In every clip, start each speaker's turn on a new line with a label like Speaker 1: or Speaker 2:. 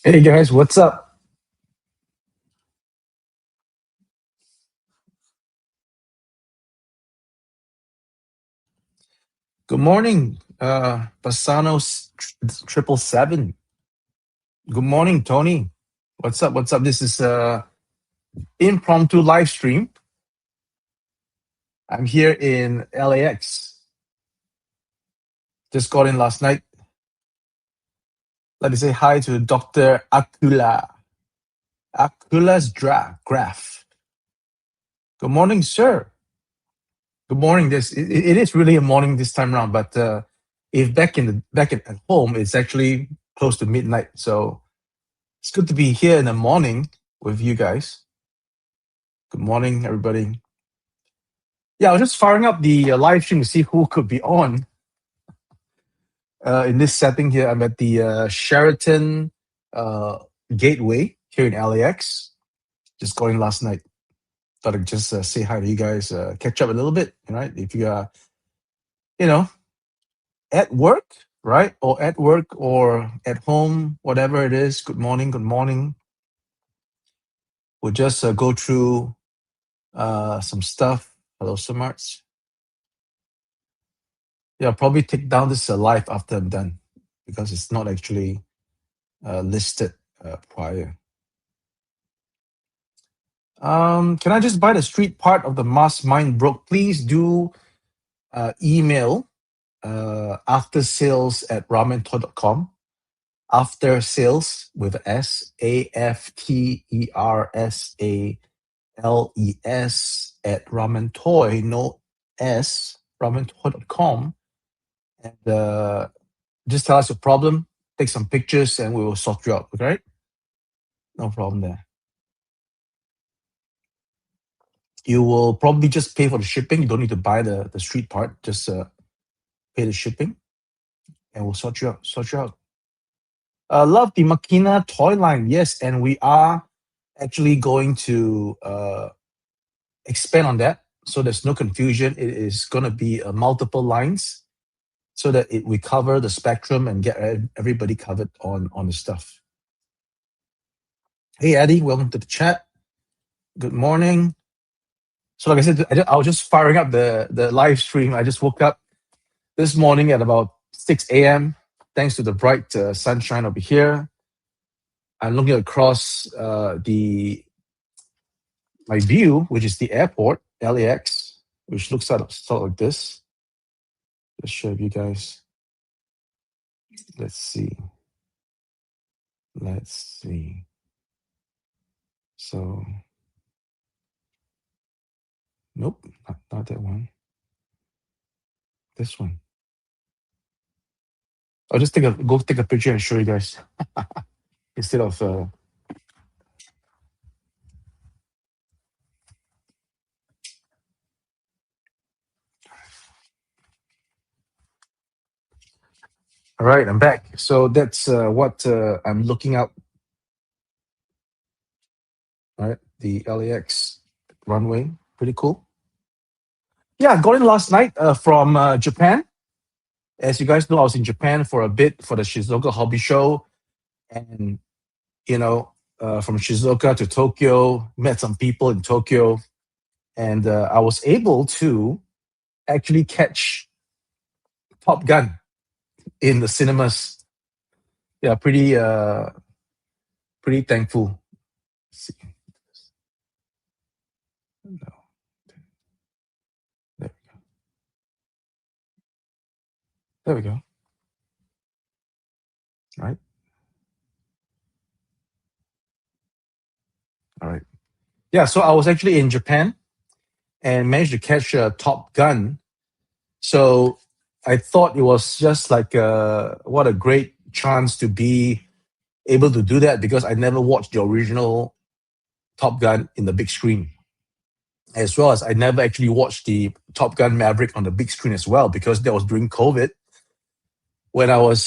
Speaker 1: Hey guys, what's up? Good morning, Basanos 777. Good morning, Tony. What's up? What's up? This is impromptu live stream. I'm here in LAX. Just got in last night. Let me say hi to Dr. Akula. Akula's graph. Good morning, sir. Good morning. It is really a morning this time around, but if at home, it's actually close to midnight. So it's good to be here in the morning with you guys. Good morning, everybody. Yeah, I was just firing up the live stream to see who could be on. In this setting here, I'm at the Sheraton Gateway here in LAX. Just going last night. Thought I'd just say hi to you guys, catch up a little bit, right? If you are, you know, at work, right? Or at work or at home, whatever it is, good morning, good morning. We'll just go through some stuff. Hello, Smarts. Yeah, I'll probably take down this live after I'm done because it's not actually listed prior. Can I just buy the street part of the mask mine broke? Please do email after sales at ramentoy.com. After sales with AFTERSALES at ramentoy, no S, ramentoy.com. And just tell us your problem, take some pictures, and we will sort you out, okay? No problem there. You will probably just pay for the shipping. You don't need to buy the street part. Just pay the shipping, and we'll sort you out. Sort you out. Love the Makina toy line. Yes, and we are actually going to expand on that, so there's no confusion. It is going to be multiple lines, so that we cover the spectrum and get everybody covered on the stuff. Hey Eddie, welcome to the chat. Good morning. So like I said, I was just firing up the live stream. I just woke up this morning at about 6 a.m. Thanks to the bright sunshine over here. I'm looking across my view, which is the airport, LAX, which looks sort of like this. Let's show you guys. Let's see. Let's see. So, nope, not that one. This one. I'll just go take a picture and show you guys instead of. All right, I'm back. So that's what I'm looking out. All right, the LAX runway, pretty cool. Yeah, got in last night from Japan. As you guys know, I was in Japan for a bit for the Shizuoka Hobby Show, and from Shizuoka to Tokyo, met some people in Tokyo, and I was able to actually catch Top Gun in the cinemas. Yeah, pretty thankful. Let's see. No. There we go. There we go. All right. All right. Yeah, so I was actually in Japan and managed to catch Top Gun. So I thought it was just like what a great chance to be able to do that because I never watched the original Top Gun in the big screen, as well as I never actually watched the Top Gun Maverick on the big screen as well because that was during COVID when I was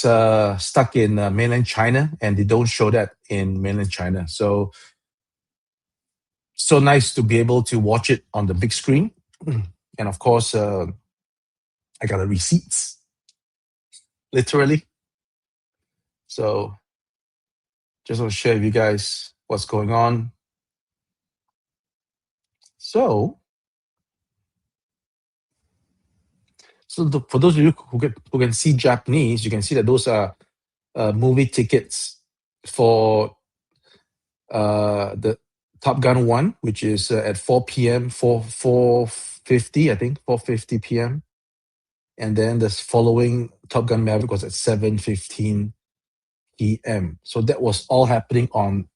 Speaker 1: stuck in mainland China, and they don't show that in mainland China. So nice to be able to watch it on the big screen, and of course I got the receipts, literally. So Just want to share with you guys what's going on. So, for those of you who can see Japanese, you can see that those are movie tickets for the Top Gun 1, which is at 4 p.m., 4:50, I think, 4:50 p.m. And then the following Top Gun Maverick was at 7:15 p.m. So that was all happening on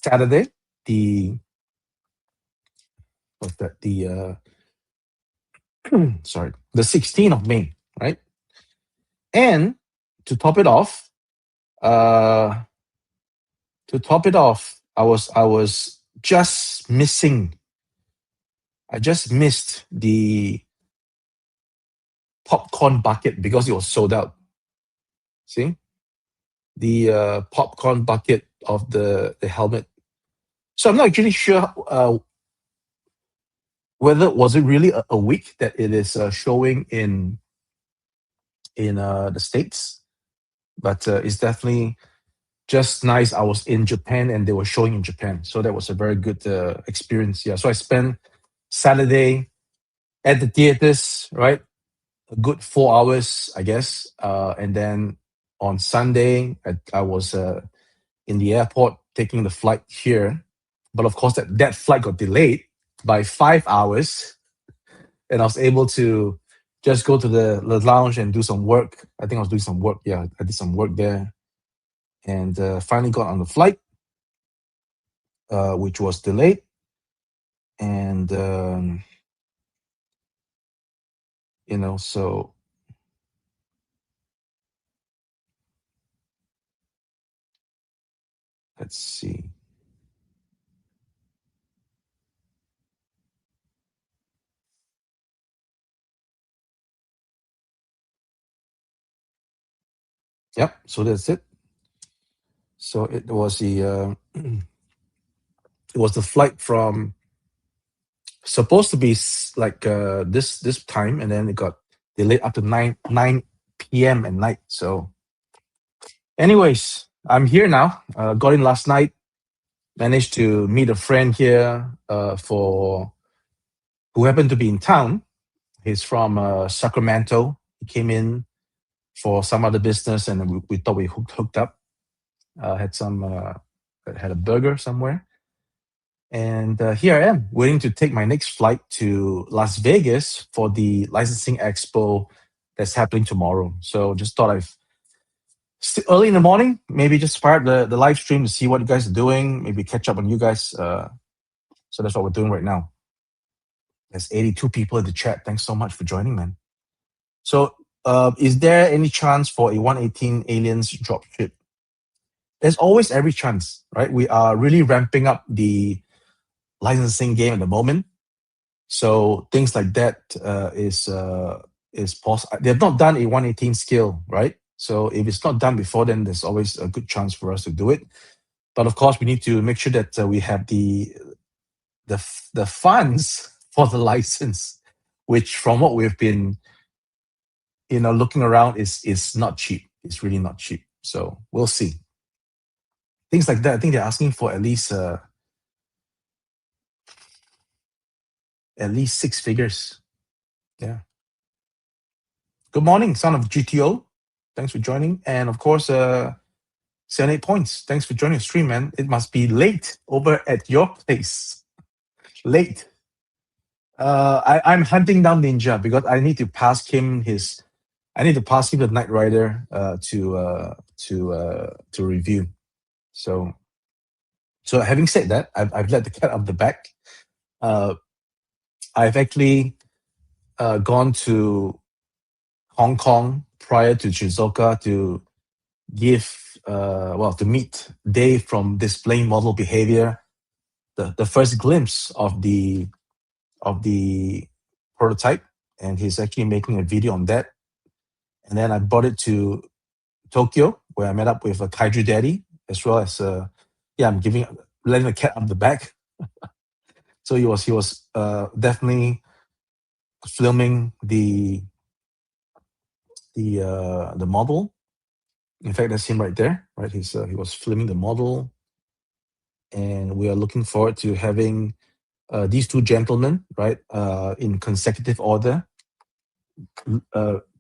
Speaker 1: Saturday, the what's that? The sorry, the 16th of May, right? And to top it off, uh, I was just missing. I just missed the popcorn bucket because it was sold out. See, the popcorn bucket of the helmet. So I'm not actually sure whether was it really a week that it is showing in the States, but it's definitely just nice. I was in Japan and they were showing in Japan, so that was a very good experience. Yeah, so I spent Saturday at the theaters, right? A good 4 hours, I guess, and then on Sunday I was in the airport taking the flight here, but of course that flight got delayed by 5 hours, and I was able to just go to the lounge and do some work. I think I was doing some work. Yeah, I did some work there, and finally got on the flight, which was delayed. And so let's see. Yep. So that's it. So it was the flight from supposed to be like this time, and then it got delayed up to 9 p.m. at night. So, anyways, I'm here now. Got in last night. Managed to meet a friend here for who happened to be in town. He's from Sacramento. He came in for some other business, and we thought we hooked up. Had a burger somewhere, and here I am waiting to take my next flight to Las Vegas for the licensing expo that's happening tomorrow. So just thought early in the morning, maybe just fire up the live stream to see what you guys are doing, maybe catch up on you guys. So that's what we're doing right now. There's 82 people in the chat. Thanks so much for joining, man. So is there any chance for a 118 Aliens dropship? There's always every chance, right? We are really ramping up the licensing game at the moment. So things like that is possible. They have not done a 118 scale, right? So if it's not done before, then there's always a good chance for us to do it. But of course, we need to make sure that we have the funds for the license, which from what we've been looking around is not cheap. It's really not cheap. So we'll see. Things like that. I think they're asking for at least 6 figures. Yeah. Good morning, son of GTO. Thanks for joining. And of course, 78 points. Thanks for joining the stream, man. It must be late over at your place. Late. I'm hunting down Ninja because I need to pass him the Knight Rider to review. So having said that, I've let the cat out of the bag. I've actually gone to Hong Kong prior to Shizuoka to to meet Dave from Displaying Model Behavior, the first glimpse of the prototype, and he's actually making a video on that. And then I brought it to Tokyo, where I met up with a Kaiju Daddy, as well as I'm letting the cat out of the bag. So he was definitely filming the model, In fact, that's him right there, right? He was filming the model, and we are looking forward to having these two gentlemen, right, in consecutive order,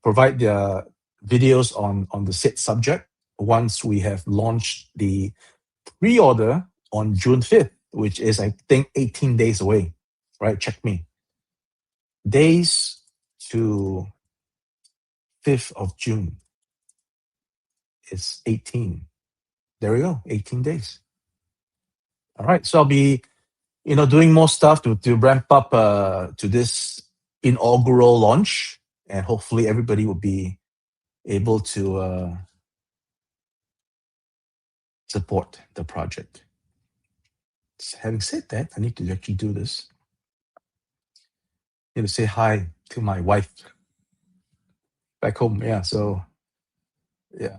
Speaker 1: provide their videos on the said subject once we have launched the pre-order on June 5th, which is, I think, 18 days away, right? Check me. Days to 5th of June is 18. There we go, 18 days. All right, so I'll be, doing more stuff to ramp up to this inaugural launch, and hopefully everybody will be able to support the project. Having said that, I need to actually do this. I need to say hi to my wife back home. Yeah, so yeah,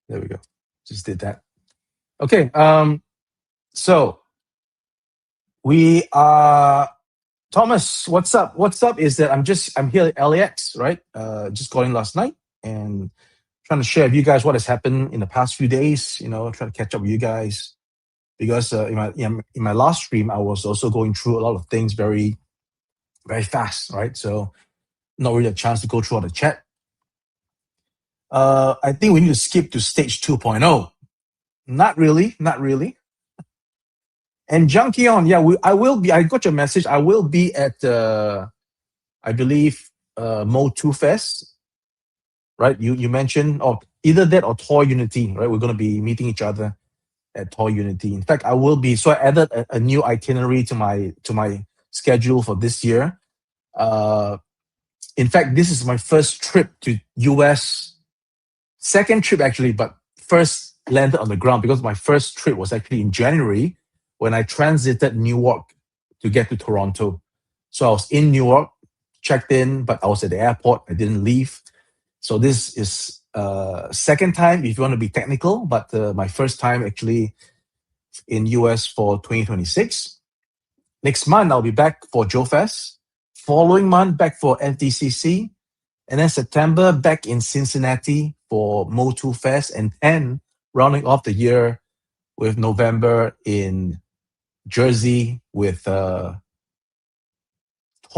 Speaker 1: there we go. Just did that. Okay, so we are Thomas. What's up? What's up is that I'm here at LAX, right? Just got in last night and trying to share with you guys what has happened in the past few days. Trying to catch up with you guys because in my last stream I was also going through a lot of things very, very fast, right? So not really a chance to go through all the chat. I think we need to skip to stage 2.0. Not really. And Junkion, yeah, I will be. I got your message. I will be at, I believe, Mo2 Fest, right? You mentioned, or either that or Toy Unity, right? We're going to be meeting each other at Toy Unity. In fact, I will be. So I added a new itinerary to my schedule for this year. In fact, this is my first trip to US. Second trip actually, but first landed on the ground because my first trip was actually in January when I transited Newark to get to Toronto. So I was in Newark, checked in, but I was at the airport. I didn't leave. So this is second time, if you want to be technical, but my first time actually in US for 2026. Next month, I'll be back for Joe Fest. Following month, back for FDCC. And then September, back in Cincinnati for Mo2 Fest. And then rounding off the year with November in Jersey with Toy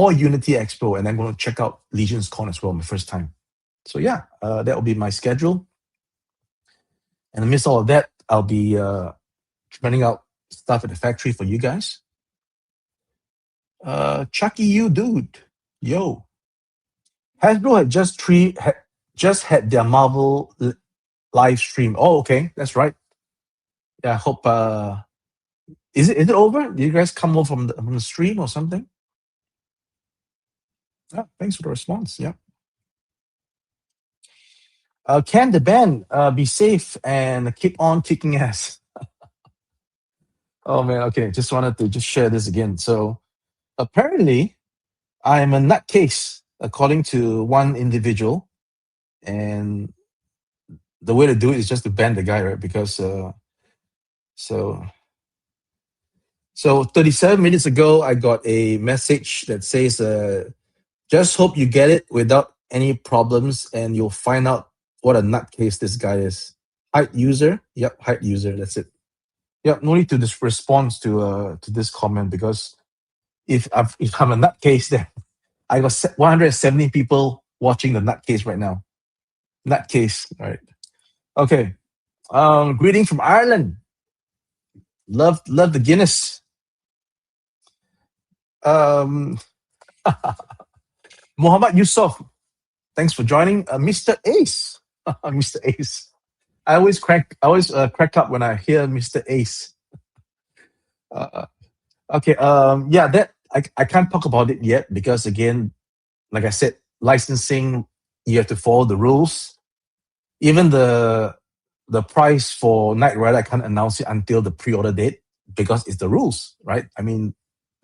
Speaker 1: Unity Expo. And I'm going to check out Legion's Con as well, my first time. So yeah, that will be my schedule. And amidst all of that, I'll be running out stuff at the factory for you guys. Chucky, you dude. Yo. Hasbro had just had their Marvel live stream. Oh, okay. That's right. Yeah, I hope is it over? Did you guys come over from the stream or something? Yeah, thanks for the response. Yeah. Can the band be safe and keep on kicking ass? Oh man, okay. Just wanted to just share this again. So apparently I'm a nutcase, according to one individual. And the way to do it is just to ban the guy, right? Because so 37 minutes ago, I got a message that says, just hope you get it without any problems and you'll find out what a nutcase this guy is. Height user. Yep, height user. That's it. Yep, no need to just respond to this comment because if I'm a nutcase, then I got 170 people watching the nutcase right now. Nutcase, right? Okay. Greeting from Ireland. Love the Guinness. Muhammad Yusuf, thanks for joining. Mr. Ace. Mr. Ace. I always crack up when I hear Mr. Ace. Okay. Yeah, that I can't talk about it yet because again, like I said, licensing, you have to follow the rules. Even the price for Knight Rider, I can't announce it until the pre-order date because it's the rules, right? I mean,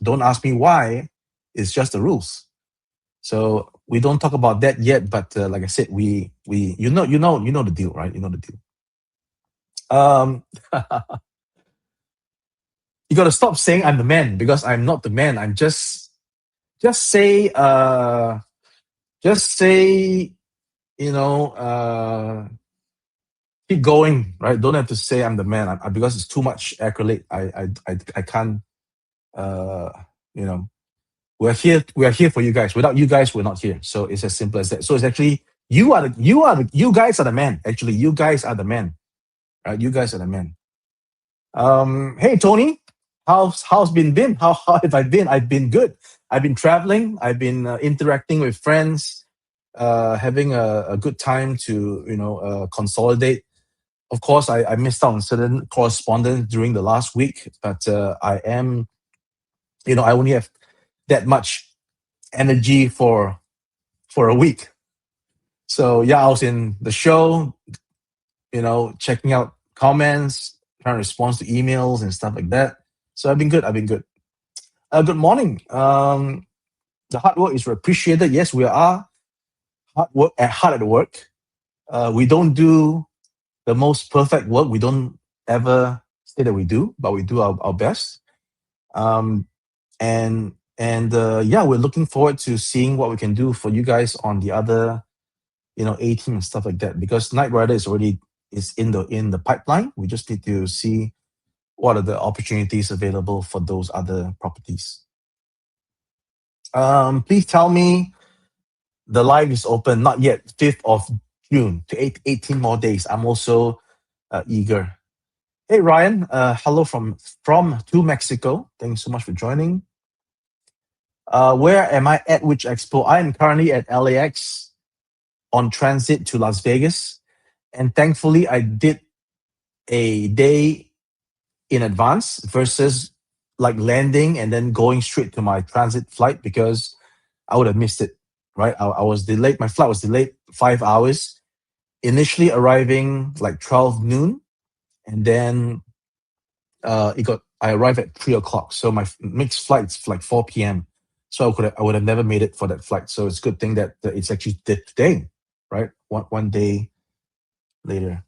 Speaker 1: don't ask me why. It's just the rules. So we don't talk about that yet. But like I said, we you know the deal, right? You know the deal. You got to stop saying I'm the man because I'm not the man. I'm just say keep going, right? Don't have to say I'm the man because it's too much accolade. I can't. Uh, you know, we're here. We are here for you guys. Without you guys, we're not here. So it's as simple as that. So it's actually you guys are the man. Actually, you guys are the man. Right? You guys are the man. Hey Tony, how's been? How have I been? I've been good. I've been traveling. I've been interacting with friends, having a good time to consolidate. Of course, I missed out on certain correspondence during the last week, but I am, I only have that much energy for a week. So yeah, I was in the show, checking out comments, trying to respond to emails and stuff like that. So I've been good. I've been good. Good morning. The hard work is appreciated. Yes, we are hard at work. We don't do the most perfect work. We don't ever say that we do, but we do our best. Um, and yeah, we're looking forward to seeing what we can do for you guys on the other, A team and stuff like that. Because Knight Rider is in the pipeline. We just need to see what are the opportunities available for those other properties. Please tell me the live is open. Not yet. 5th of June to 18 more days. I'm also eager. Hey Ryan, hello from to Mexico. Thanks so much for joining. Where am I at? Which expo? I am currently at LAX on transit to Las Vegas, and thankfully I did a day in advance versus like landing and then going straight to my transit flight because I would have missed it. Right, I was delayed. My flight was delayed 5 hours. Initially arriving like 12 noon, and then I arrived at 3 o'clock. So my next flight's like 4 p.m. So I would have never made it for that flight. So it's a good thing that it's actually today, right? One day later.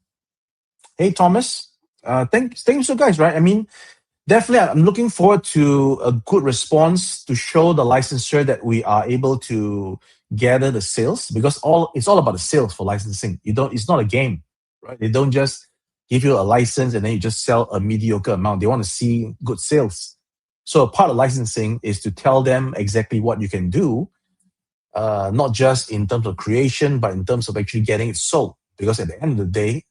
Speaker 1: Hey Thomas, thanks so guys, right? I mean, definitely I'm looking forward to a good response to show the licensure that we are able to gather the sales, because it's all about the sales for licensing. It's not a game, right? They don't just give you a license and then you just sell a mediocre amount. They want to see good sales. So a part of licensing is to tell them exactly what you can do, not just in terms of creation, but in terms of actually getting it sold. Because at the end of the day,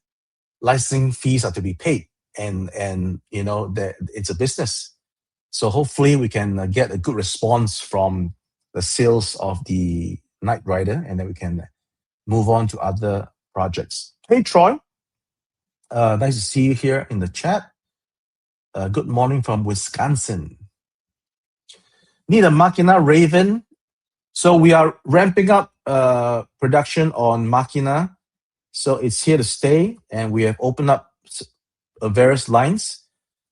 Speaker 1: licensing fees are to be paid, and that it's a business. So hopefully we can get a good response from the sales of the Knight Rider, and then we can move on to other projects. Hey Troy, nice to see you here in the chat. Good morning from Wisconsin. Need a Machina Raven. So we are ramping up production on Machina. So it's here to stay, and we have opened up various lines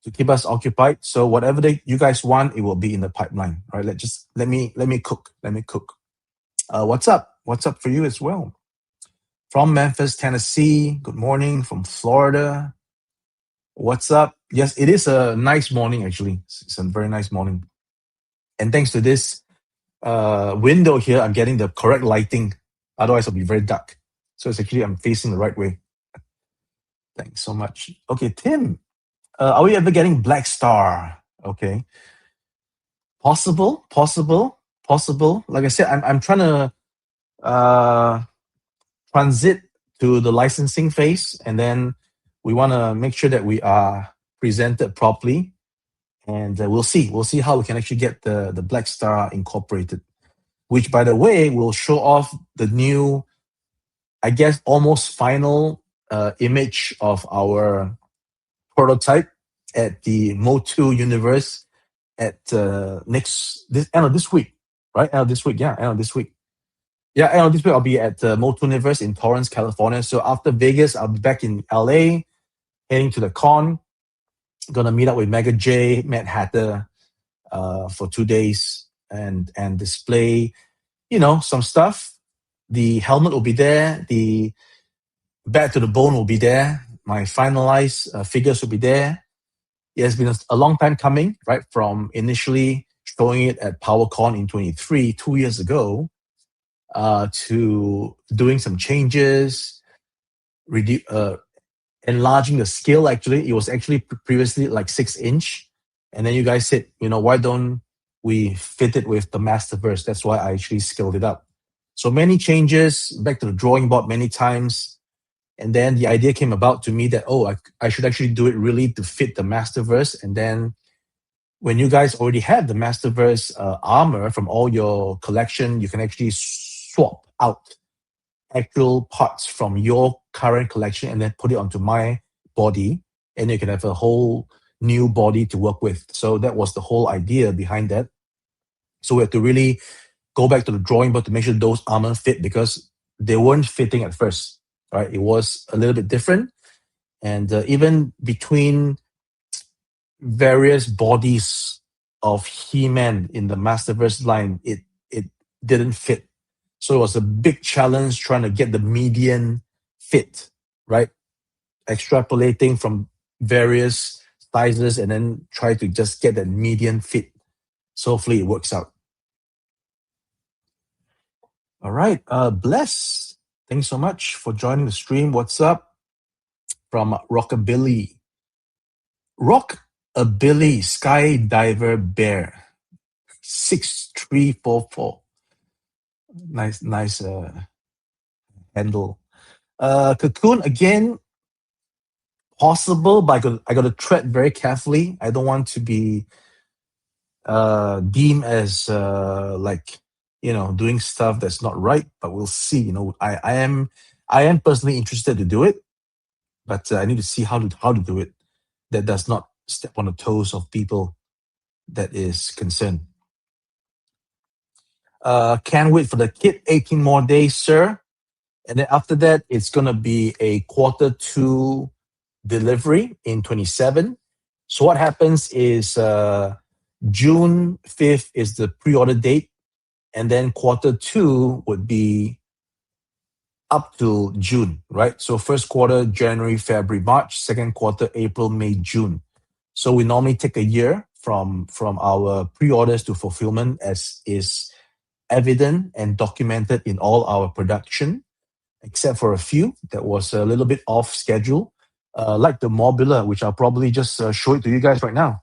Speaker 1: to keep us occupied. So whatever you guys want, it will be in the pipeline. Right? Let me cook. What's up? What's up for you as well? From Memphis, Tennessee. Good morning from Florida. What's up? Yes, it is a nice morning actually. It's a very nice morning. And thanks to this window here, I'm getting the correct lighting. Otherwise, it'll be very dark. So it's actually I'm facing the right way. Thanks so much. Okay, Tim, are we ever getting Black Star? Okay, possible. Like I said, I'm trying to transit to the licensing phase, and then we want to make sure that we are presented properly, and we'll see how we can actually get the Black Star incorporated, which by the way will show off the new, I guess, almost final image of our prototype at the Motu Universe at end of this week, right? End of this week. Yeah, end of this week I'll be at Motu Universe in Torrance, California. So after Vegas, I'll be back in LA, heading to the con. Gonna meet up with Mega J, Matt Hatter, for 2 days and display, some stuff. The helmet will be there. The Back to the Bone will be there. My finalized figures will be there. It has been a long time coming, right? From initially showing it at PowerCon in 23, 2 years ago, to doing some changes, enlarging the scale. Actually, it was actually previously like 6 inch, and then you guys said, why don't we fit it with the Masterverse? That's why I actually scaled it up. So many changes, back to the drawing board many times, and then the idea came about to me that I should actually do it really to fit the Masterverse. And then when you guys already have the Masterverse armor from all your collection, you can actually swap out actual parts from your current collection and then put it onto my body, and you can have a whole new body to work with. So that was the whole idea behind that. So we have to really go back to the drawing board to make sure those armor fit, because they weren't fitting at first, right? It was a little bit different. And even between various bodies of He-Man in the Masterverse line, it didn't fit. So it was a big challenge trying to get the median fit, right? Extrapolating from various sizes and then try to just get that median fit. So hopefully it works out. All right. Bless, thanks so much for joining the stream. What's up? From Rockabilly. Rockabilly Skydiver Bear. 6344. Nice handle. Cocoon again, possible, but I got to tread very carefully. I don't want to be deemed as doing stuff that's not right, but we'll see. I am personally interested to do it, but I need to see how to do it that does not step on the toes of people that is concerned. Can't wait for the kit. 18 more days, sir. And then after that, it's going to be a Q2 delivery in 27. So what happens is June 5th is the pre-order date. And then Q2 would be up to June, right? So first quarter, January, February, March. Second quarter, April, May, June. So we normally take a year from our pre-orders to fulfillment, as is evident and documented in all our production, except for a few that was a little bit off schedule, like the Mobila, which I'll probably just show it to you guys right now.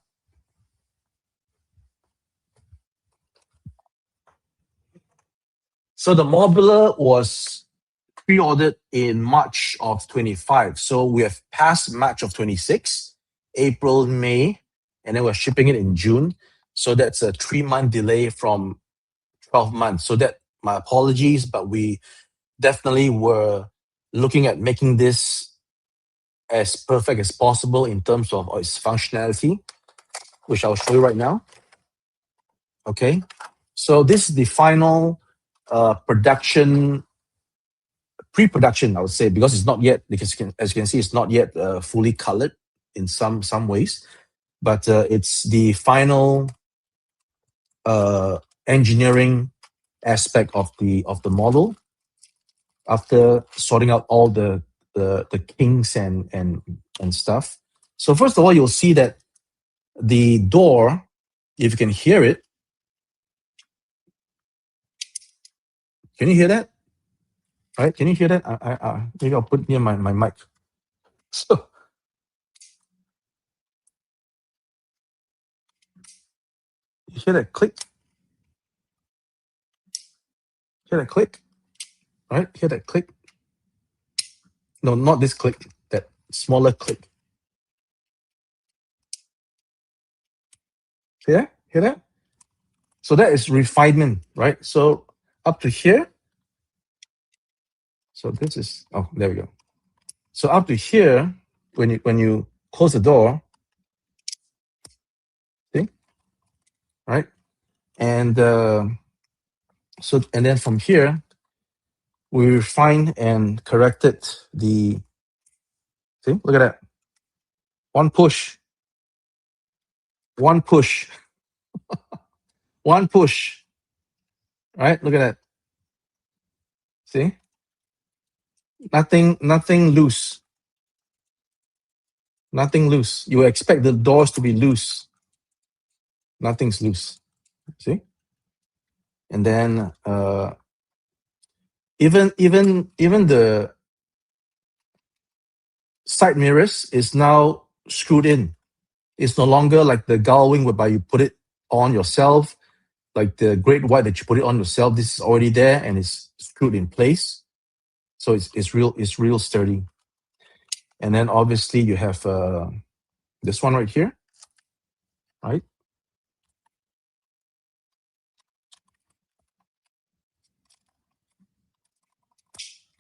Speaker 1: So the Mobila was pre-ordered in March of 25. So we have passed March of 26, April, May, and then we're shipping it in June. So that's a 3-month delay from 12 months. So that, my apologies, but we definitely were looking at making this as perfect as possible in terms of its functionality, which I'll show you right now. Okay, so this is the final production, pre-production, I would say, because it's not yet, because as you can see, it's not yet fully colored in some ways, but it's the final engineering aspect of the model after sorting out all the kinks and stuff. So first of all, you'll see that the door, if you can hear it, can you hear that? Right? Can you hear that? Maybe I'll put it near my mic. So you hear that click? Hear that click? Right? Hear that click? No, not this click. That smaller click. Hear that? So that is refinement, right? So up to here. So this is, oh, there we go. So up to here, when you close the door, see, right? And so, and then from here, we refined and corrected the, see, look at that. One push, one push, right? Look at that. See? Nothing loose. Nothing loose. You expect the doors to be loose. Nothing's loose. See? And then even the side mirrors is now screwed in. It's no longer like the gull wing whereby you put it on yourself, like the great white that you put it on yourself. This is already there and it's screwed in place. So it's real sturdy. And then obviously you have this one right here, right?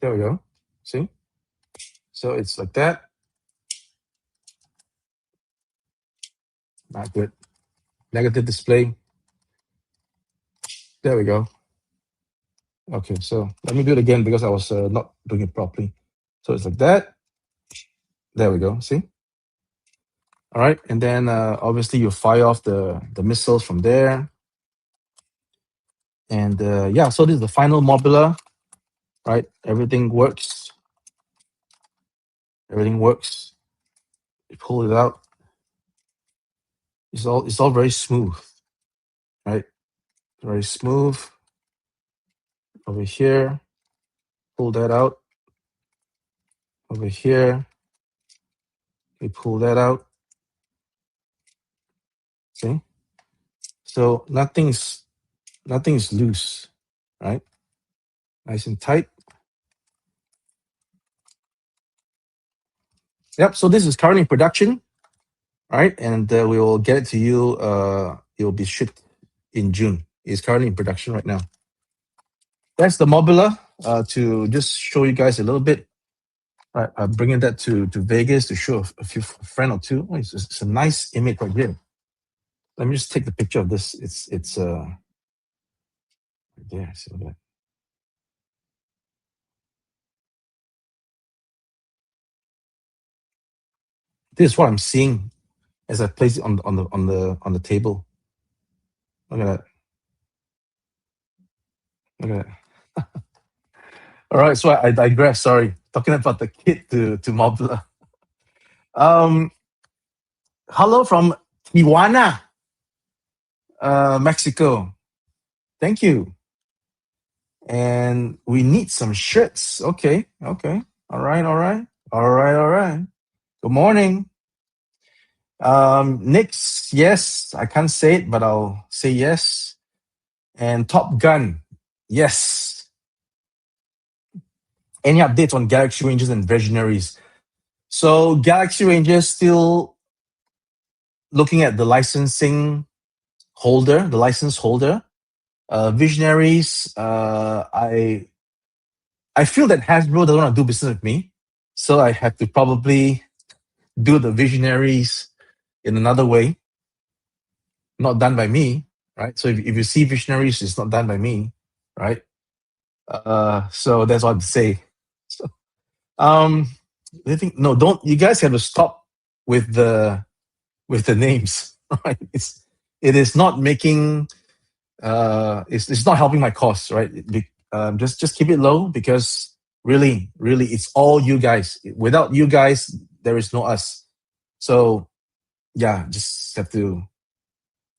Speaker 1: There we go. See? So it's like that. Not good. Negative display. There we go. Okay, so let me do it again because I was not doing it properly. So it's like that. There we go. See? All right, and then obviously you fire off the missiles from there. And yeah, so this is the final Mobila, right? Everything works. Everything works. You pull it out. It's all very smooth, right? Very smooth. Over here, pull that out. Over here, we pull that out. See? So nothing's loose, right? Nice and tight. Yep. So this is currently in production, right? And we will get it to you. It will be shipped in June. It's currently in production right now. That's the Mobila. To just show you guys a little bit. Right, I'm bringing that to Vegas to show a friend or two. Oh, it's a nice image right here. Let me just take the picture of this. It's right there. See that? This is what I'm seeing as I place it on the table. Look at that. Look at that. All right, so I digress. Sorry, talking about the kit to Mobila. Hello from Tijuana, Mexico. Thank you. And we need some shirts. Okay. All right. Good morning. Nick's, yes, I can't say it, but I'll say yes. And Top Gun, yes. Any updates on Galaxy Rangers and Visionaries? So Galaxy Rangers still looking at the licensing holder, the license holder. Visionaries, I feel that Hasbro doesn't want to do business with me, so I have to probably do the Visionaries in another way, not done by me, right? So if you see Visionaries, it's not done by me, right? So that's all I have to say. So, I think no, don't you guys have to stop with the names, right? It is not making it's not helping my cause, right? Just keep it low because really it's all you guys. Without you guys, there is no us. So yeah, just have to.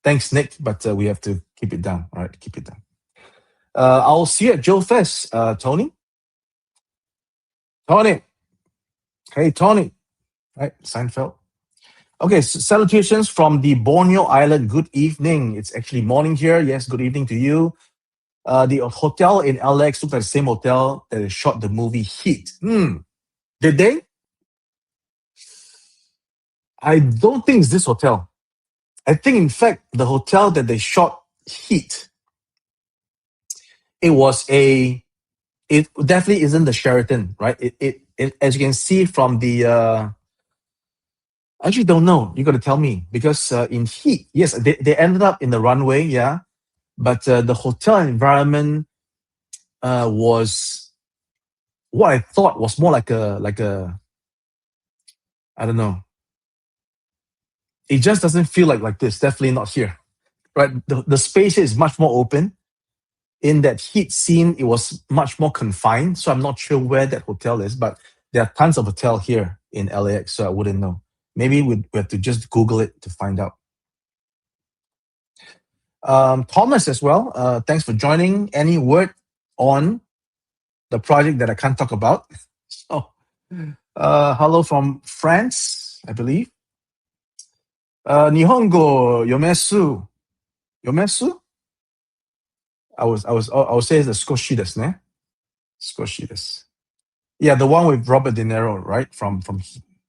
Speaker 1: Thanks, Nick, but we have to keep it down. All right, keep it down. I'll see you at Joe Fest, Tony. Tony, hey Tony, right? Seinfeld. Okay, so salutations from the Borneo Island. Good evening. It's actually morning here. Yes, good evening to you. The hotel in LAX looks like the same hotel that shot the movie Heat. Did they? I don't think it's this hotel. I think, in fact, the hotel that they shot Heat, it definitely isn't the Sheraton, right? It as you can see from the, I actually don't know. You got to tell me because in Heat, yes, they ended up in the runway, yeah, but the hotel environment was what I thought was more like a I don't know. It just doesn't feel like this. Definitely not here, right? The space here is much more open. In that Heat scene, it was much more confined. So I'm not sure where that hotel is, but there are tons of hotel here in LAX, so I wouldn't know. Maybe we have to just Google it to find out. Thomas as well. Thanks for joining. Any word on the project that I can't talk about? So Hello from France, I believe. Nihongo yomesu. Yomesu? I would say it's the skoshi desu ne. Skoshi desu. Yeah, the one with Robert De Niro, right? From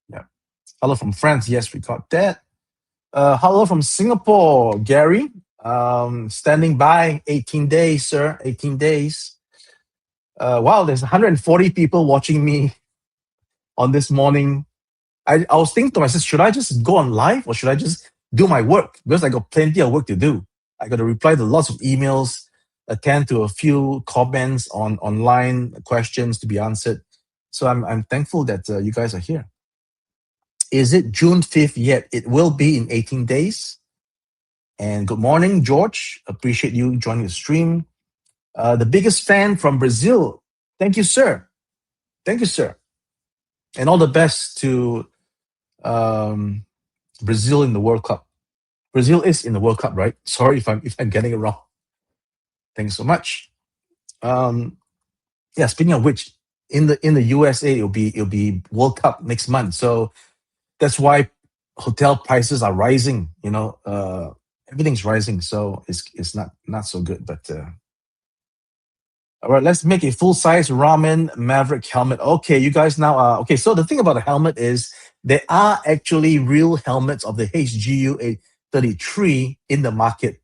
Speaker 1: yeah. Hello from France. Yes, we got that. Hello from Singapore, Gary. Standing by 18 days, sir. 18 days. Wow, there's 140 people watching me on this morning. I was thinking to myself, should I just go on live or should I just do my work? Because I got plenty of work to do. I got to reply to lots of emails, attend to a few comments on online questions to be answered. So I'm thankful that you guys are here. Is it June 5th yet? It will be in 18 days. And good morning, George. Appreciate you joining the stream. The biggest fan from Brazil. Thank you, sir. Thank you, sir. And all the best to Brazil in the World Cup. Brazil is in the World Cup, right? Sorry if I'm getting it wrong. Thanks so much. Yeah, speaking of which, in the USA it'll be World Cup next month. So that's why hotel prices are rising. Everything's rising. So it's not so good. But all right, let's make a full-size Ramen Maverick helmet. Okay, you guys now are okay. So the thing about the helmet is there are actually real helmets of the HGU 833 in the market.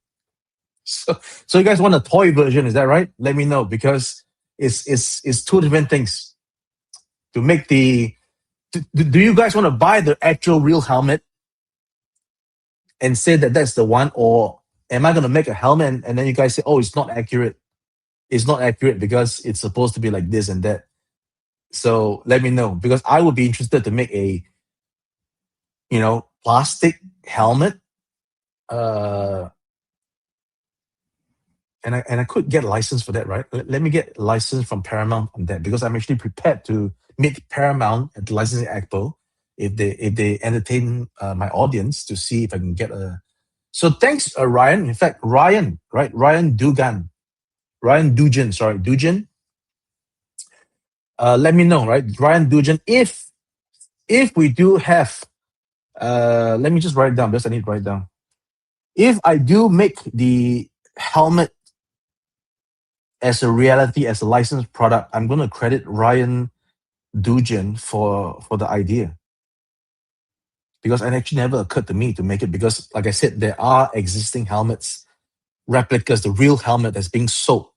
Speaker 1: So you guys want a toy version, is that right? Let me know, because it's two different things. To make the do you guys want to buy the actual real helmet and say that that's the one, or am I going to make a helmet and then you guys say, oh, it's not accurate? It's not accurate because it's supposed to be like this and that. So let me know, because I would be interested to make a plastic helmet. And I could get a license for that, right? Let me get a license from Paramount on that, because I'm actually prepared to meet Paramount at the licensing expo if they entertain my audience, to see if I can get a. So thanks, Ryan. In fact, Ryan, right? Ryan Dugan, sorry, Dugan. Let me know, right, Ryan Dugan, if we do have. Let me just write it down, because I need to write it down. If I do make the helmet as a reality, as a licensed product, I'm going to credit Ryan Dugan for the idea, because it actually never occurred to me to make it, because like I said, there are existing helmets, replicas, the real helmet that's being sold.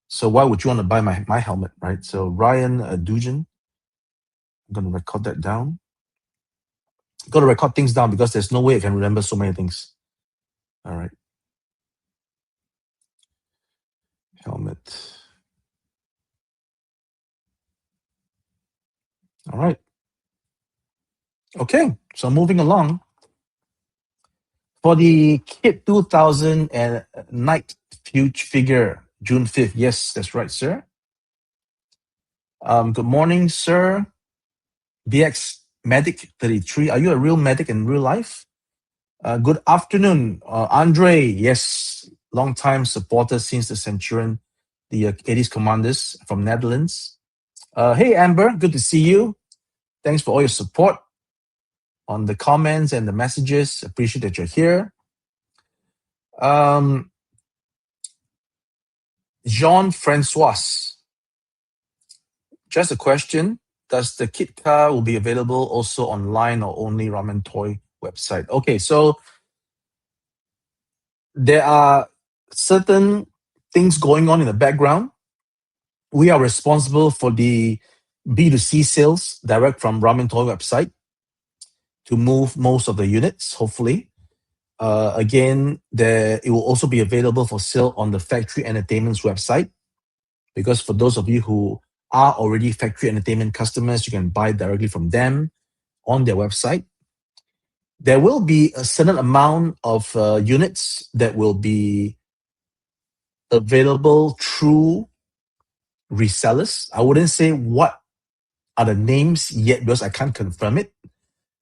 Speaker 1: So why would you want to buy my helmet, right? So Ryan Dugan, I'm going to record that down. Got to record things down, because there's no way I can remember so many things. All right. Helmet. All right. Okay, so moving along. For the Kit 2000 and Night Fuge figure, June 5th. Yes, that's right, sir. Good morning, sir. BX Medic 33. Are you a real medic in real life? Good afternoon, Andre. Yes, long-time supporter since the Centurion, the 80s Commanders from Netherlands. Hey, Amber, good to see you. Thanks for all your support on the comments and the messages. Appreciate that you're here. Jean-Francois, just a question. Does the kit car will be available also online or only Ramen Toy website? Okay, so there are certain things going on in the background. We are responsible for the B2C sales direct from Ramen Toy website to move most of the units, hopefully. Again, it will also be available for sale on the Factory Entertainment's website, because for those of you who are already Factory Entertainment customers, you can buy directly from them on their website. There will be a certain amount of units that will be available through resellers. I wouldn't say what are the names yet, because I can't confirm it,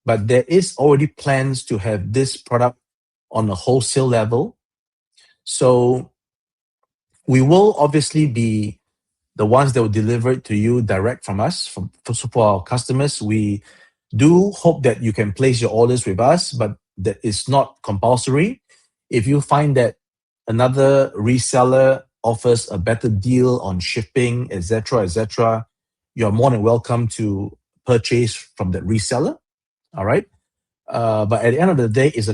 Speaker 1: but there is already plans to have this product on a wholesale level. So we will obviously be the ones that will deliver it to you direct from us. For our customers, we do hope that you can place your orders with us, but that is not compulsory. If you find that another reseller offers a better deal on shipping, etc., you're more than welcome to purchase from that reseller. All right. But at the end of the day, it's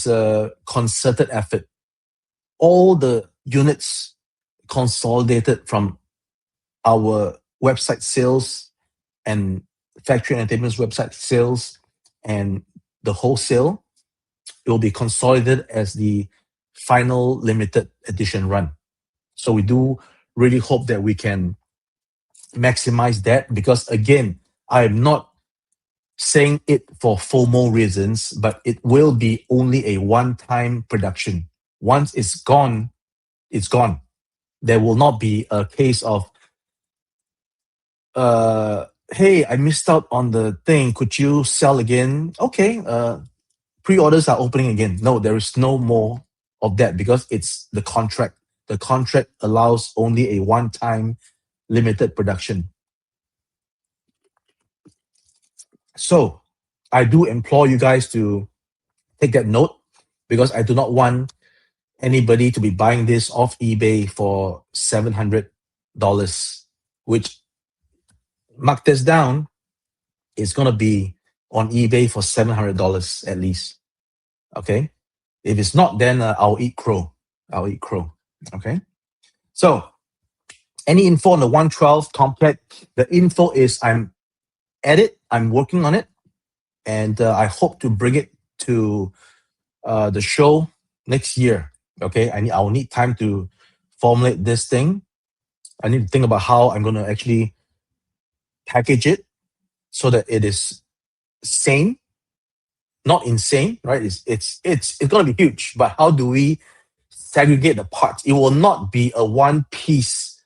Speaker 1: a concerted effort. All the units consolidated from our website sales and factory entertainment's website sales and the wholesale, it will be consolidated as the final limited edition run. So we do really hope that we can maximize that, because again, I am not saying it for FOMO reasons, but it will be only a one-time production. Once it's gone, it's gone. There will not be a case of, hey, I missed out on the thing. Could you sell again? Okay, pre-orders are opening again. No, there is no more of that, because it's the contract. The contract allows only a one-time limited production. So I do implore you guys to take that note, because I do not want anybody to be buying this off eBay for $700, which, mark this down, it's going to be on eBay for $700 at least. Okay. If it's not, then I'll eat crow. I'll eat crow. Okay. So any info on the 112 Tomcat, the info is I'm at it. I'm working on it. And I hope to bring it to the show next year. Okay. I'll need time to formulate this thing. I need to think about how I'm going to actually package it so that it is sane, not insane, right? It's going to be huge, but how do we segregate the parts? It will not be a one-piece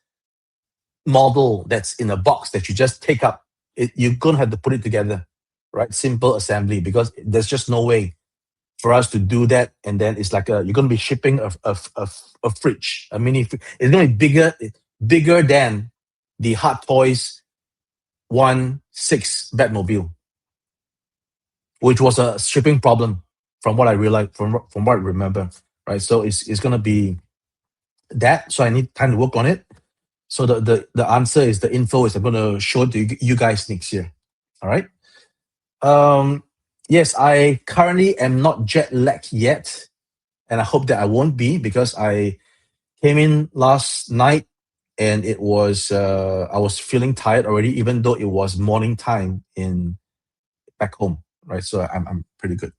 Speaker 1: model that's in a box that you just take up. You're going to have to put it together, right? Simple assembly, because there's just no way for us to do that. And then it's like you're going to be shipping a fridge, a mini fridge. It's going to be bigger than the Hot Toys 1.6 Batmobile, which was a shipping problem from what I realized, from what I remember, right? So it's going to be that. So I need time to work on it. So the answer is, the info is I'm going to show it to you guys next year. All right. Yes, I currently am not jet lagged yet, and I hope that I won't be, because I came in last night and it was I was feeling tired already, even though it was morning time in back home, right? So I'm pretty good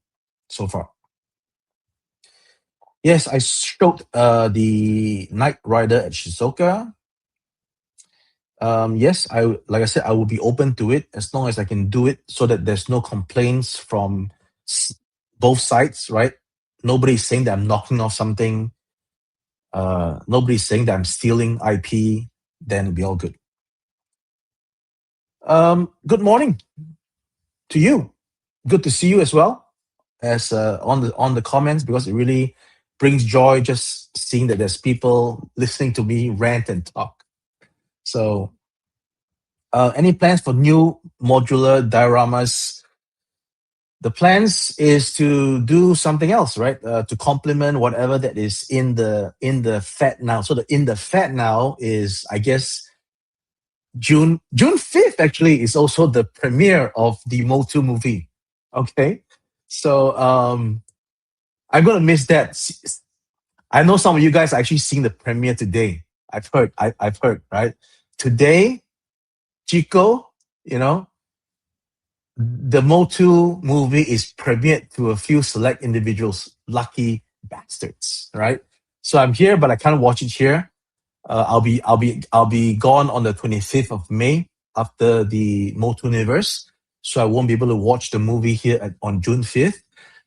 Speaker 1: so far. Yes, I showed the Night Rider at Shizuoka. Yes, like I said, I will be open to it as long as I can do it so that there's no complaints from both sides, right? Nobody's saying that I'm knocking off something. Nobody's saying that I'm stealing IP. Then it'll be all good. Good morning to you. Good to see you as well as on the comments, because it really brings joy just seeing that there's people listening to me rant and talk. So, any plans for new modular dioramas? The plans is to do something else, right? To complement whatever that is in the Fed now. So the in the Fed now is, I guess, June 5th actually is also the premiere of the Motu movie. Okay. So I'm gonna miss that. I know some of you guys are actually seeing the premiere today. I've heard, right? Today, Chico, you know, the Motu movie is premiered to a few select individuals. Lucky bastards, right? So I'm here, but I can't watch it here. I'll be gone on the 25th of May after the Motu Universe, so I won't be able to watch the movie here on June 5th.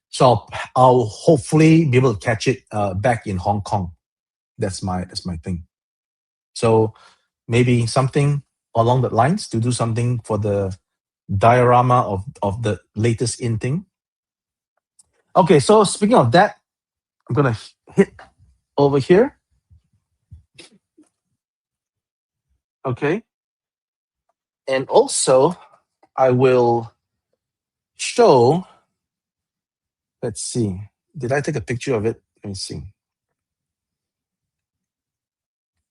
Speaker 1: So I'll hopefully be able to catch it back in Hong Kong. That's my thing. So maybe something along the lines to do something for the diorama of the latest in thing. Okay, so speaking of that, I'm gonna hit over here. Okay. And also, I will show, let's see. Did I take a picture of it? Let me see.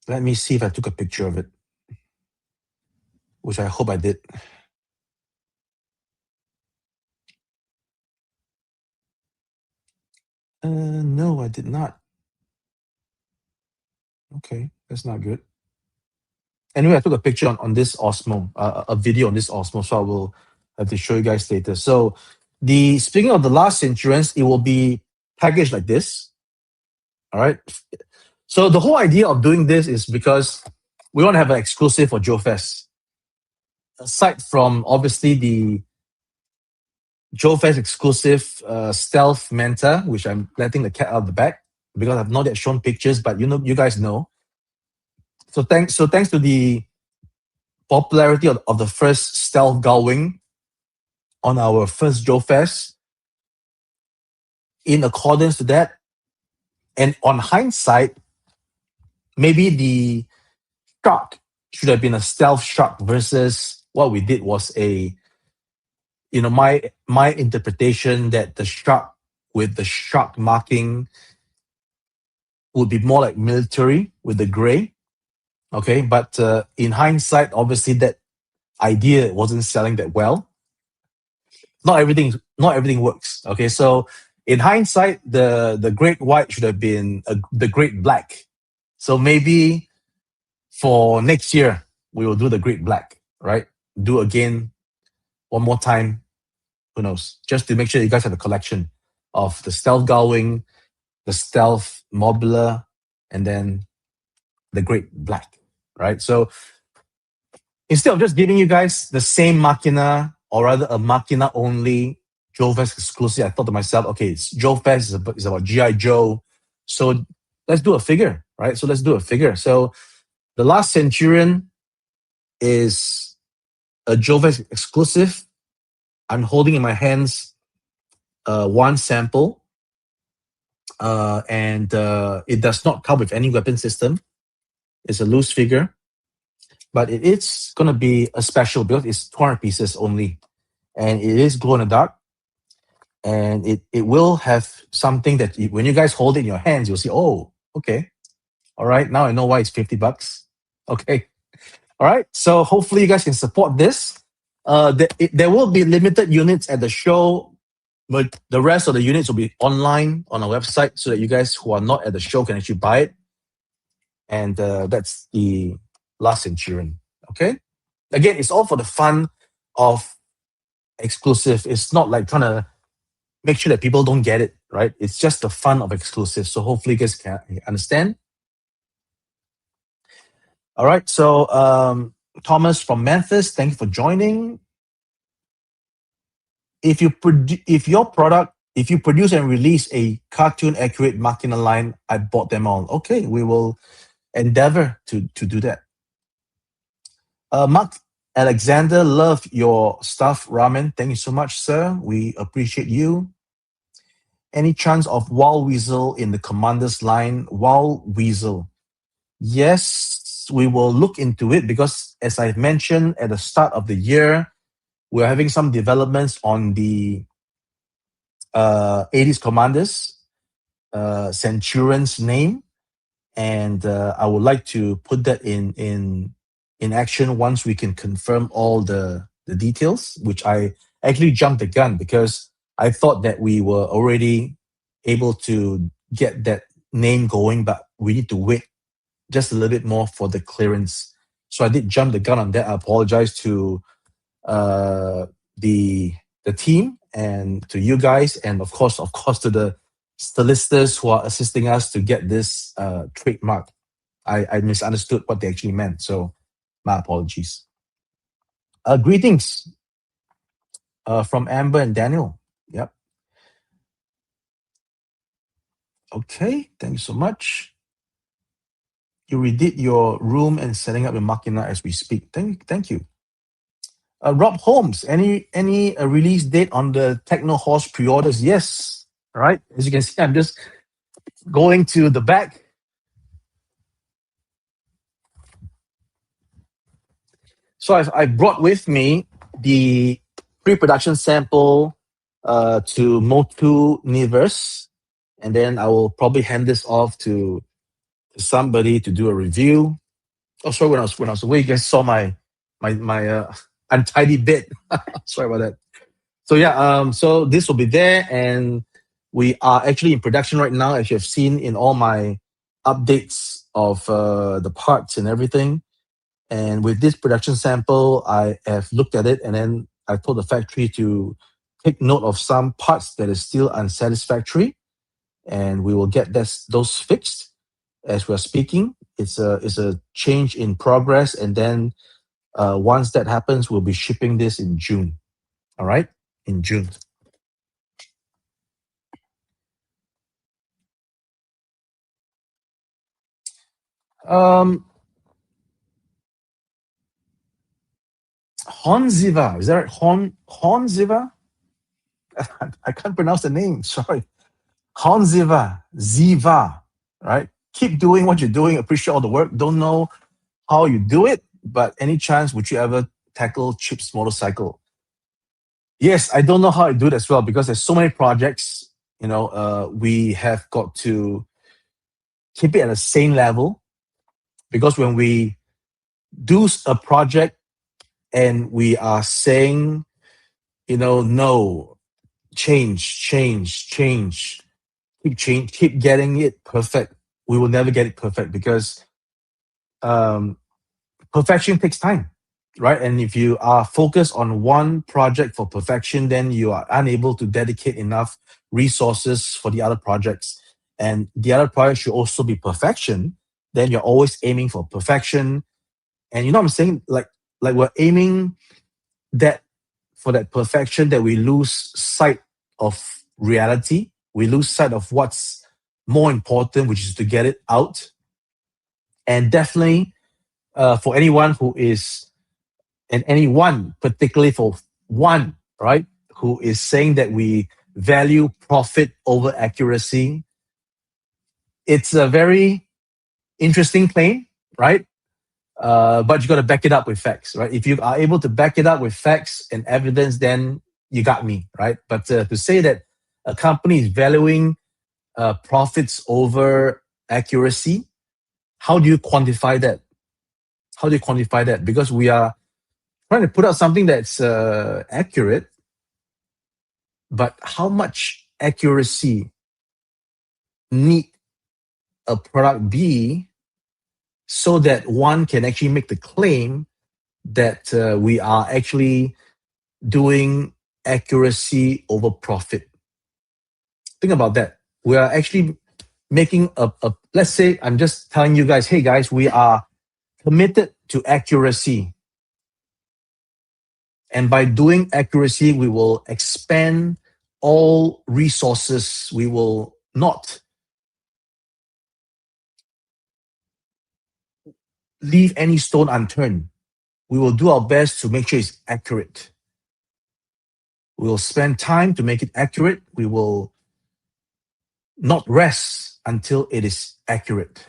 Speaker 1: Let me see if I took a picture of it, which I hope I did. No, I did not. Okay, that's not good. Anyway, I took a picture on this Osmo, a video on this Osmo, so I will have to show you guys later. So, speaking of the last insurance, it will be packaged like this. All right. So the whole idea of doing this is because we want to have an exclusive for Joe Fest. Aside from obviously the Joe Fest exclusive stealth Manta, which I'm letting the cat out of the bag because I've not yet shown pictures, but you guys know. So thanks to the popularity of the first stealth gullwing on our first Joe Fest, in accordance to that, and on hindsight, maybe the shark should have been a stealth shark versus what we did was my interpretation that the shark with the shark marking would be more like military with the gray. Okay, but in hindsight, obviously that idea wasn't selling that well. Not everything works. Okay, so in hindsight, the great white should have been the great black. So maybe for next year we will do the great black, right? Do again one more time. Who knows? Just to make sure you guys have a collection of the stealth gullwing, the stealth Mobila, and then the great black, right? So instead of just giving you guys the same Machina, or rather a Machina only Joe Fest exclusive, I thought to myself, okay, it's Joe Fest is about G.I. Joe. So let's do a figure, right? So let's do a figure. So the last Centurion is a Joe Fest exclusive. I'm holding in my hands one sample. And it does not come with any weapon system. It's a loose figure, but it is going to be a special build. It's 200 pieces only, and it is glow in the dark. And it will have something that when you guys hold it in your hands, you'll see, oh, okay. All right, now I know why it's $50. Okay. All right, so hopefully you guys can support this. There will be limited units at the show, but the rest of the units will be online on our website so that you guys who are not at the show can actually buy it. And that's the last Centurion. Okay. Again, it's all for the fun of exclusive. It's not like trying to make sure that people don't get it, right? It's just the fun of exclusive. So hopefully you guys can understand. All right. So Thomas from Memphis, thank you for joining. If you produce and release a cartoon accurate Machina line, I bought them all. Okay, we will endeavor to do that. Mark Alexander, love your stuff, Ramen. Thank you so much, sir. We appreciate you. Any chance of Wild Weasel in the Commander's line? Wild Weasel. Yes, we will look into it because, as I mentioned at the start of the year, we're having some developments on the 80s Commanders, Centurion's name, and I would like to put that in action once we can confirm all the details, which I actually jumped the gun because I thought that we were already able to get that name going, but we need to wait just a little bit more for the clearance. So I did jump the gun on that. I apologize to the team and to you guys, and of course to the stylists who are assisting us to get this trademark. I misunderstood what they actually meant, so my apologies. Greetings from Amber and Daniel. Yep. Okay, thank you so much. You redid your room and setting up your Machina as we speak. Thank you. Rob Holmes, any release date on the Techno Horse pre-orders? Yes. All right. As you can see, I'm just going to the back. So I brought with me the pre-production sample to Motu Universe, and then I will probably hand this off to somebody to do a review. Oh, sorry, when I was away, you guys saw my untidy bed. Sorry about that. So yeah, so this will be there, and we are actually in production right now, as you have seen in all my updates of the parts and everything. And with this production sample, I have looked at it, and then I told the factory to take note of some parts that is still unsatisfactory, and we will get those fixed as we're speaking. It's a change in progress, and then once that happens, we'll be shipping this in June. All right, in June. Um, Honziva, is that right? Honziva? I can't pronounce the name. Sorry, Honziva, Ziva. Right. Keep doing what you're doing. Appreciate all the work. Don't know how you do it, but any chance would you ever tackle Chip's motorcycle? Yes, I don't know how I do it as well because there's so many projects. We have got to keep it at the same level because when we do a project and we are saying, no, change, keep getting it perfect. We will never get it perfect because um, perfection takes time, right? And if you are focused on one project for perfection, then you are unable to dedicate enough resources for the other projects. And the other project should also be perfection. Then you're always aiming for perfection. And you know what I'm saying? Like we're aiming that for that perfection that we lose sight of reality. We lose sight of what's more important, which is to get it out. And definitely for anyone who is, and anyone, particularly for one, right, who is saying that we value profit over accuracy, it's a very interesting claim, right? But you got to back it up with facts, right? If you are able to back it up with facts and evidence, then you got me, right? But to say that a company is valuing profits over accuracy, how do you quantify that? How do you quantify that? Because we are trying to put out something that's accurate, but how much accuracy need a product be so that one can actually make the claim that we are actually doing accuracy over profit? Think about that. We are actually making let's say I'm just telling you guys, hey guys, we are committed to accuracy. And by doing accuracy, we will expand all resources. We will not leave any stone unturned. We will do our best to make sure it's accurate. We will spend time to make it accurate. We will not rest until it is accurate.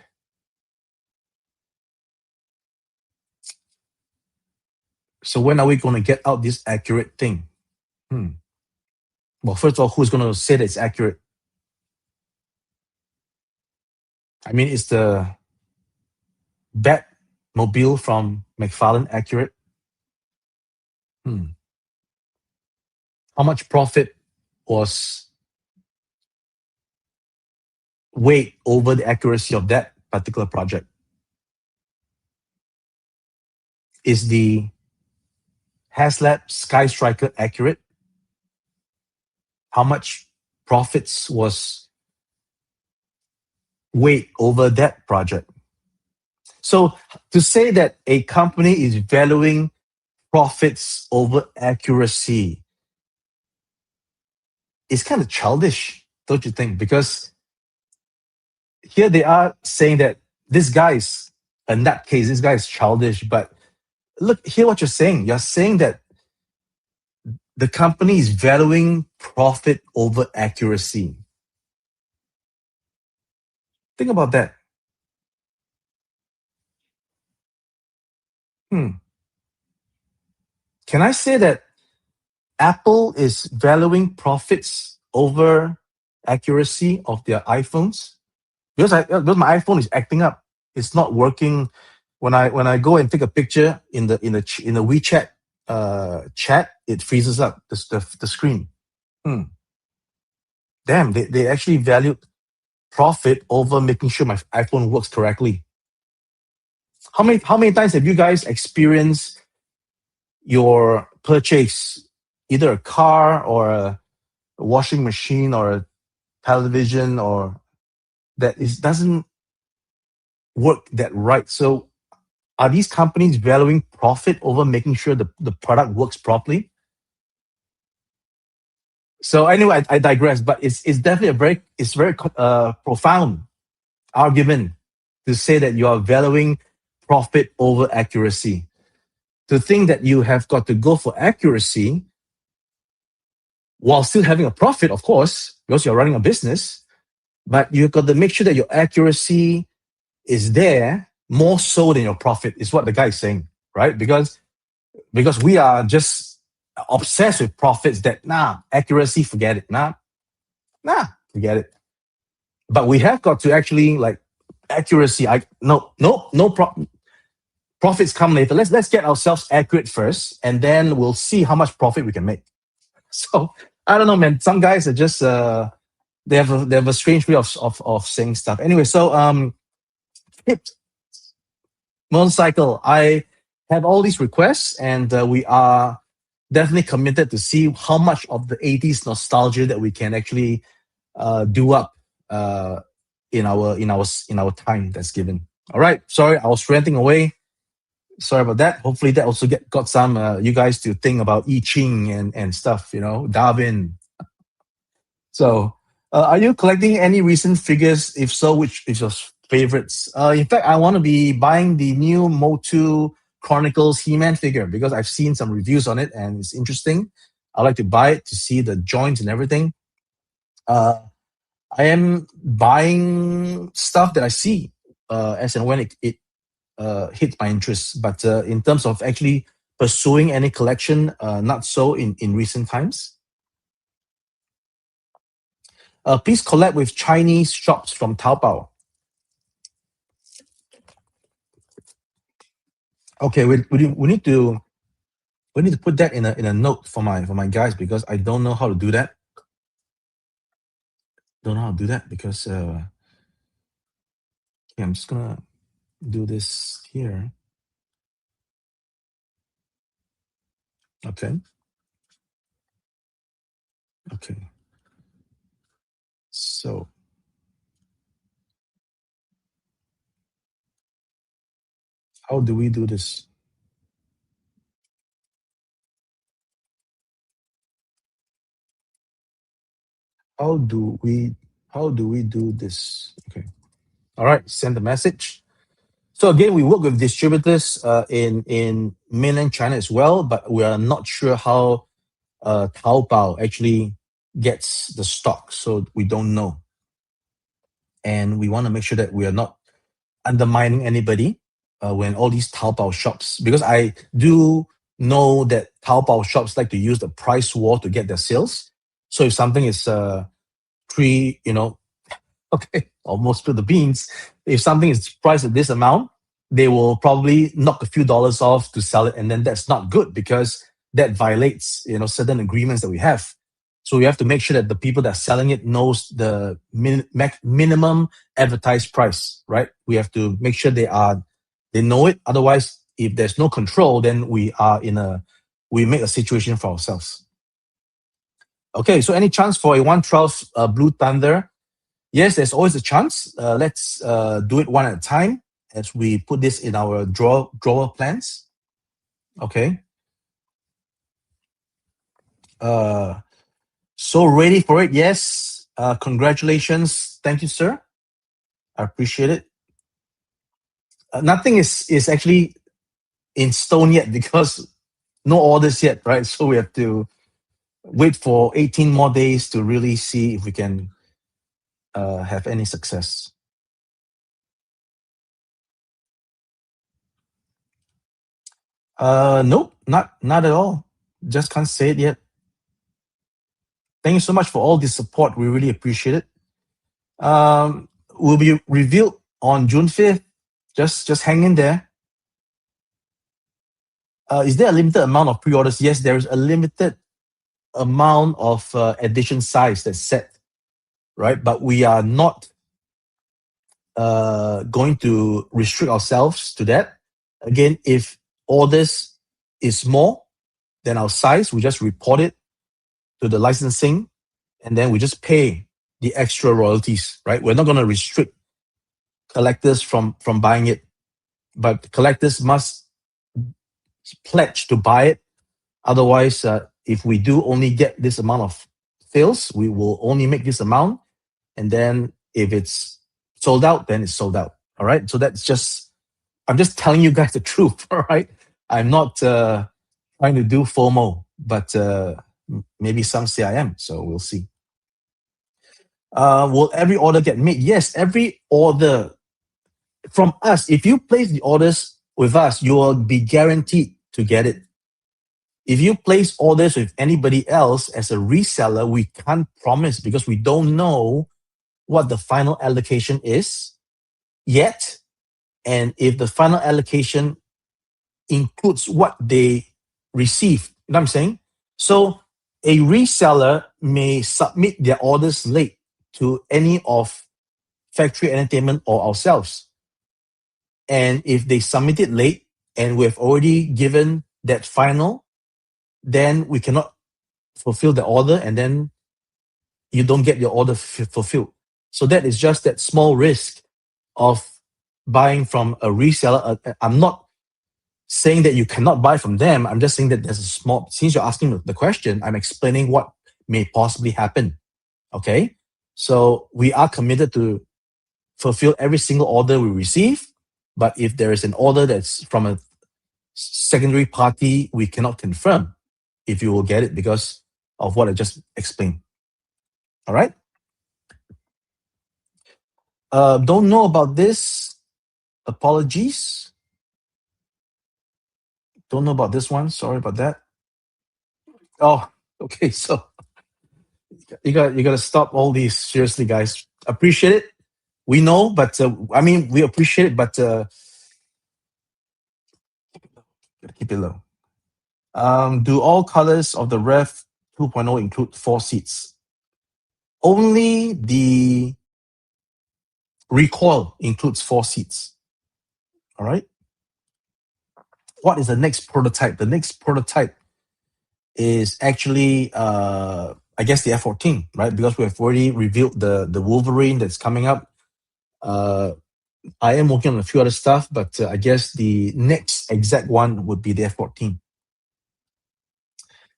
Speaker 1: So when are we going to get out this accurate thing? Well, first of all, who's going to say that it's accurate? I mean, is the Mobile from McFarlane accurate? How much profit was weighed over the accuracy of that particular project? Is the HasLab Sky Striker accurate? How much profits was weighed over that project? So to say that a company is valuing profits over accuracy is kind of childish, don't you think? Because here they are saying that this guy's, in that case, this guy is childish. But look, hear what you're saying. You're saying that the company is valuing profit over accuracy. Think about that. can I say that Apple is valuing profits over accuracy of their iPhones? Because my iPhone is acting up. It's not working. When I go and take a picture in the WeChat chat, it freezes up the screen. Hmm. Damn, they actually valued profit over making sure my iPhone works correctly. How many times have you guys experienced your purchase, either a car or a washing machine or a television, or that is doesn't work that right? So are these companies valuing profit over making sure the product works properly? So anyway, I digress, but it's definitely very profound argument to say that you are valuing profit over accuracy. To think that you have got to go for accuracy while still having a profit, of course, because you're running a business, but you've got to make sure that your accuracy is there more so than your profit, is what the guy is saying, right? Because we are just obsessed with profits that, accuracy, forget it. Forget it. But we have got to actually, like, accuracy. Profits come later. Let's get ourselves accurate first, and then we'll see how much profit we can make. So I don't know, man. Some guys are just they have a strange way of saying stuff. Anyway, so tips, motorcycle. I have all these requests, and we are definitely committed to see how much of the 80s nostalgia that we can actually do up in our time that's given. All right. Sorry, I was ranting away. Sorry about that. Hopefully that also got some you guys to think about I Ching and stuff, Darwin. So are you collecting any recent figures? If so, which is your favorites? In fact, I want to be buying the new Motu Chronicles He-Man figure because I've seen some reviews on it and it's interesting. I like to buy it to see the joints and everything. I am buying stuff that I see as and when it hits my interest. But in terms of actually pursuing any collection, not so in recent times. Please collab with Chinese shops from Taobao. Okay, we need to put that in a note for my guys because I don't know how to do that. Don't know how to do that because okay, I'm just gonna do this here. Okay. Okay. So how do we do this? How do we do this? Okay. All right, send the message. So again, we work with distributors in mainland China as well, but we are not sure how Taobao actually gets the stock, so we don't know. And we want to make sure that we are not undermining anybody when all these Taobao shops, because I do know that Taobao shops like to use the price war to get their sales. So if something is pre, okay, almost spill the beans. If something is priced at this amount, they will probably knock a few dollars off to sell it, and then that's not good because that violates certain agreements that we have. So we have to make sure that the people that are selling it knows the minimum advertised price, right? We have to make sure they know it. Otherwise, if there's no control, then we make a situation for ourselves. Okay, so any chance for a 112 Blue Thunder? Yes, there's always a chance. Let's do it one at a time as we put this in our drawer plans. Okay. So ready for it? Yes. Congratulations. Thank you, sir. I appreciate it. Nothing is actually in stone yet because no orders yet, right? So we have to wait for 18 more days to really see if we can have any success. Nope, not at all. Just can't say it yet. Thank you so much for all the support. We really appreciate it. Will be revealed on June 5th. Just hang in there. Is there a limited amount of pre-orders? Yes, there is a limited amount of edition size that's set, right? But we are not going to restrict ourselves to that. Again, if orders is more than our size, we just report it to the licensing, and then we just pay the extra royalties, right? We're not going to restrict collectors from buying it, but collectors must pledge to buy it. Otherwise, if we do only get this amount of sales, we will only make this amount, and then if it's sold out, then it's sold out. All right. So that's just, I'm just telling you guys the truth. All right. I'm not trying to do FOMO, but maybe some say I am. So we'll see. Will every order get made? Yes, every order from us. If you place the orders with us, you will be guaranteed to get it. If you place orders with anybody else as a reseller, we can't promise because we don't know what the final allocation is yet. And if the final allocation includes what they receive, you know what I'm saying? So a reseller may submit their orders late to any of Factory Entertainment or ourselves. And if they submit it late and we've already given that final, then we cannot fulfill the order, and then you don't get your order fulfilled. So that is just that small risk of buying from a reseller. I'm not saying that you cannot buy from them. I'm just saying that there's a small, since you're asking the question, I'm explaining what may possibly happen. Okay. So we are committed to fulfill every single order we receive. But if there is an order that's from a secondary party, we cannot confirm if you will get it because of what I just explained. All right. Don't know about this. Apologies. Don't know about this one. Sorry about that. Oh, okay. So you got to stop all these. Seriously, guys. Appreciate it. We know, but I mean, we appreciate it, but keep it low. Do all colors of the Rev 2.0 include 4 seats? Only the recoil includes 4 seats. All right. What is the next prototype? The next prototype is actually, I guess, the F-14, right? Because we have already revealed the Wolverine that's coming up. I am working on a few other stuff, but I guess the next exact one would be the F-14.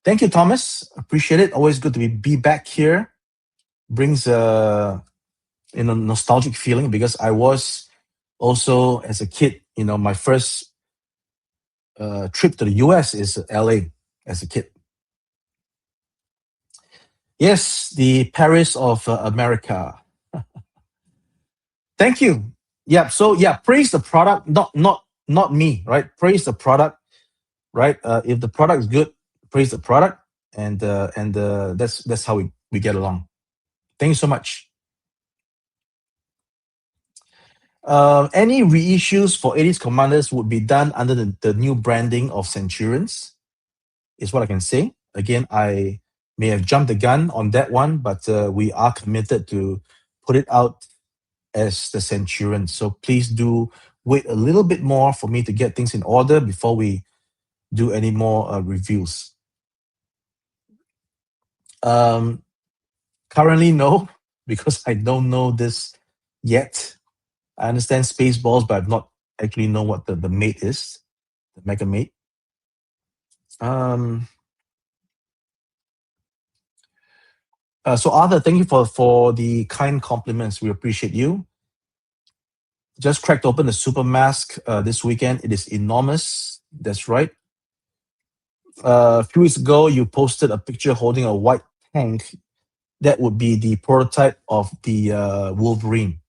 Speaker 1: Thank you, Thomas. Appreciate it. Always good to be back here. Brings a nostalgic feeling because I was also, as a kid, my first trip to the US is LA as a kid. Yes, the Paris of America. Thank you. Yeah. So yeah, praise the product, not me, right? Praise the product, right? If the product is good, praise the product, and that's how we get along. Thank you so much. Any reissues for 80s Commanders would be done under the new branding of Centurions, is what I can say. Again, I may have jumped the gun on that one, but we are committed to put it out as the Centurion. So please do wait a little bit more for me to get things in order before we do any more reviews. Currently, no, because I don't know this yet. I understand Spaceballs, but I've not actually know what the mate is, the Mega Mate. So Arthur, thank you for the kind compliments. We appreciate you. Just cracked open the Super Mask this weekend. It is enormous. That's right. A few weeks ago, you posted a picture holding a white tank. That would be the prototype of the Wolverine.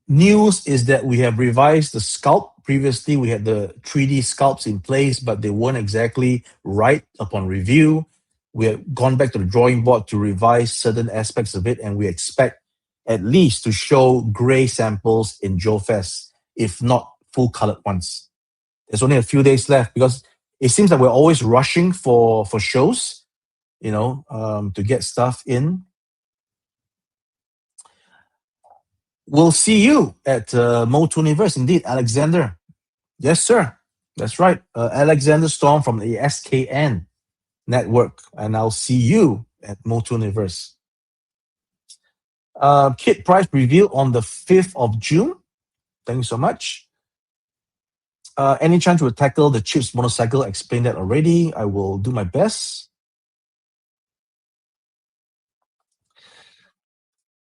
Speaker 1: News is that we have revised the sculpt previously we had the 3D sculpts in place, but they weren't exactly right upon review. We have gone back to the drawing board to revise certain aspects of it, and we expect at least to show gray samples in JoeFest, if not full colored ones. There's only a few days left because it seems like we're always rushing for shows, to get stuff in. We'll see you at Moto Universe, indeed, Alexander. Yes, sir. That's right. Alexander Storm from the SKN network, and I'll see you at Moto Universe. Kit price reveal on the 5th of June. Thank you so much. Any chance we'll tackle the Chips motorcycle? Explained that already. I will do my best.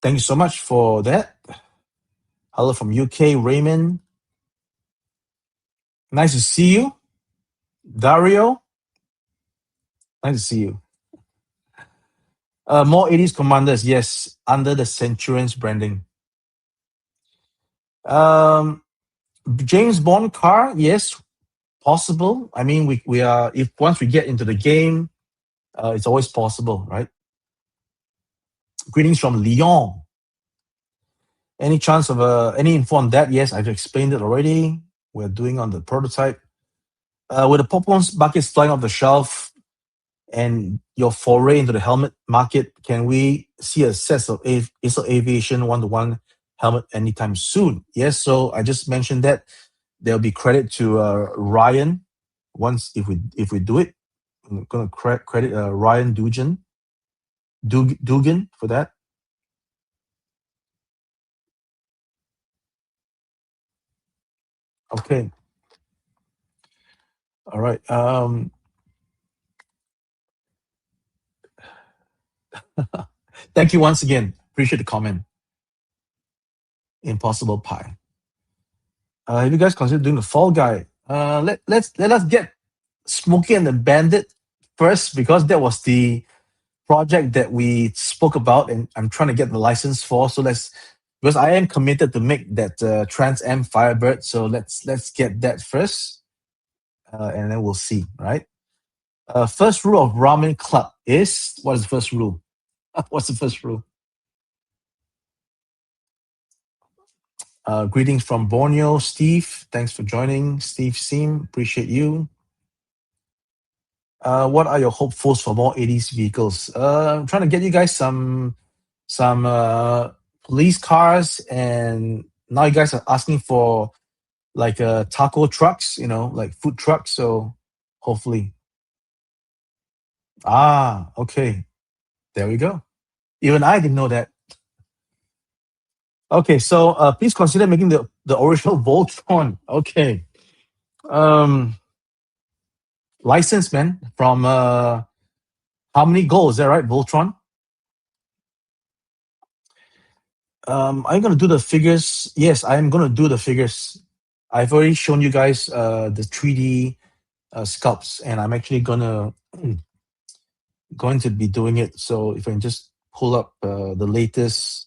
Speaker 1: Thank you so much for that. Hello from UK, Raymond. Nice to see you. Dario. Nice to see you. More 80s commanders, yes, under the Centurions branding. James Bond car, yes, possible. I mean, we are, if once we get into the game, it's always possible, right? Greetings from Lyon. Any chance of any info on that? Yes, I've explained it already. We're doing on the prototype. With the popcorn buckets flying off the shelf and your foray into the helmet market, can we see a set of ASL Aviation one-to-one helmet anytime soon? Yes, so I just mentioned that there'll be credit to Ryan once if we do it. I'm going to credit Ryan Dugan for that. Okay. All right. Thank you once again. Appreciate the comment. Impossible Pie. Have you guys considered doing the Fall Guy? Let us get Smokey and the Bandit first, because that was the project that we spoke about, and I'm trying to get the license for. So because I am committed to make that Trans Am Firebird. So let's get that first, and then we'll see. Right. First rule of Ramen Club is, what is the first rule? What's the first rule? Greetings from Borneo, Steve. Thanks for joining, Steve Seam. Appreciate you. What are your hopefuls for more 80s vehicles? I'm trying to get you guys some police cars, and now you guys are asking for like taco trucks, like food trucks. So hopefully. Okay. There we go. Even I didn't know that. Okay, so please consider making the original Voltron. Okay. License, man, from how many goals? Is that right, Voltron? I'm going to do the figures. Yes, I'm going to do the figures. I've already shown you guys the 3D sculpts, and I'm actually going to be doing it. So if I can just pull up the latest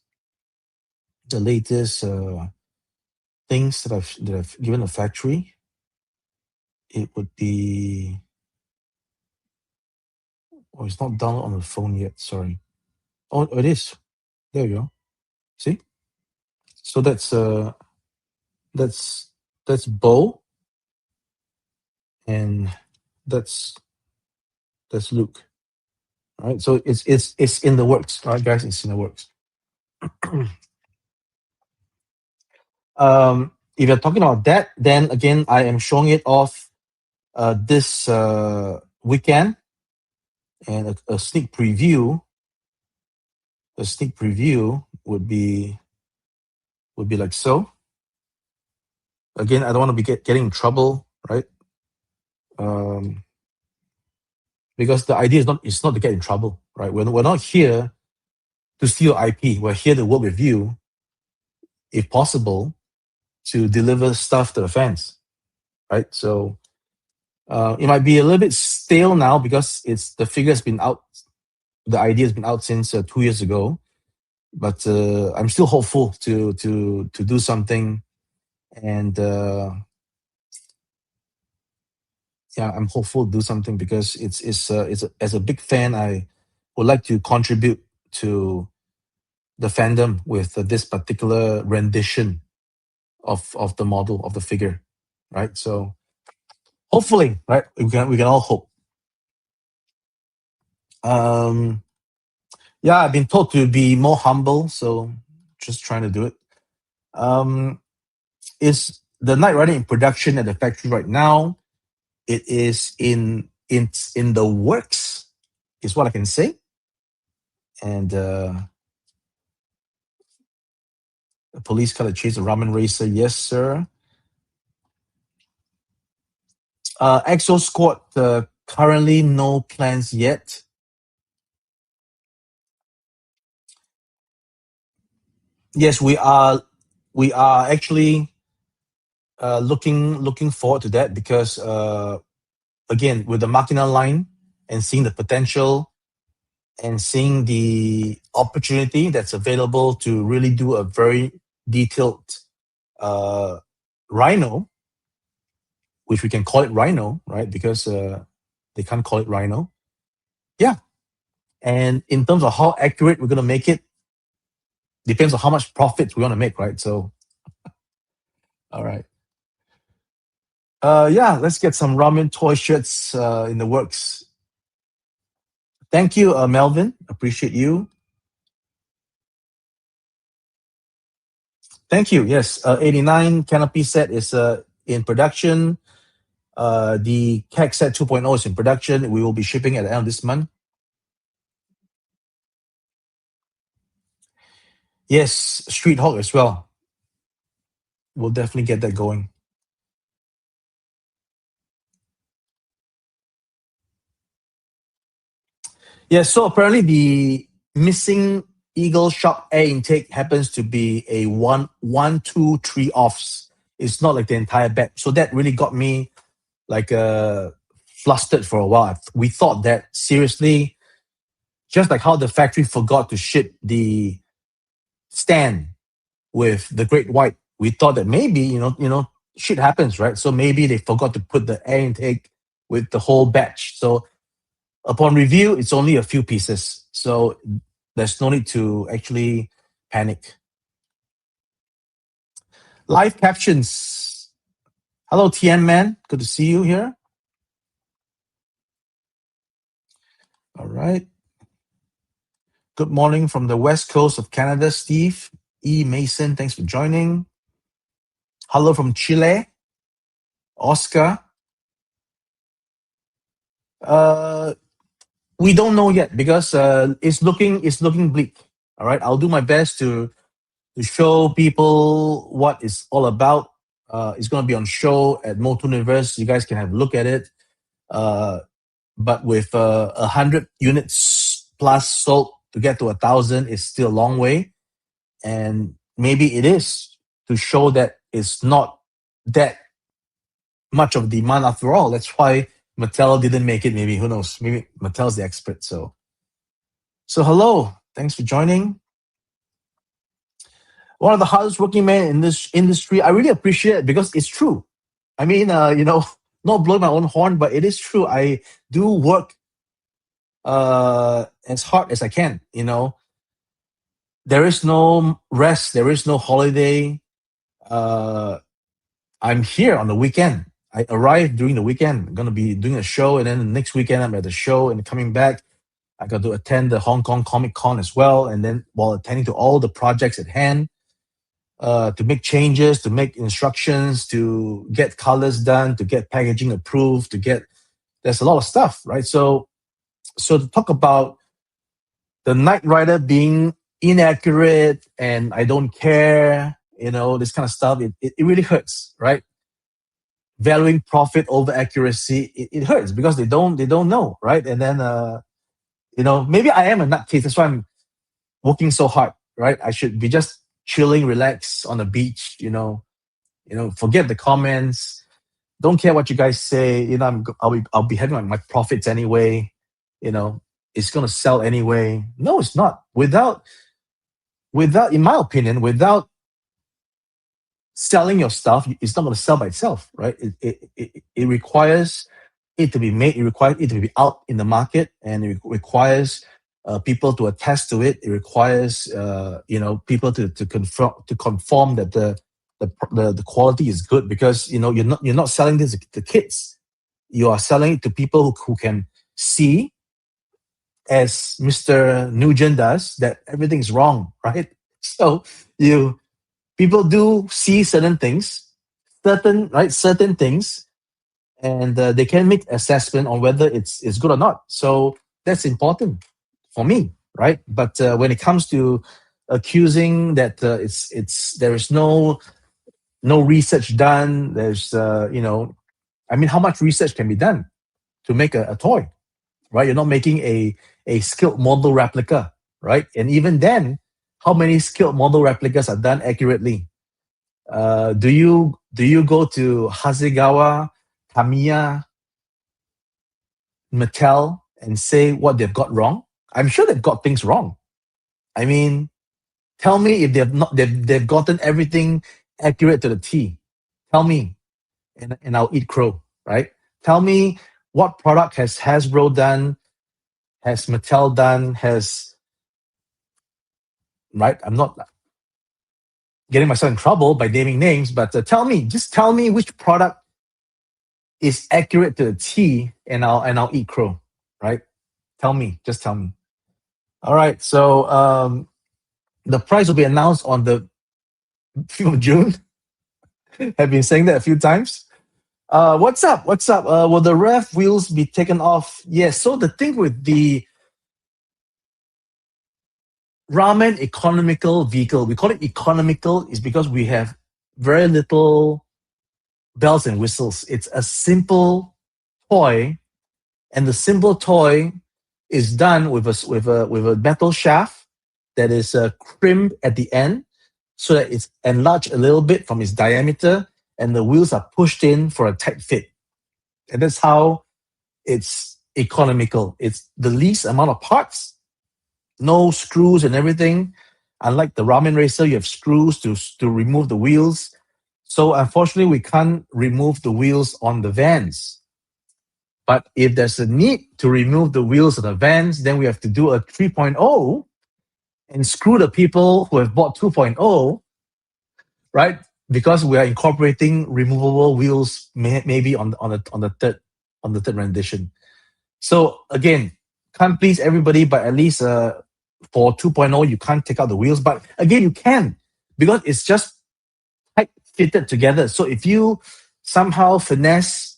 Speaker 1: things that I've given the factory, it would be. Oh, it's not downloaded on the phone yet. Sorry. Oh, it is. There you go. See? So that's Bo, and that's Luke. All right. So it's in the works. All right, guys, it's in the works. If you're talking about that, then again, I am showing it off this weekend, and a sneak preview. A sneak preview would be like so. Again, I don't want to be getting in trouble, right? Because the idea is not to get in trouble, right? We're not here to steal IP. We're here to work with you, if possible, to deliver stuff to the fans, right? So it might be a little bit stale now because the figure's been out, the idea has been out since 2 years ago. But I'm still hopeful to do something, and yeah, I'm hopeful to do something because as a big fan, I would like to contribute to the fandom with this particular rendition of the model of the figure, right? So hopefully, right, we can all hope. Um, yeah, I've been told to be more humble, so just trying to do it. Um, is the Knight Rider in production at the factory right now? It is in the works, is what I can say. And the police car to chase a ramen racer, yes, sir. Exo Squad, currently no plans yet. Yes, we are actually looking forward to that because again, with the Machina line and seeing the potential and seeing the opportunity that's available to really do a very detailed uh, Rhino, which we can call it Rhino, right? Because they can't call it Rhino. Yeah. And in terms of how accurate we're going to make it, depends on how much profit we want to make, right? So, all right. Yeah, let's get some ramen toy shirts in the works. Thank you, Melvin. Appreciate you. Thank you. Yes, 89 canopy set is in production. The CAC set 2.0 is in production. We will be shipping at the end of this month. Yes, Street Hawk as well. We'll definitely get that going. Yeah, so apparently the missing Eagle Shop air intake happens to be a one, two, three offs. It's not like the entire batch. So that really got me like flustered for a while. We thought that seriously, just like how the factory forgot to ship the stand with the Great White, we thought that maybe shit happens, right? So maybe they forgot to put the air intake with the whole batch. So upon review, it's only a few pieces. So there's no need to actually panic. Live captions. Hello, TN man. Good to see you here. All right. Good morning from the west coast of Canada, Steve. E. Mason, thanks for joining. Hello from Chile. Oscar. We don't know yet because it's looking bleak. All right. I'll do my best to show people what it's all about. It's going to be on show at Moto Universe. You guys can have a look at it. But with 100 units plus sold to get to 1,000 is still a long way. And maybe it is to show that it's not that much of demand after all. That's why Mattel didn't make it. Maybe, who knows? Maybe Mattel's the expert. So hello. Thanks for joining. One of the hardest working men in this industry. I really appreciate it because it's true. I mean, not blowing my own horn, but it is true. I do work as hard as I can. There is no rest. There is no holiday. I'm here on the weekend. I arrived during the weekend. I'm going to be doing a show, and then the next weekend I'm at the show and coming back. I got to attend the Hong Kong Comic Con as well, and then while attending to all the projects at hand, to make changes, to make instructions, to get colors done, to get packaging approved, there's a lot of stuff, right? So to talk about the Knight Rider being inaccurate and I don't care, this kind of stuff, it really hurts, right? Valuing profit over accuracy, it hurts because they don't know, right? And then maybe I am a nutcase. That's why I'm working so hard, right? I should be just chilling, relax on the beach, forget the comments. Don't care what you guys say. I'll be having my profits anyway. It's gonna sell anyway. No, it's not. Without, in my opinion, without selling your stuff, it's not gonna sell by itself, right? It requires it to be made. It requires it to be out in the market, and it requires people to attest to it. It requires people to conform that the quality is good, because you're not selling this to kids. You are selling it to people who can see, as Mr. Nugent does, that everything's wrong, right? So you people do see certain things, certain things, and they can make assessment on whether it's good or not. So that's important for me, right? But when it comes to accusing that there is no research done, how much research can be done to make a toy, right? You're not making a skilled model replica, right? And even then, how many skilled model replicas are done accurately? Do you go to Hasegawa, Tamiya, Mattel, and say what they've got wrong? I'm sure they've got things wrong. I mean, tell me if they've gotten everything accurate to the T. Tell me, and I'll eat crow, right? Tell me what product has Hasbro done, has Mattel done, right? I'm not getting myself in trouble by naming names, but just tell me which product is accurate to the T, and I'll eat crow, right? Just tell me. All right, so the price will be announced on the 5th of June. Have been saying that a few times. What's up? Will the rev wheels be taken off? Yes. So the thing with the ramen economical vehicle, we call it economical, is because we have very little bells and whistles. It's a simple toy, and the simple toy is done with a metal shaft that is crimped at the end, so that it's enlarged a little bit from its diameter, and the wheels are pushed in for a tight fit. And that's how it's economical. It's the least amount of parts, no screws and everything. Unlike the ramen racer, you have screws to remove the wheels. So unfortunately, we can't remove the wheels on the vans. But if there's a need to remove the wheels of the vans, then we have to do a 3.0 and screw the people who have bought 2.0, right? Because we are incorporating removable wheels, maybe on the third rendition. So again, can't please everybody, but at least for 2.0, you can't take out the wheels. But again, you can, because it's just tight fitted together. So if you somehow finesse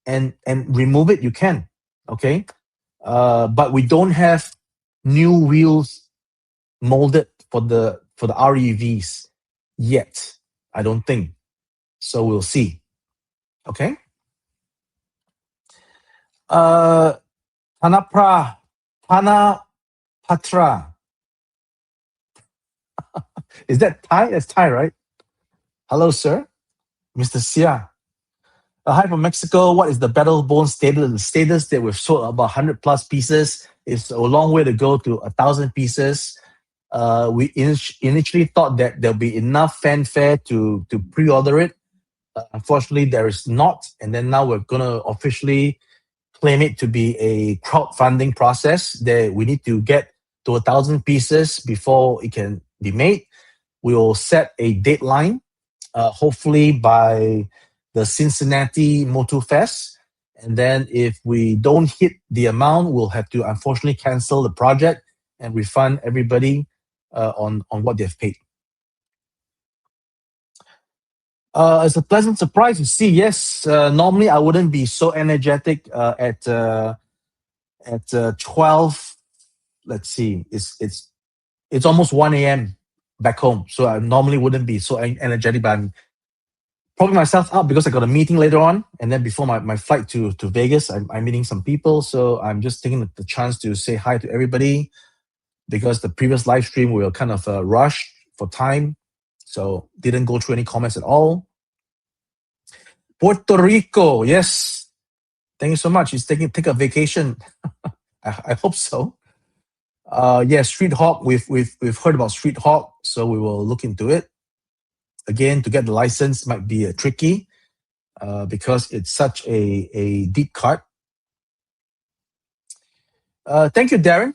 Speaker 1: and remove it, you can. Okay, but we don't have new wheels molded for the REVs yet. I don't think so. We'll see. Okay. Tana Patra. Is that Thai? That's Thai, right? Hello, sir. Mr. Sia. Hi from Mexico. What is the Battlebone status? The status that we've sold about 100 plus pieces. It's a long way to go to 1,000 pieces. We initially thought that there'll be enough fanfare to pre-order it. Unfortunately, there is not. And then now we're going to officially claim it to be a crowdfunding process that we need to get to 1,000 pieces before it can be made. We will set a deadline, hopefully by the Cincinnati Motor Fest. And then if we don't hit the amount, we'll have to unfortunately cancel the project and refund everybody on what they've paid. It's a pleasant surprise to see. Yes, normally I wouldn't be so energetic at 12. Let's see, it's almost 1 a.m. back home, so I normally wouldn't be so energetic. But I'm propping myself up because I got a meeting later on, and then before my flight to Vegas, I'm meeting some people. So I'm just taking the chance to say hi to everybody, because the previous live stream we were kind of rushed for time, so didn't go through any comments at all. Puerto Rico, yes. Thank you so much. He's take a vacation. I hope so. Yeah, Street Hawk. We've heard about Street Hawk, so we will look into it. Again, to get the license might be tricky. because it's such a deep cut. Thank you, Darren.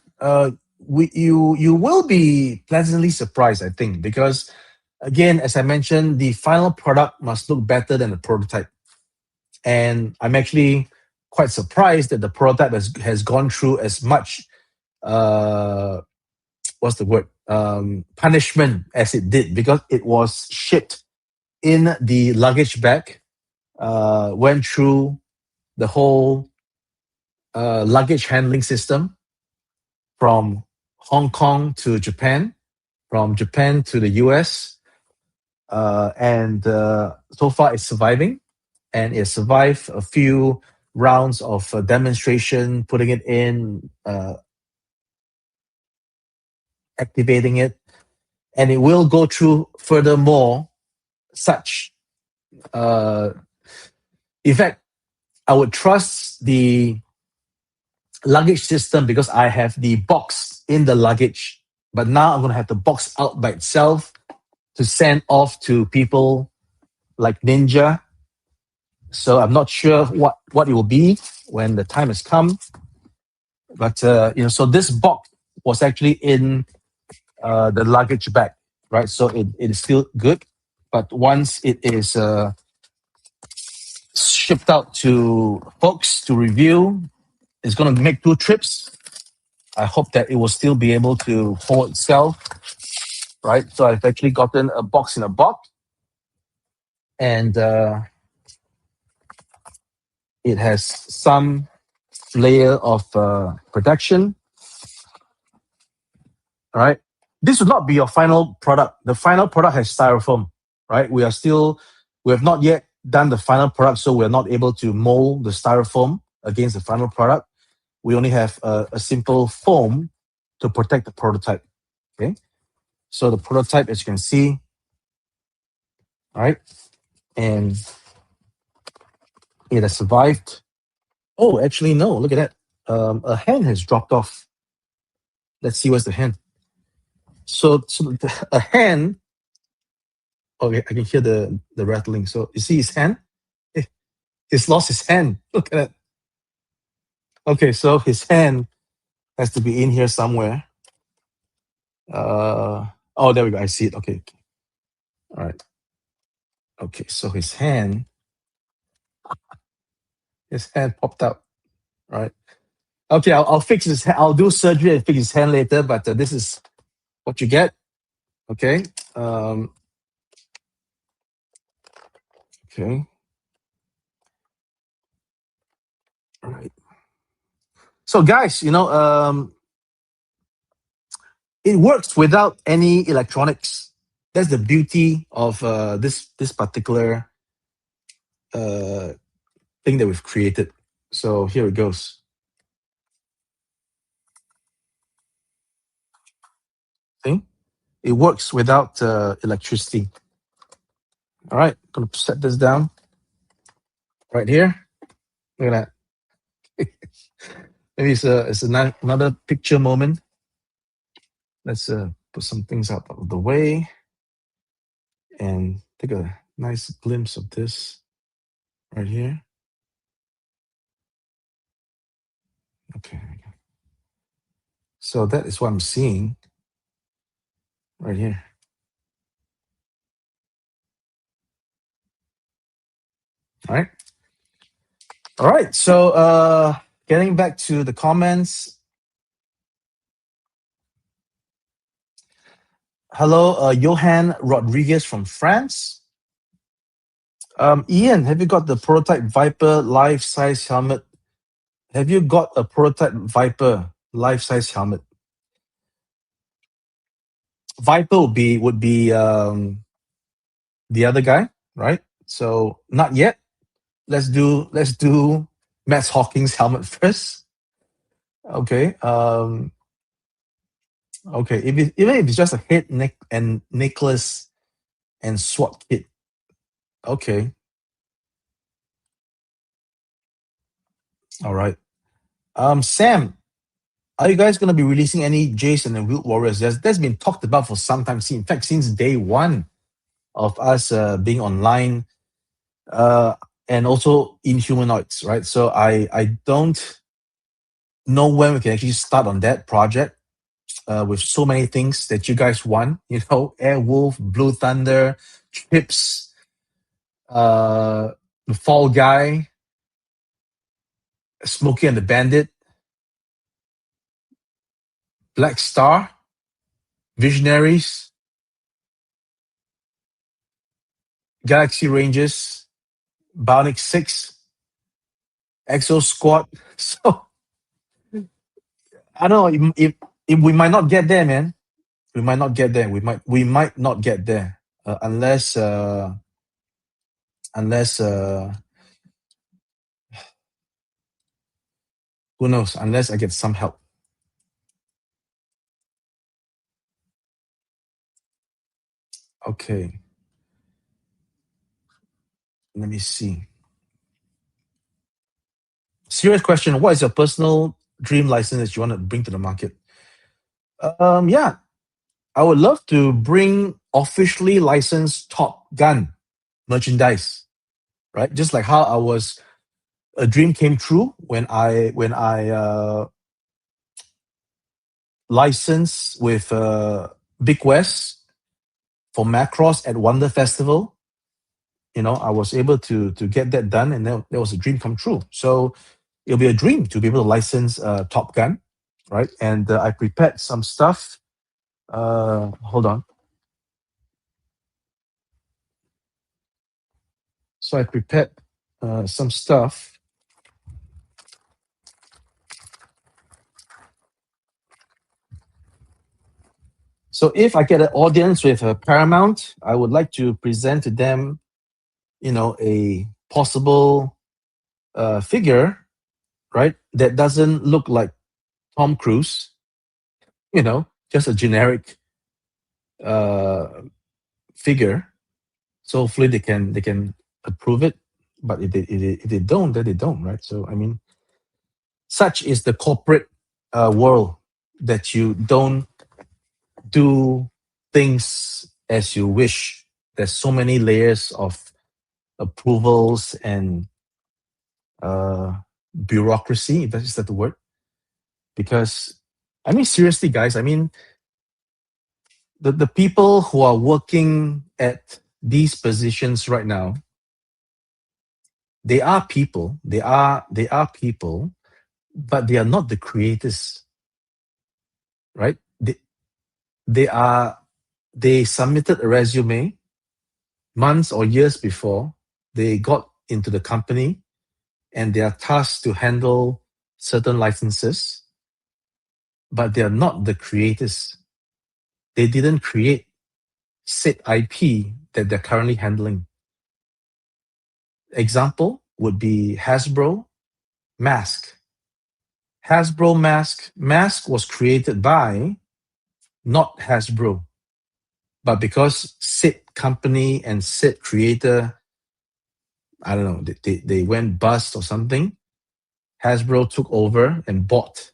Speaker 1: You will be pleasantly surprised, I think, because again, as I mentioned, the final product must look better than the prototype. And I'm actually quite surprised that the prototype has gone through as much what's the word, punishment as it did, because it was shipped in the luggage bag, went through the whole luggage handling system from Hong Kong to Japan, from Japan to the US, and so far it's surviving, and it survived a few rounds of demonstration, putting it in, activating it, and it will go through furthermore such. In fact, I would trust the luggage system because I have the box in the luggage, but now I'm going to have the box out by itself to send off to people like Ninja. So I'm not sure what it will be when the time has come. But so this box was actually in the luggage bag, right? So it is still good, but once it is shipped out to folks to review, it's going to make 2 trips. I hope that it will still be able to hold itself, right? So I've actually gotten a box in a box, and it has some layer of protection. All right. This will not be your final product. The final product has styrofoam, right? We have not yet done the final product, so we're not able to mold the styrofoam against the final product. We only have a simple foam to protect the prototype. Okay. So the prototype, as you can see, all right, and it has survived. Oh, actually, no, look at that. A hand has dropped off. Let's see what's the hand. So a hand, okay, I can hear the rattling. So you see his hand? He's lost his hand. Look at that. Okay, so his hand has to be in here somewhere. Oh, there we go. I see it. Okay. All right. Okay, so his hand popped out. All right. Okay, I'll fix his. I'll do surgery and fix his hand later. But this is what you get. Okay. Okay. All right. So, guys, it works without any electronics. That's the beauty of this particular thing that we've created. So here it goes. See? It works without electricity. All right, I'm gonna set this down right here. Look at that. Maybe it's another picture moment. Let's put some things out of the way and take a nice glimpse of this right here. Okay. So that is what I'm seeing right here. All right. All right. So getting back to the comments. Hello, Johan Rodriguez from France. Ian, have you got the prototype Viper life-size helmet? Have you got a prototype Viper life-size helmet? Viper would be the other guy, right? So not yet. Let's do Matt Hawking's helmet first. Okay. Okay. Even if it's just a head, neck, and necklace and SWAT kit. Okay. All right. Sam, are you guys going to be releasing any Jason and Wild Warriors? That's been talked about for some time. In fact, since day one of us being online, and also Inhumanoids, right? So I don't know when we can actually start on that project with so many things that you guys want, Airwolf, Blue Thunder, Chips, the Fall Guy, Smokey and the Bandit, Black Star, Visionaries, Galaxy Rangers, Bionic 6, Exo Squad. So I don't know if we might not get there, man. We might not get there. We might not get there unless who knows? Unless I get some help. Okay. Let me see. Serious question. What is your personal dream license that you want to bring to the market? Yeah. I would love to bring officially licensed Top Gun merchandise, right? Just like how a dream came true when I licensed with Big West for Macross at Wonder Festival. I was able to get that done, and that was a dream come true. So it'll be a dream to be able to license Top Gun, right? And I prepared some stuff. Hold on. So I prepared some stuff. So if I get an audience with Paramount, I would like to present to them, a possible figure, right? That doesn't look like Tom Cruise, just a generic figure. So hopefully they can approve it. But if they don't, then they don't, right? So I mean, such is the corporate world, that you don't do things as you wish. There's so many layers of approvals and bureaucracy, if that the word. Because I mean, seriously, guys, I mean, the people who are working at these positions right now, they are people. They are people, but they are not the creators, right? They submitted a resume months or years before they got into the company, and they are tasked to handle certain licenses, but they are not the creators. They didn't create said IP that they're currently handling. Example would be Hasbro mask. Hasbro mask was created by not Hasbro, but because said company and said creator, I don't know, they went bust or something, Hasbro took over and bought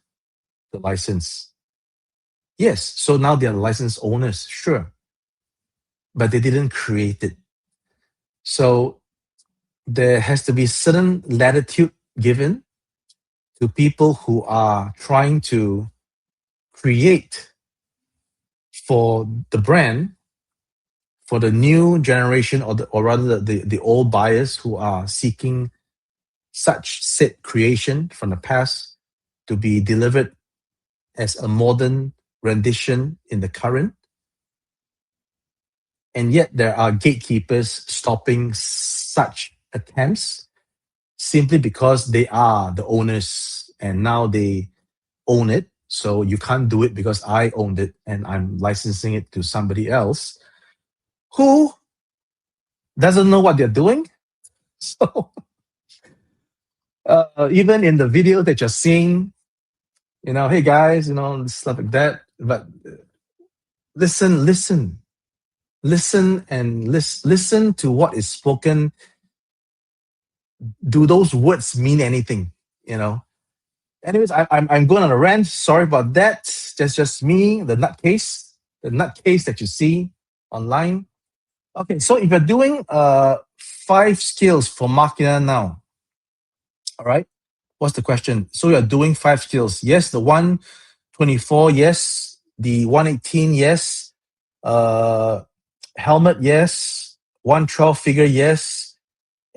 Speaker 1: the license. Yes, so now they are license owners, sure, but they didn't create it. So there has to be certain latitude given to people who are trying to create for the brand, for the new generation, or rather the old buyers who are seeking such said creation from the past to be delivered as a modern rendition in the current. And yet there are gatekeepers stopping such attempts simply because they are the owners and now they own it. So you can't do it because I owned it and I'm licensing it to somebody else who doesn't know what they're doing. So even in the video that you're seeing, hey guys, stuff like that. But listen and listen to what is spoken. Do those words mean anything? Anyways, I'm going on a rant. Sorry about that. That's just me, the nutcase that you see online. Okay, so if you're doing 5 skills for Machina now. All right. What's the question? So you're doing 5 skills. Yes, the 124, yes. The 118, yes. Helmet, yes. 112 figure, yes.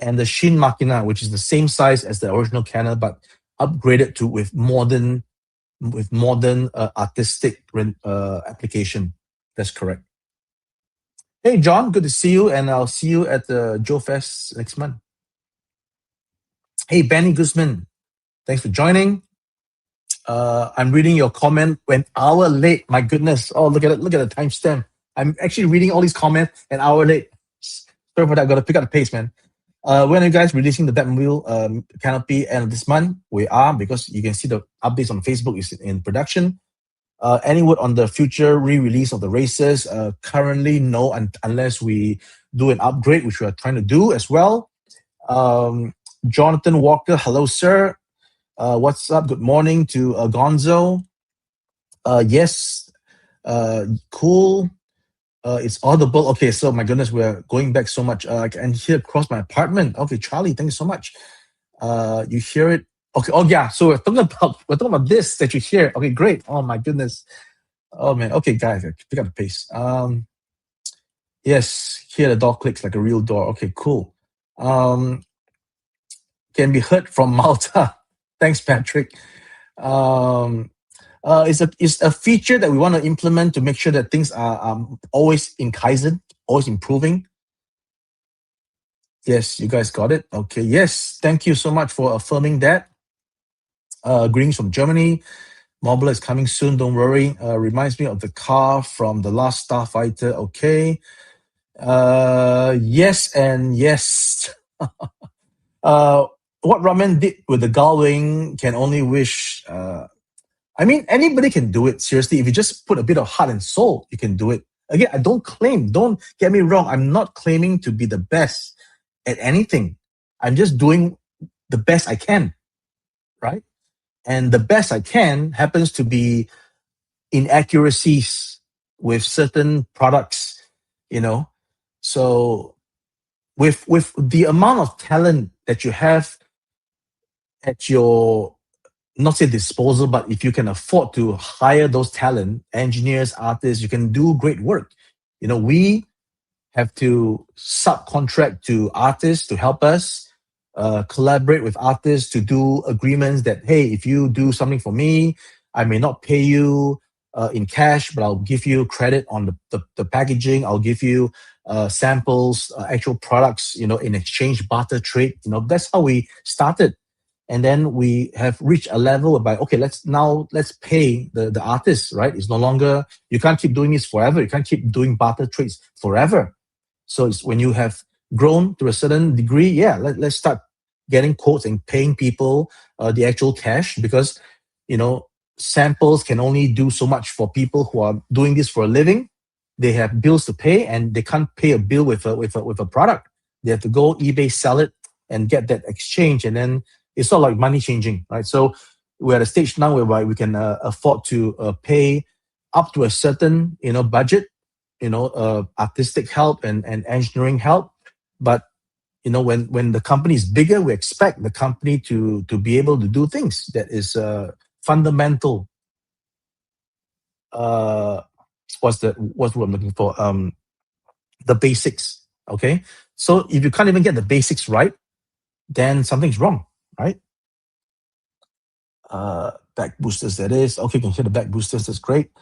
Speaker 1: And the Shin Machina, which is the same size as the original cannon, but upgraded to with modern artistic application. That's correct. Hey, John, good to see you, and I'll see you at the Joe Fest next month. Hey, Benny Guzman, thanks for joining. I'm reading your comment an hour late. My goodness. Oh, look at it. Look at the timestamp. I'm actually reading all these comments an hour late. Sorry for that. I've got to pick up the pace, man. When are you guys releasing the Batmobile canopy end of this month? We are, because you can see the updates on Facebook is in production. Any word on the future re-release of the races? Currently, no, unless we do an upgrade, which we are trying to do as well. Jonathan Walker, hello, sir. What's up? Good morning to Gonzo. Yes, cool. It's audible. Okay, so my goodness, we're going back so much. I can hear across my apartment. Okay, Charlie, thank you so much. You hear it? Okay. Oh yeah. So we're talking about this that you hear. Okay, great. Oh my goodness. Oh man. Okay, guys, pick up the pace. Yes, here the door clicks like a real door. Okay, cool. Can be heard from Malta. Thanks, Patrick. It's a feature that we want to implement to make sure that things are always in Kaizen, always improving. Yes, you guys got it. Okay. Yes, thank you so much for affirming that. Greetings from Germany. Mobila is coming soon, don't worry. Reminds me of the car from the last Starfighter. Okay. Yes and yes. What Ramen did with the gull wing can only wish. I mean, anybody can do it. Seriously, if you just put a bit of heart and soul, you can do it. Again, I don't claim, don't get me wrong. I'm not claiming to be the best at anything. I'm just doing the best I can, right? And the best I can happens to be inaccuracies with certain products, you know. So with the amount of talent that you have at your, not say disposal, but if you can afford to hire those talent, engineers, artists, you can do great work. You know, we have to subcontract to artists to help us, collaborate with artists to do agreements that, hey, if you do something for me, I may not pay you in cash, but I'll give you credit on the packaging. I'll give you samples, actual products, you know, in exchange, barter trade. You know, that's how we started. And then we have reached a level whereby, okay, let's pay the artists, right? It's no longer, you can't keep doing this forever. You can't keep doing barter trades forever. So it's when you have grown to a certain degree, yeah, let's start getting quotes and paying people the actual cash, because, you know, samples can only do so much for people who are doing this for a living. They have bills to pay, and they can't pay a bill with a product. They have to go eBay, sell it, and get that exchange, and then it's not like money changing, right? So we're at a stage now whereby we can afford to pay up to a certain, you know, budget, you know, artistic help and engineering help. But, you know, when the company is bigger, we expect the company to be able to do things that is fundamental. What's the word I'm looking for? The basics. Okay. So if you can't even get the basics right, then something's wrong, right? Back boosters, that is. Okay, you can hear the back boosters, that's great.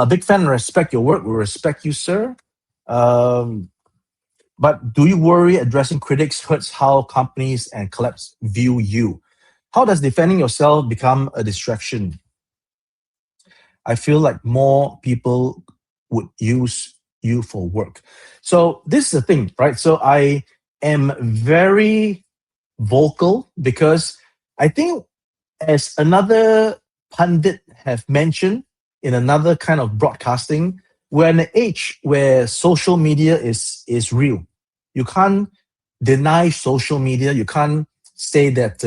Speaker 1: Big fan and respect your work. We respect you, sir. But do you worry addressing critics hurts how companies and collabs view you? How does defending yourself become a distraction? I feel like more people would use you for work. So this is the thing, right? So I am very vocal because I think, as another pundit have mentioned in another kind of broadcasting, we're in an age where social media is real. You can't deny social media. You can't say that,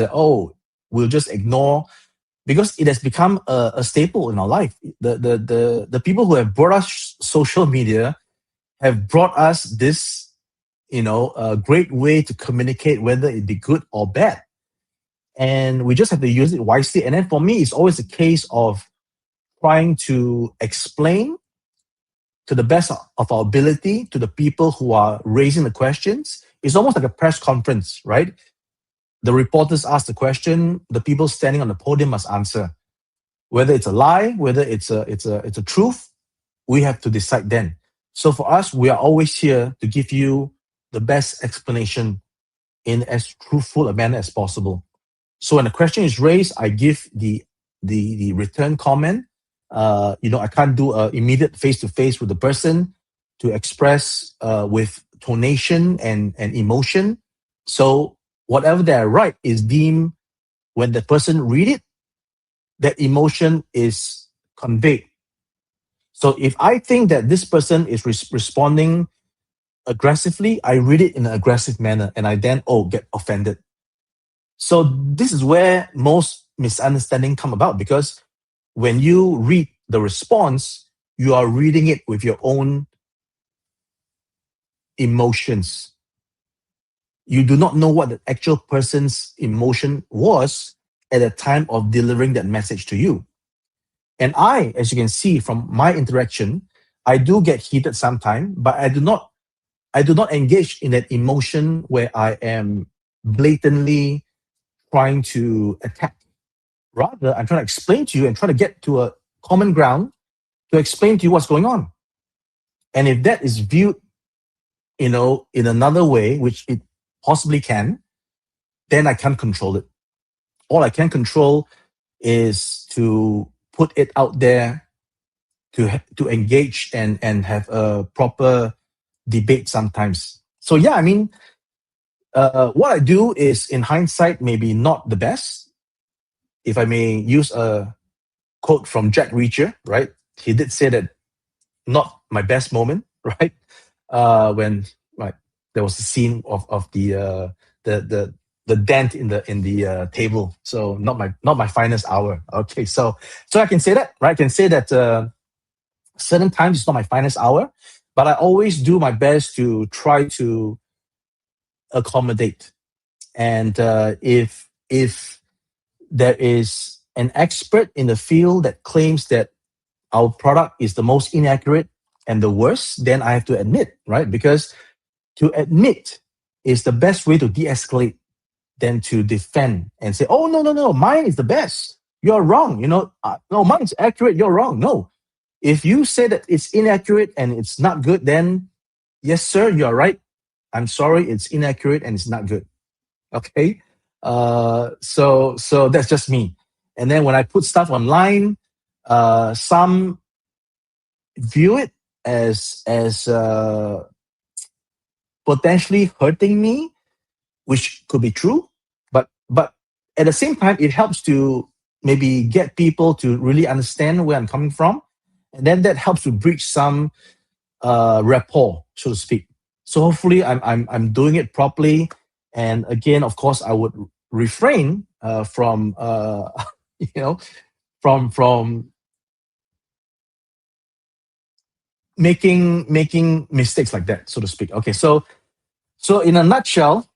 Speaker 1: we'll just ignore, because it has become a staple in our life. The people who have brought us social media have brought us this a great way to communicate, whether it be good or bad. And we just have to use it wisely. And then for me, it's always a case of trying to explain to the best of our ability to the people who are raising the questions. It's almost like a press conference, right? The reporters ask the question, the people standing on the podium must answer. Whether it's a lie, whether it's a truth, we have to decide then. So for us, we are always here to give you the best explanation in as truthful a manner as possible. So when a question is raised, I give the return comment. I can't do an immediate face-to-face with the person to express with tonation and emotion. So whatever they write is deemed, when the person read it, that emotion is conveyed. So if I think that this person is responding aggressively, I read it in an aggressive manner, and I then get offended. So this is where most misunderstanding come about, because when you read the response, you are reading it with your own emotions. You do not know what the actual person's emotion was at the time of delivering that message to you. And I, as you can see from my interaction, I do get heated sometimes, but I do not engage in that emotion where I am blatantly trying to attack. Rather, I'm trying to explain to you and try to get to a common ground to explain to you what's going on. And if that is viewed, in another way, which it possibly can, then I can't control it. All I can control is to put it out there, to engage and have a proper debate sometimes. So yeah, I mean, what I do is, in hindsight, maybe not the best. If I may use a quote from Jack Reacher, right? He did say that not my best moment, right? When there was a scene of the dent in the table. So not my finest hour. Okay, so I can say that, right? I can say that certain times it's not my finest hour, but I always do my best to try to accommodate. And if there is an expert in the field that claims that our product is the most inaccurate and the worst, then I have to admit, right? Because to admit is the best way to de-escalate than to defend and say, oh, no, mine is the best. You're wrong. No, mine's accurate. You're wrong. No. If you say that it's inaccurate and it's not good, then yes, sir, you're right. I'm sorry, it's inaccurate and it's not good. Okay? So that's just me. And then when I put stuff online, some view it as potentially hurting me, which could be true, but at the same time, it helps to maybe get people to really understand where I'm coming from, and then that helps to bridge some rapport, so to speak. So hopefully, I'm doing it properly. And again, of course, I would refrain from from making mistakes like that, so to speak. Okay, so in a nutshell,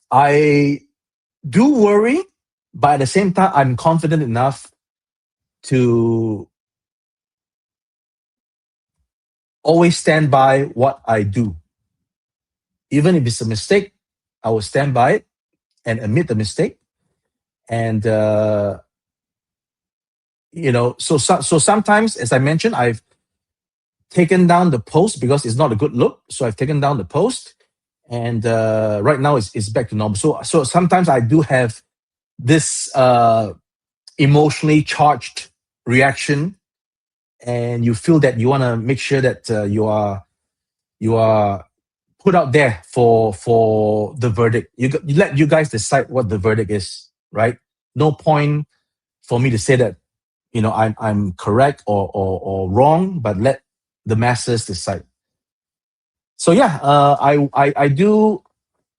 Speaker 1: I do worry, but at the same time, I'm confident enough to always stand by what I do. Even if it's a mistake, I will stand by it and admit the mistake. And so sometimes, as I mentioned, I've taken down the post because it's not a good look. So I've taken down the post, and right now it's back to normal. So sometimes I do have this emotionally charged reaction, and you feel that you want to make sure that you are put out there for the verdict. You let you guys decide what the verdict is, right? No point for me to say that I'm correct or wrong, but let the masses decide. So yeah, I do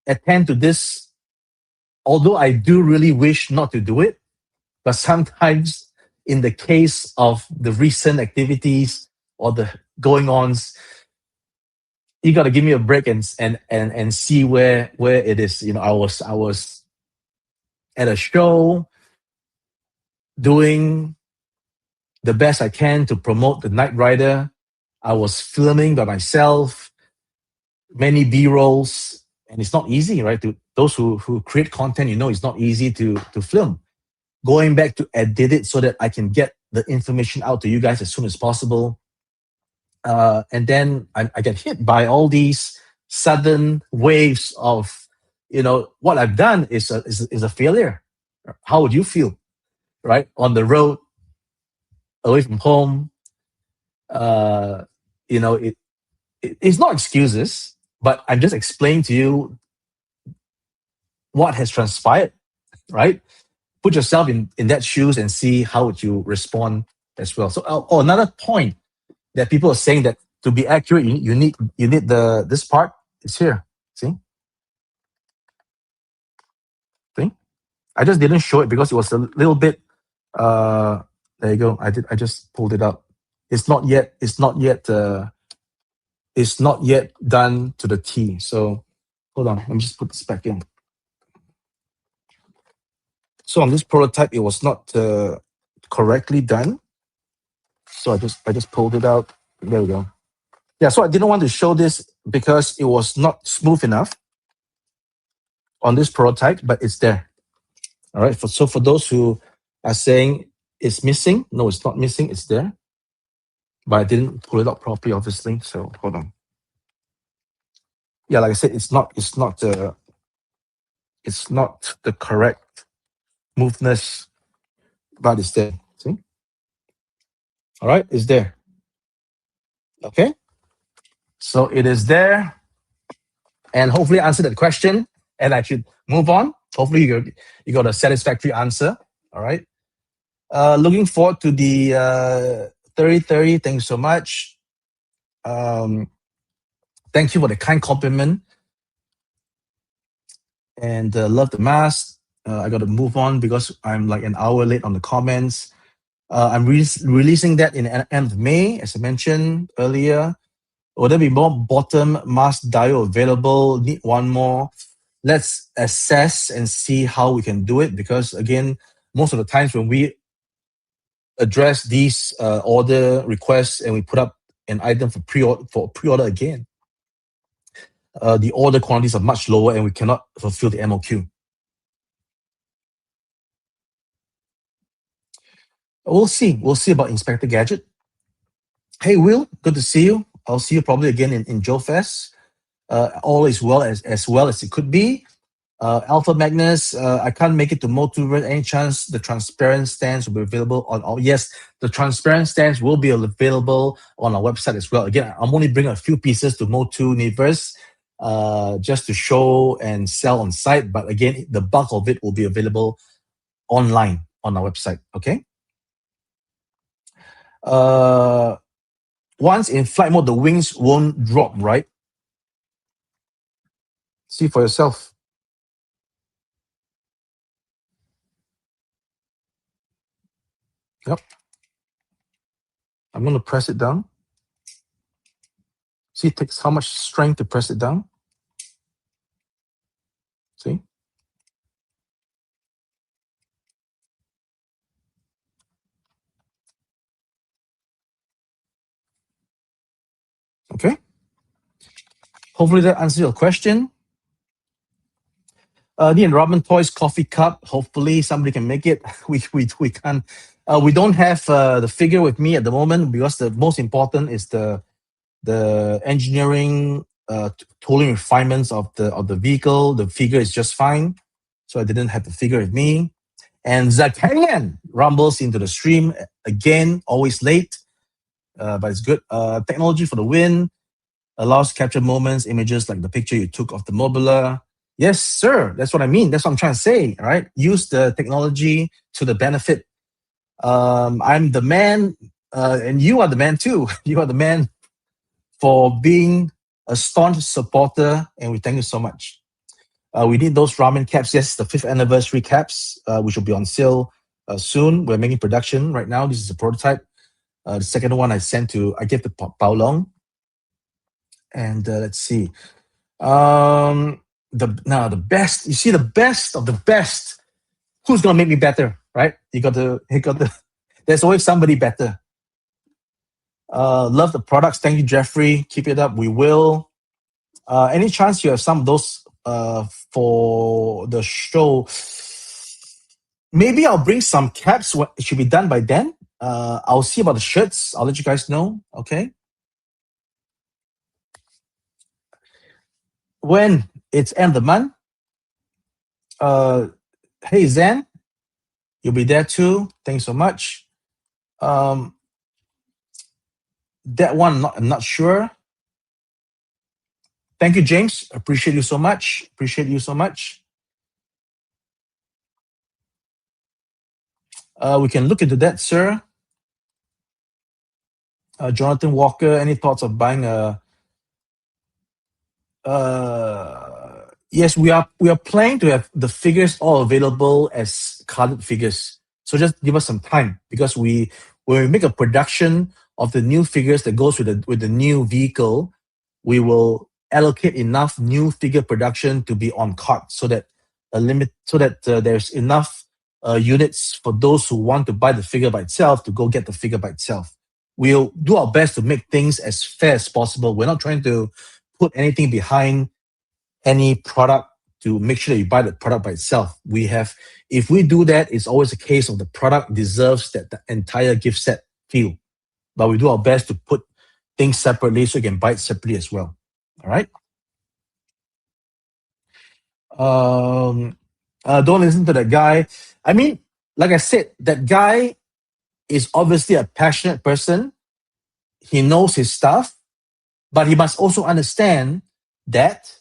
Speaker 1: attend to this, although I do really wish not to do it, but sometimes in the case of the recent activities or the going ons, you got to give me a break and see where it is. I was at a show doing the best I can to promote the Night Rider. I was filming by myself, many B rolls, and it's not easy, right? To those who create content, it's not easy to film. Going back to edit it so that I can get the information out to you guys as soon as possible. And then I get hit by all these sudden waves of, what I've done is a failure. How would you feel, right? On the road, away from home, uh, it's not excuses, but I'm just explaining to you what has transpired, right? Put yourself in that shoes and see how would you respond as well. So, another point that people are saying that to be accurate, you need this part is here. See, I just didn't show it because it was a little bit. There you go. I just pulled it up. It's not yet. It's not yet. It's not yet done to the T. So hold on. Let me just put this back in. So on this prototype, it was not correctly done. So I just pulled it out. There we go. Yeah. So I didn't want to show this because it was not smooth enough on this prototype, but it's there. All right. So for those who are saying it's missing, no, it's not missing. It's there, but I didn't pull it out properly, obviously. So hold on. Yeah, like I said, it's not the correct smoothness, but it's there. See? All right, it's there. Okay. So it is there, and hopefully I answered that question, and I should move on. Hopefully you got a satisfactory answer. All right. Looking forward to the 3030. Thanks so much. Thank you for the kind compliment, and love the mask. I got to move on because I'm like an hour late on the comments. I'm releasing that in the end of May, as I mentioned earlier. Will there be more bottom mask diode available? Need one more. Let's assess and see how we can do it, because again, most of the times when we address these order requests and we put up an item for pre-order again, the order quantities are much lower and we cannot fulfill the MOQ. We'll see. We'll see about Inspector Gadget. Hey, Will, good to see you. I'll see you probably again in Joe Fest. All is well as it could be. Alpha Magnus, I can't make it to Motu. Any chance the transparent stands will be available on? Yes, the transparent stands will be available on our website as well. Again, I'm only bringing a few pieces to Motu Universe just to show and sell on site. But again, the bulk of it will be available online on our website. Okay. Once in flight mode, the wings won't drop, right? See for yourself. Yep. I'm going to press it down. See, it takes how much strength to press it down. See? Okay. Hopefully that answers your question. The Robin Toys coffee cup. Hopefully somebody can make it. We can't. We don't have the figure with me at the moment because the most important is the engineering tooling refinements of the vehicle. The figure is just fine, so I didn't have the figure with me. And Zakarian rumbles into the stream again, always late, but it's good. Technology for the win. Allows to capture moments, images like the picture you took of the Mobila. Yes, sir. That's what I mean. That's what I'm trying to say, right? Use the technology to the benefit. I'm the man, and you are the man too. You are the man for being a staunch supporter, and we thank you so much. We need those ramen caps. Yes, the 5th anniversary caps, which will be on sale soon. We're making production right now. This is a prototype. The second one I gave to Pao Long. And let's see. Um, the best. You see, the best of the best. Who's gonna make me better, right? You got to. There's always somebody better. Love the products. Thank you, Jeffrey. Keep it up. We will. Any chance you have some of those for the show? Maybe I'll bring some caps. It should be done by then. I'll see about the shirts. I'll let you guys know. Okay. When it's end of the month. Hey Zen, you'll be there too. Thanks so much. Um, that one, I'm not sure. Thank you, James. Appreciate you so much. Appreciate you so much. We can look into that, sir. Jonathan Walker, any thoughts of buying a? Yes, we are planning to have the figures all available as colored figures. So just give us some time because when we make a production of the new figures that goes with the new vehicle, we will allocate enough new figure production to be on cart so that there's enough units for those who want to buy the figure by itself to go get the figure by itself. We'll do our best to make things as fair as possible. We're not trying to put anything behind any product to make sure that you buy the product by itself. If we do that, it's always a case of the product deserves that the entire gift set feel. But we do our best to put things separately so you can buy it separately as well. All right. Don't listen to that guy. I mean, like I said, that guy is obviously a passionate person. He knows his stuff, but he must also understand that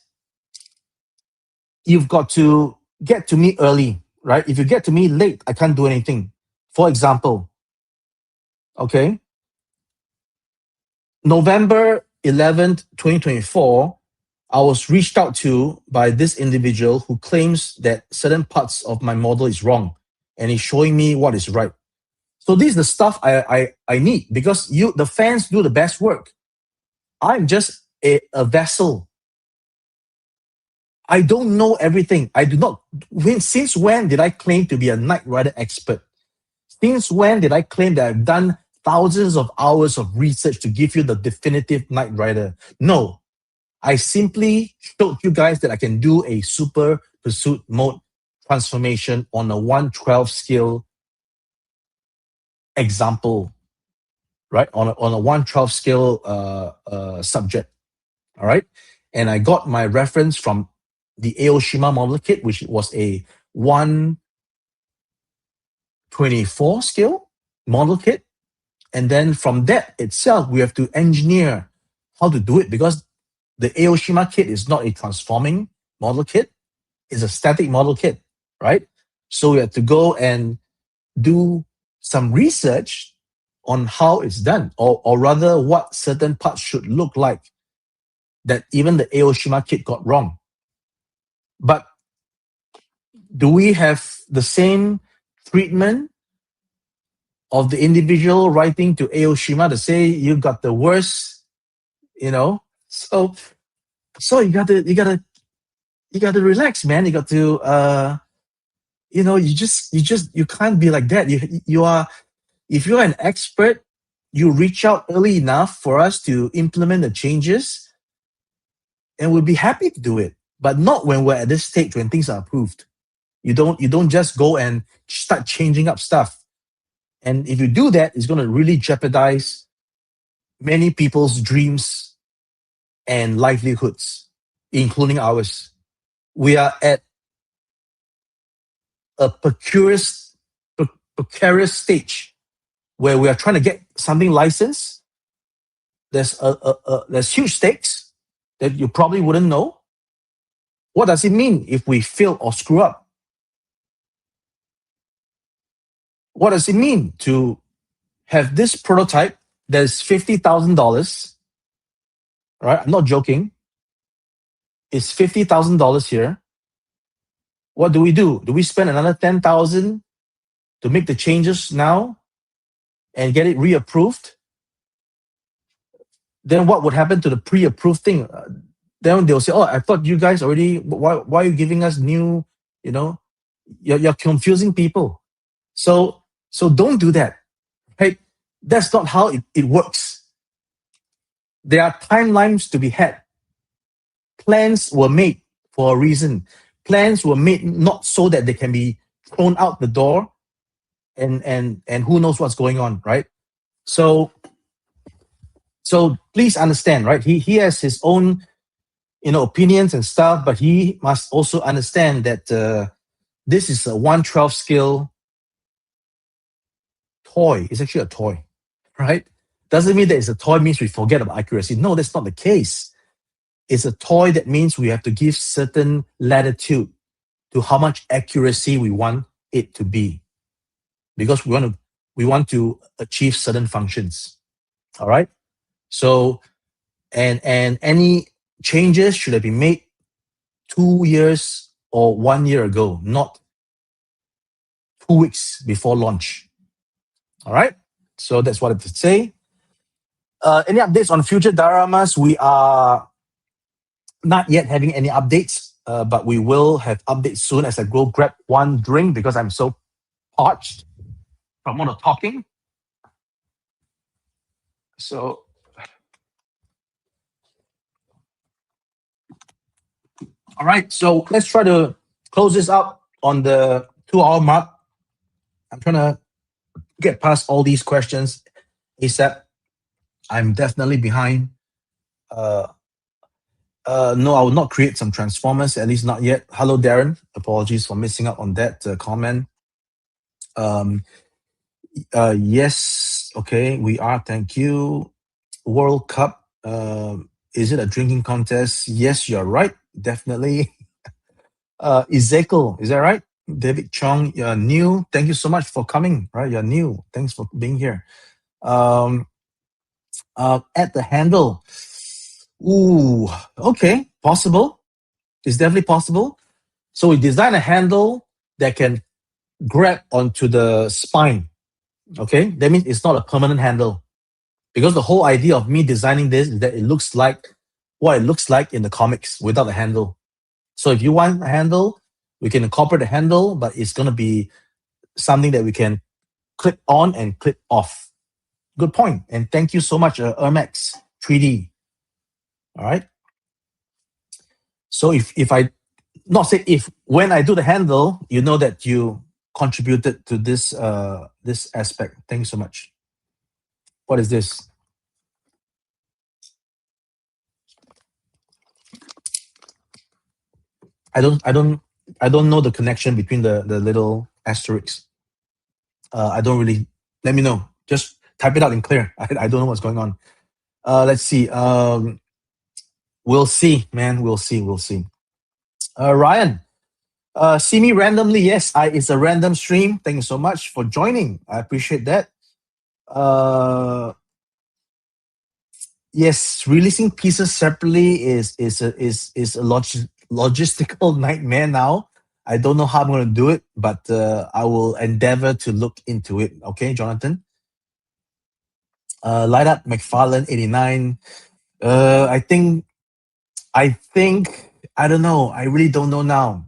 Speaker 1: you've got to get to me early, right? If you get to me late, I can't do anything. For example, okay, November 11th, 2024, I was reached out to by this individual who claims that certain parts of my model is wrong and he's showing me what is right. So this is the stuff I need because the fans do the best work. I'm just a vessel. I don't know everything. I do not. Since when did I claim to be a Knight Rider expert? Since when did I claim that I've done thousands of hours of research to give you the definitive Knight Rider? No. I simply showed you guys that I can do a super pursuit mode transformation on a 1/12 scale example, right? On a 1/12 scale subject, all right? And I got my reference from the Aoshima model kit, which was a 1/24 scale model kit. And then from that itself, we have to engineer how to do it because the Aoshima kit is not a transforming model kit. It's a static model kit, right? So we have to go and do some research on how it's done, or rather what certain parts should look like that even the Aoshima kit got wrong. But do we have the same treatment of the individual writing to Aoshima to say you got the worst, So you gotta relax, man. You got to you can't be like that. You are if you're an expert, you reach out early enough for us to implement the changes, and we'll be happy to do it. But not when we're at this stage when things are approved. You don't just go and start changing up stuff. And if you do that, it's going to really jeopardize many people's dreams and livelihoods, including ours. We are at a precarious stage where we are trying to get something licensed. There's huge stakes that you probably wouldn't know. What does it mean if we fail or screw up? What does it mean to have this prototype that is $50,000? Right? I'm not joking. It's $50,000 here. What do? Do we spend another $10,000 to make the changes now and get it reapproved? then what would happen to the pre-approved thing? Then they'll say, "Oh, I thought you guys already. Why are you giving us new? You know, you're confusing people. So don't do that, right? That's not how it works. There are timelines to be had. Plans were made for a reason. Plans were made not so that they can be thrown out the door, and who knows what's going on, right? So please understand, right? He has his own opinions and stuff, but he must also understand that this is a 1/12 scale toy. It's actually a toy, right? Doesn't mean that it's a toy means we forget about accuracy. No, that's not the case. It's a toy that means we have to give certain latitude to how much accuracy we want it to be, because we want to achieve certain functions. All right. So and any changes should have been made 2 years or 1 year ago, not 2 weeks before launch. All right. So that's what I have to say. Any updates on future dioramas? We are not yet having any updates, but we will have updates soon as I go grab one drink because I'm so parched from all the talking. So, all right. So let's try to close this up on the 2-hour mark. I'm trying to get past all these questions ASAP. I'm definitely behind. No, I will not create some transformers, at least not yet. Hello, Darren. Apologies for missing out on that comment. Yes, okay, we are. Thank you. World Cup. Is it a drinking contest? Yes, you're right. Definitely. Ezekiel, is that right? David Chong, you're new. Thank you so much for coming. Right, you're new. Thanks for being here. At the handle. Ooh, okay, possible. It's definitely possible. So we design a handle that can grab onto the spine. Okay, that means it's not a permanent handle, because the whole idea of me designing this is that it looks like what it looks like in the comics without a handle. So if you want a handle, we can incorporate a handle, but it's going to be something that we can clip on and clip off. Good point. And thank you so much, Ermax 3D. All right. So if I not say if when I do the handle, you know that you contributed to this this aspect. Thank you so much. What is this? I don't know the connection between the little asterisks. I don't really. Let me know. Just type it out in clear. I don't know what's going on. Let's see. We'll see, man. We'll see. Ryan, see me randomly. Yes, it's a random stream. Thank you so much for joining. I appreciate that. Yes, releasing pieces separately is a logistical nightmare now. I don't know how I'm going to do it, but I will endeavor to look into it. Okay, Jonathan. Light up McFarlane 89. I think I don't know. I really don't know now.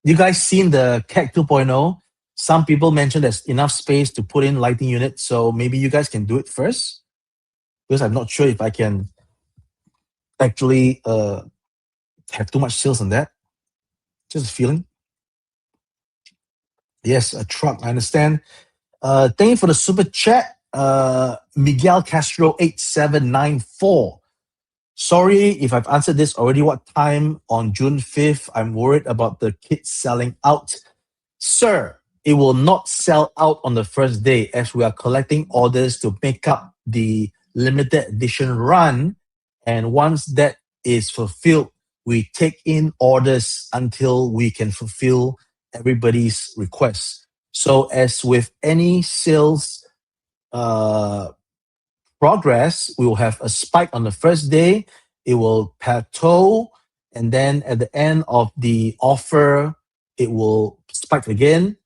Speaker 1: You guys seen the CAC 2.0? Some people mentioned there's enough space to put in lighting units, so maybe you guys can do it first, because I'm not sure if I can actually have too much sales on that. Just a feeling. Yes, a truck. I understand. Thank you for the super chat. Miguel Castro 8794. Sorry if I've answered this already. What time on June 5th? I'm worried about the kits selling out. Sir, it will not sell out on the first day, as we are collecting orders to make up the limited edition run. And once that is fulfilled, we take in orders until we can fulfill everybody's requests. So as with any sales progress, we will have a spike on the first day, it will plateau, and then at the end of the offer, it will spike again,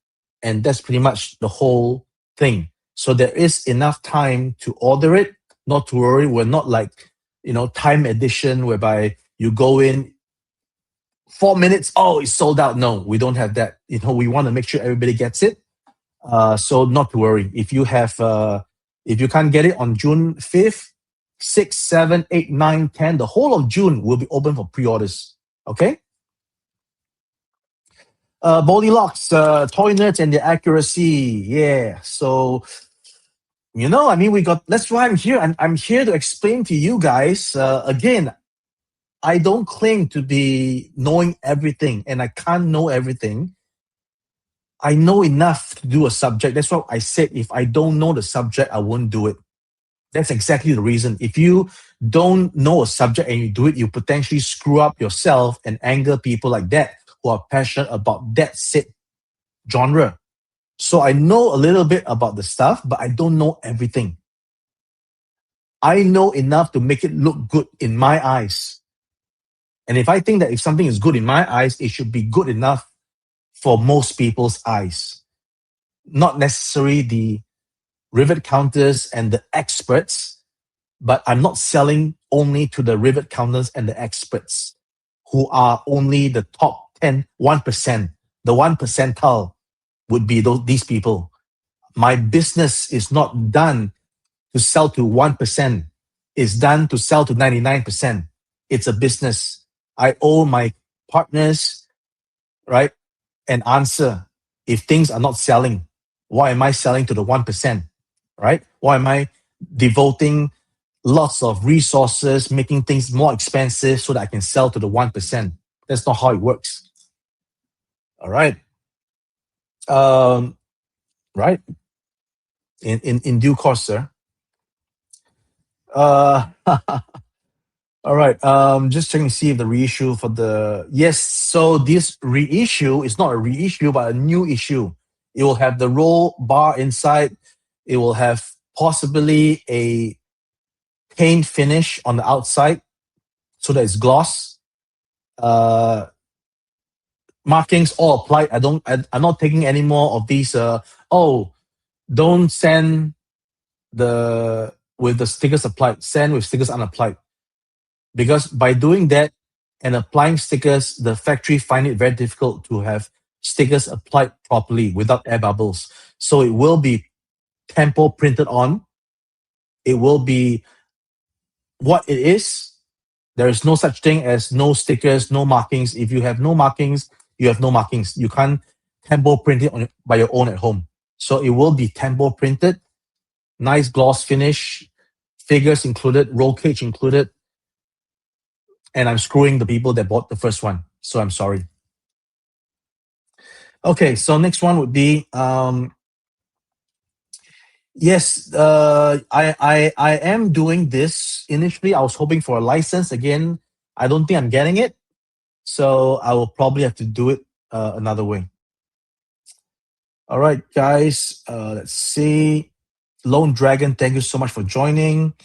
Speaker 1: and that's pretty much the whole thing. So there is enough time to order it not to worry. We're not like, time edition whereby you go in 4 minutes, oh, it's sold out. No, we don't have that. We want to make sure everybody gets it. So not to worry. If you can't get it on June 5th, 6th, 7th, 8th, 9th, 10th, the whole of June will be open for pre-orders. Okay? Goldilocks, toy nerds and the accuracy. Yeah. So, that's why I'm here. I'm here to explain to you guys. Again, I don't claim to be knowing everything, and I can't know everything. I know enough to do a subject. That's why I said if I don't know the subject, I won't do it. That's exactly the reason. If you don't know a subject and you do it, you potentially screw up yourself and anger people like that who are passionate about that said genre. So I know a little bit about the stuff, but I don't know everything. I know enough to make it look good in my eyes. And if I think that if something is good in my eyes, it should be good enough for most people's eyes. Not necessarily the rivet counters and the experts, but I'm not selling only to the rivet counters and the experts who are only the top 1%. The 1 percentile would be these people. My business is not done to sell to 1%. It's done to sell to 99%. It's a business. I owe my partners, right, an answer. If things are not selling, why am I selling to the 1%, right? Why am I devoting lots of resources, making things more expensive so that I can sell to the 1%? That's not how it works. All right. Right. In due course, sir. All right. Just checking to see if the reissue for the yes. So this reissue is not a reissue, but a new issue. It will have the roll bar inside. It will have possibly a paint finish on the outside, so that it's gloss. Markings all applied. I'm not taking any more of these. Don't send with the stickers applied. Send with stickers unapplied. Because by doing that and applying stickers, the factory find it very difficult to have stickers applied properly without air bubbles. So it will be tempo printed on. It will be what it is. There is no such thing as no stickers, no markings. If you have no markings, you have no markings. You can't tempo print it by your own at home. So it will be tempo printed, nice gloss finish, figures included, roll cage included. And I'm screwing the people that bought the first one. So I'm sorry. Okay, so next one would be yes, I am doing this. Initially, I was hoping for a license. Again, I don't think I'm getting it. So I will probably have to do it another way. All right, guys. Let's see. Lone Dragon, thank you so much for joining.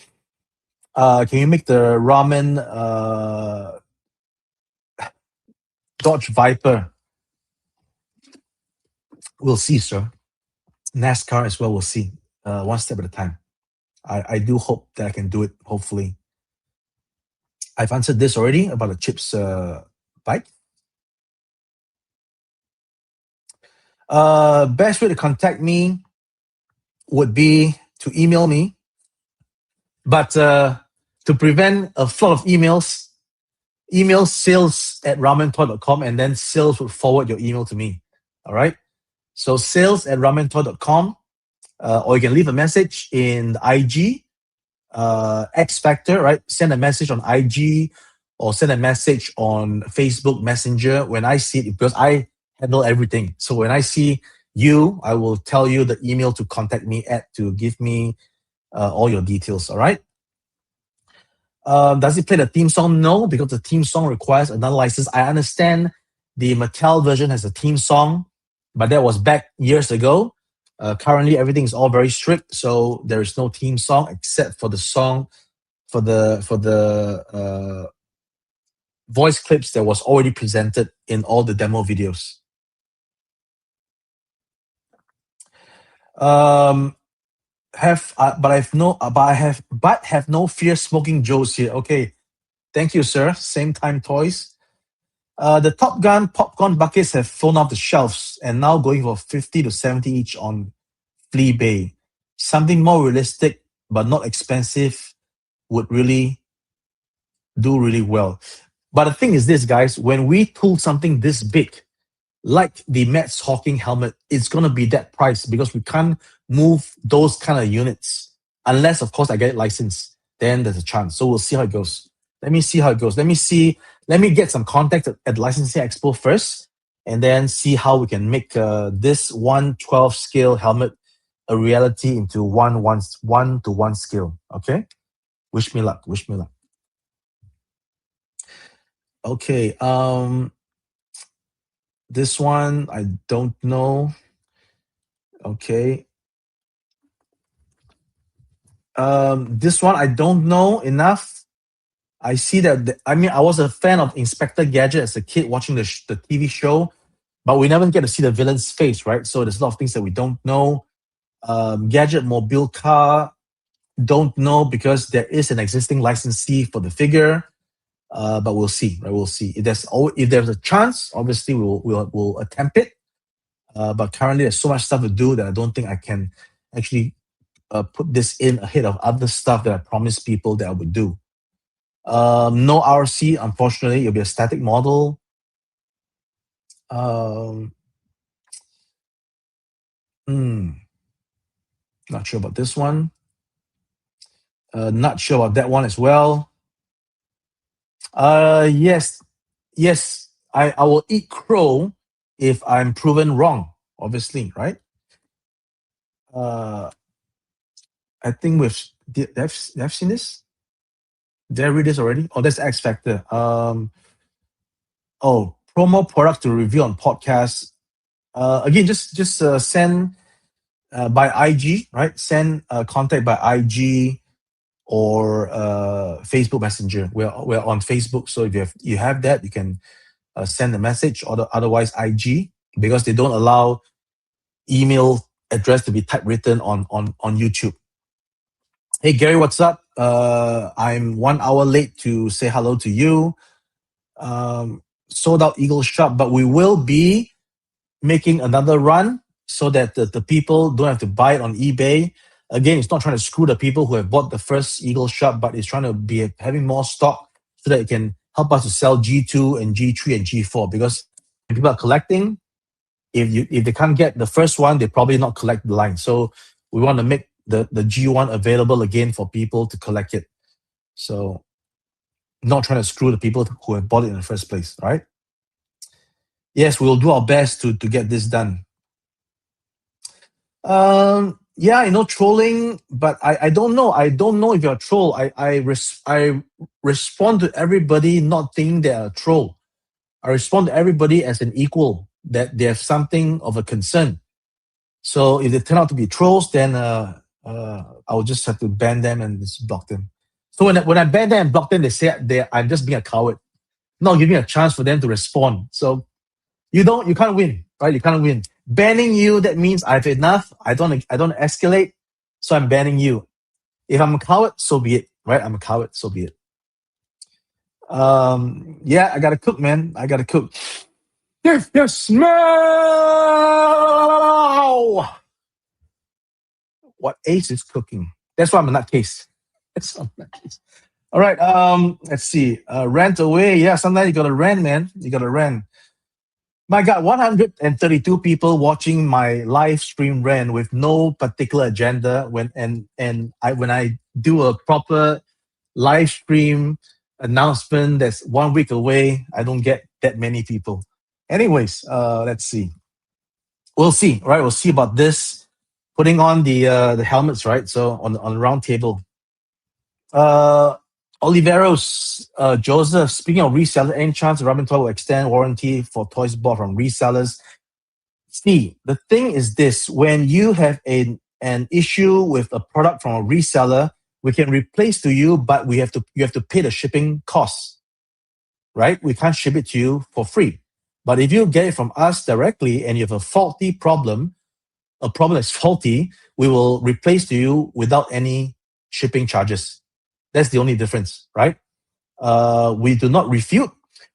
Speaker 1: Can you make the ramen Dodge Viper? We'll see, sir. NASCAR as well, we'll see. One step at a time. I do hope that I can do it, hopefully. I've answered this already about the chips bike. Best way to contact me would be to email me. But to prevent a flood of emails, email sales@ramentoy.com and then sales would forward your email to me. All right? So sales@ramentoy.com, or you can leave a message in the IG, X Factor, right? Send a message on IG or send a message on Facebook Messenger when I see it, because I handle everything. So when I see you, I will tell you the email to contact me at to give me all your details, all right? Does it play the theme song? No, because the theme song requires another license. I understand the Mattel version has a theme song, but that was back years ago. Currently, everything is all very strict, so there is no theme song except for the song for the voice clips that was already presented in all the demo videos. have no fear smoking Joes here. Okay, thank you, sir. Same time toys. The Top Gun popcorn buckets have flown off the shelves and now going for 50 to 70 each on Fleabay. Something more realistic but not expensive would really do really well. But the thing is this, guys, when we tool something this big, like the Mets Hawking helmet, it's gonna be that price because we can't move those kind of units unless, of course, I get it licensed. Then there's a chance. So we'll see how it goes. Let me see how it goes. Let me see. Let me get some contact at Licensing Expo first, and then see how we can make this 1/12 scale helmet a reality into 1:1 scale. Okay. Wish me luck. Wish me luck. Okay. This one I don't know. Okay. This one I don't know enough. I see that. I was a fan of Inspector Gadget as a kid watching the TV show, but we never get to see the villain's face, right? So there's a lot of things that we don't know. Gadget Mobile car, don't know because there is an existing licensee for the figure. But we'll see, right? We'll see. If there's a chance, obviously we'll attempt it. But currently there's so much stuff to do that I don't think I can actually put this in ahead of other stuff that I promised people that I would do. No RC, unfortunately. It'll be a static model. Not sure about this one. Not sure about that one as well. Yes. I will eat crow if I'm proven wrong, obviously, right? I think they've seen this. Did I read this already? Oh, that's X Factor. Promo product to review on podcast. Again, just send by IG, right? Send contact by IG or Facebook Messenger. We're on Facebook, so if you have that, you can send a message, or otherwise IG, because they don't allow email address to be typewritten on YouTube. Hey Gary, what's up? I'm 1 hour late to say hello to you. Sold out Eagle Shop, but we will be making another run so that the people don't have to buy it on eBay. Again, it's not trying to screw the people who have bought the first Eagle Shop, but it's trying to be having more stock so that it can help us to sell G2 and G3 and G4. Because when people are collecting, if they can't get the first one, they probably not collect the line. So we want to make the G1 available again for people to collect it. So not trying to screw the people who have bought it in the first place, right? Yes, we'll do our best to get this done. Yeah, trolling, but I don't know. I don't know if you're a troll. I respond to everybody not thinking they're a troll. I respond to everybody as an equal, that they have something of a concern. So if they turn out to be trolls, then I'll just have to ban them and just block them. So when I ban them and block them, they say I'm just being a coward, not giving a chance for them to respond. So you can't win, right? You can't win. Banning you, that means I've enough. I don't escalate, so I'm banning you. If I'm a coward, so be it, right? I'm a coward, so be it. Yeah, I gotta cook, man. I gotta cook. If you smell what Ace is cooking, that's why I'm a nutcase. That's why I'm a nutcase. All right. Let's see. Rant away. Yeah, sometimes you gotta rant, man. You gotta rant. My God, 132 people watching my live stream rant with no particular agenda. When I do a proper live stream announcement that's 1 week away, I don't get that many people. Anyways, let's see. We'll see, right? We'll see about this. Putting on the helmets, right? So on the round table. Oliveros, Joseph, speaking of resellers, any chance Robin Toy will extend warranty for toys bought from resellers? See, the thing is this: when you have an issue with a product from a reseller, we can replace to you, but you have to pay the shipping costs, right? We can't ship it to you for free. But if you get it from us directly and you have a faulty problem, a problem that's faulty, we will replace to you without any shipping charges. That's the only difference, right? We do not refute,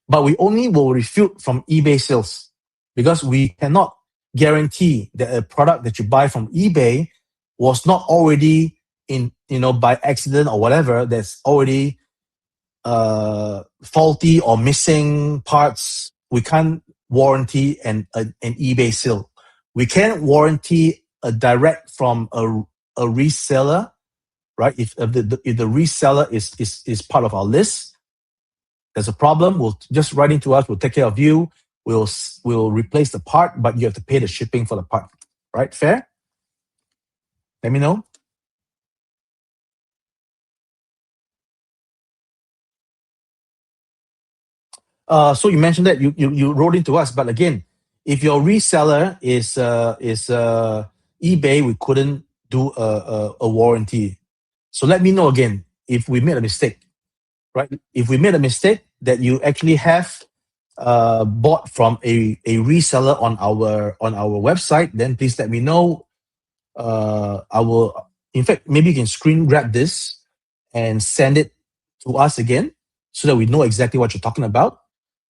Speaker 1: but we only will refute from eBay sales because we cannot guarantee that a product that you buy from eBay was not already in, by accident or whatever, that's already faulty or missing parts. We can't warranty an eBay sale. We can warranty a direct from a reseller, right? If the reseller is part of our list, there's a problem, we'll just write into us, we'll take care of you, we'll replace the part, but you have to pay the shipping for the part, right? Fair? Let me know. So you mentioned that you wrote into us, but again, if your reseller is eBay, we couldn't do a warranty. So let me know again if we made a mistake, right? If we made a mistake that you actually have bought from a reseller on our website, then please let me know. I will, in fact, maybe you can screen grab this and send it to us again so that we know exactly what you're talking about.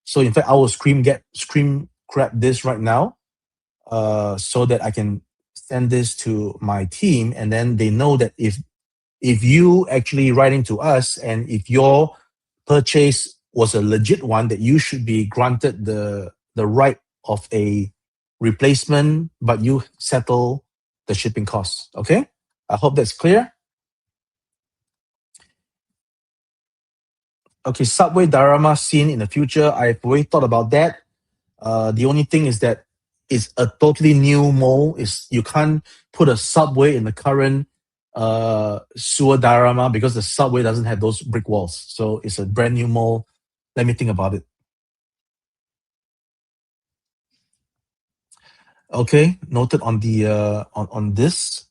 Speaker 1: So in fact, I will screen grab this right now so that I can send this to my team, and then they know that if you actually writing to us and if your purchase was a legit one, that you should be granted the right of a replacement, but you settle the shipping costs. Okay, I hope that's clear. Okay, subway diorama scene in the future. I've already thought about that. The only thing is that it's a totally new mall. You can't put a subway in the current sewer diorama because the subway doesn't have those brick walls. So it's a brand new mall. Let me think about it. Okay, noted on the on this.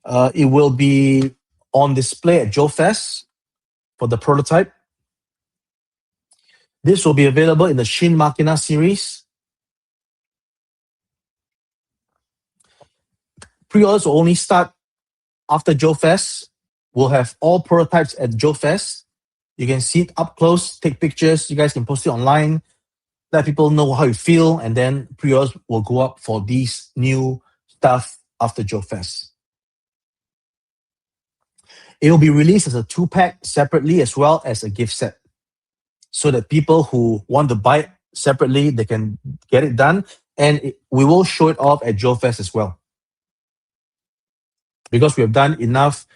Speaker 1: It will be on display at Joe Fest for the prototype. This will be available in the Shin Machina series. Pre-orders will only start after Joe Fest. We'll have all prototypes at Joe Fest. You can see it up close, take pictures. You guys can post it online, let people know how you feel, and then pre-orders will go up for these new stuff after Joe Fest. It will be released as a 2-pack separately as well as a gift set, so that people who want to buy it separately, they can get it done. And we will show it off at Joe Fest as well, because we have done enough.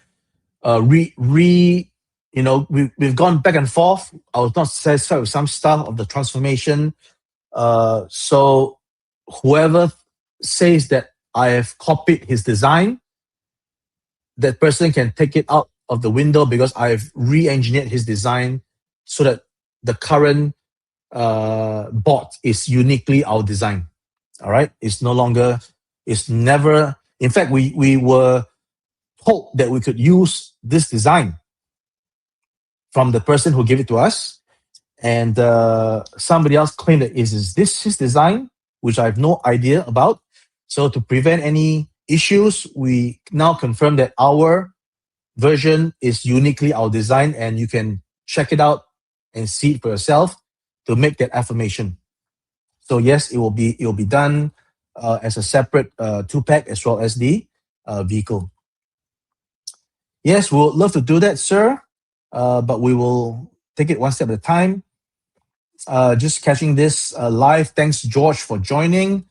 Speaker 1: We've gone back and forth. I was not satisfied with some stuff of the transformation. So whoever says that I have copied his design, that person can take it out of the window, because I've re-engineered his design so that the current bot is uniquely our design. All right, it's never. In fact, we were told that we could use this design from the person who gave it to us, and somebody else claimed that is this his design, which I have no idea about. So to prevent any issues, we now confirm that our version is uniquely our design, and you can check it out and see it for yourself to make that affirmation. So yes, it will be done as a separate 2-pack as well as the vehicle. Yes, we would love to do that, sir, but we will take it one step at a time. Just catching this live. Thanks, George, for joining.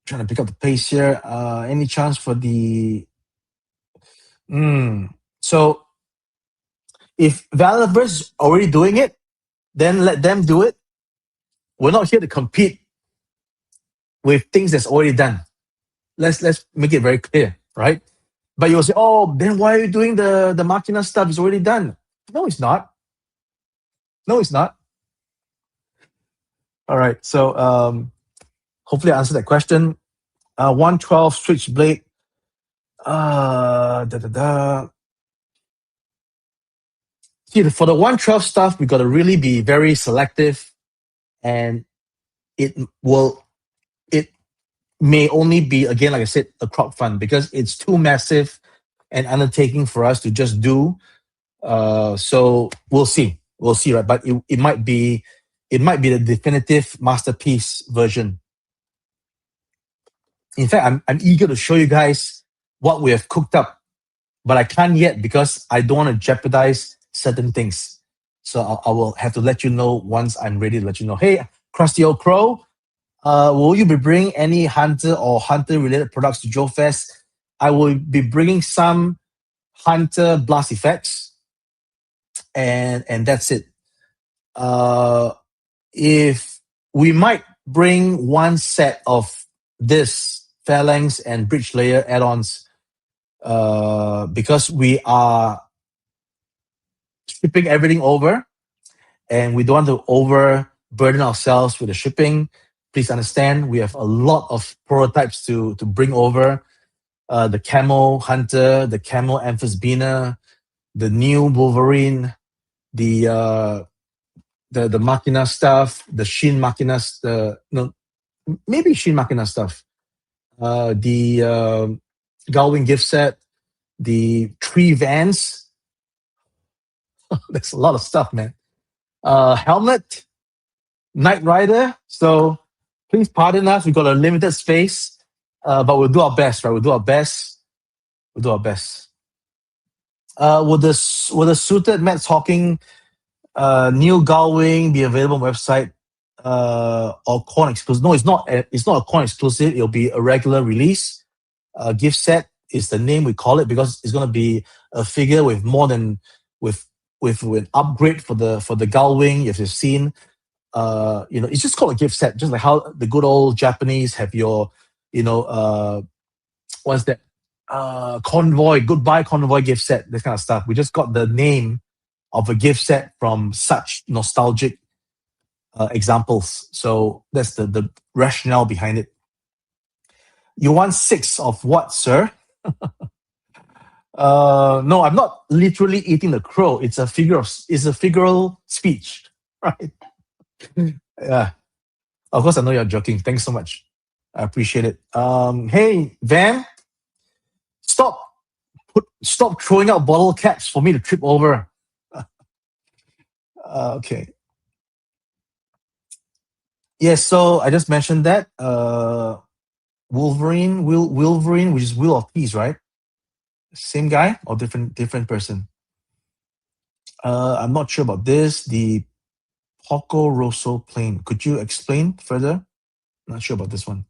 Speaker 1: Trying to pick up the pace here. Any chance for the... So if Valorverse is already doing it, then let them do it. We're not here to compete with things that's already done. Let's make it very clear, right? But you'll say, oh, then why are you doing the Machina stuff? It's already done. No, it's not. No, it's not. All right. So hopefully I answered that question. 112 switchblade. See, for the 112 stuff, we got to really be very selective, and it will it may only be, again, like I said, a crowd fund, because it's too massive an undertaking for us to just do. So we'll see. We'll see, right? But it might be the definitive masterpiece version. In fact, I'm eager to show you guys what we have cooked up, but I can't yet because I don't want to jeopardize certain things. So I will have to let you know once I'm ready to let you know. Hey, Krusty Old Crow, will you be bringing any Hunter or Hunter-related products to Joe Fest? I will be bringing some Hunter blast effects, and that's it. If we might bring one set of this Phalanx and Bridge Layer add-ons, because we are shipping everything over, and we don't want to overburden ourselves with the shipping. Please understand, we have a lot of prototypes to bring over. The Camo Hunter, the Camo Amphisbaena, the new Wolverine, the Machina stuff, the Shin Machina, maybe Shin Machina stuff, the Galwing gift set, the Tree Vans. There's a lot of stuff, man. Helmet, Knight Rider. So please pardon us. We've got a limited space, but we'll do our best, right? We'll do our best. Will the suited Matt Hawking Neil Galwing be available on website or Corn exclusive? No, it's not. It's not a Corn exclusive. It'll be a regular release. Gift set is the name we call it, because it's going to be a figure with more than with an upgrade for the Galwing. If you've seen, it's just called a gift set, just like how the good old Japanese have your, what's that? Convoy, goodbye Convoy gift set, this kind of stuff. We just got the name of a gift set from such nostalgic examples. So that's the rationale behind it. You want 6 of what, sir? No, I'm not literally eating the crow. It's a figural speech, right? Yeah. Of course, I know you're joking. Thanks so much. I appreciate it. Hey, Van, stop throwing out bottle caps for me to trip over. Okay. Yes, so I just mentioned that. Wolverine, which is Wheel of Peace, right? Same guy or different person? I'm not sure about this. The Poco Rosso plane. Could you explain further? Not sure about this one.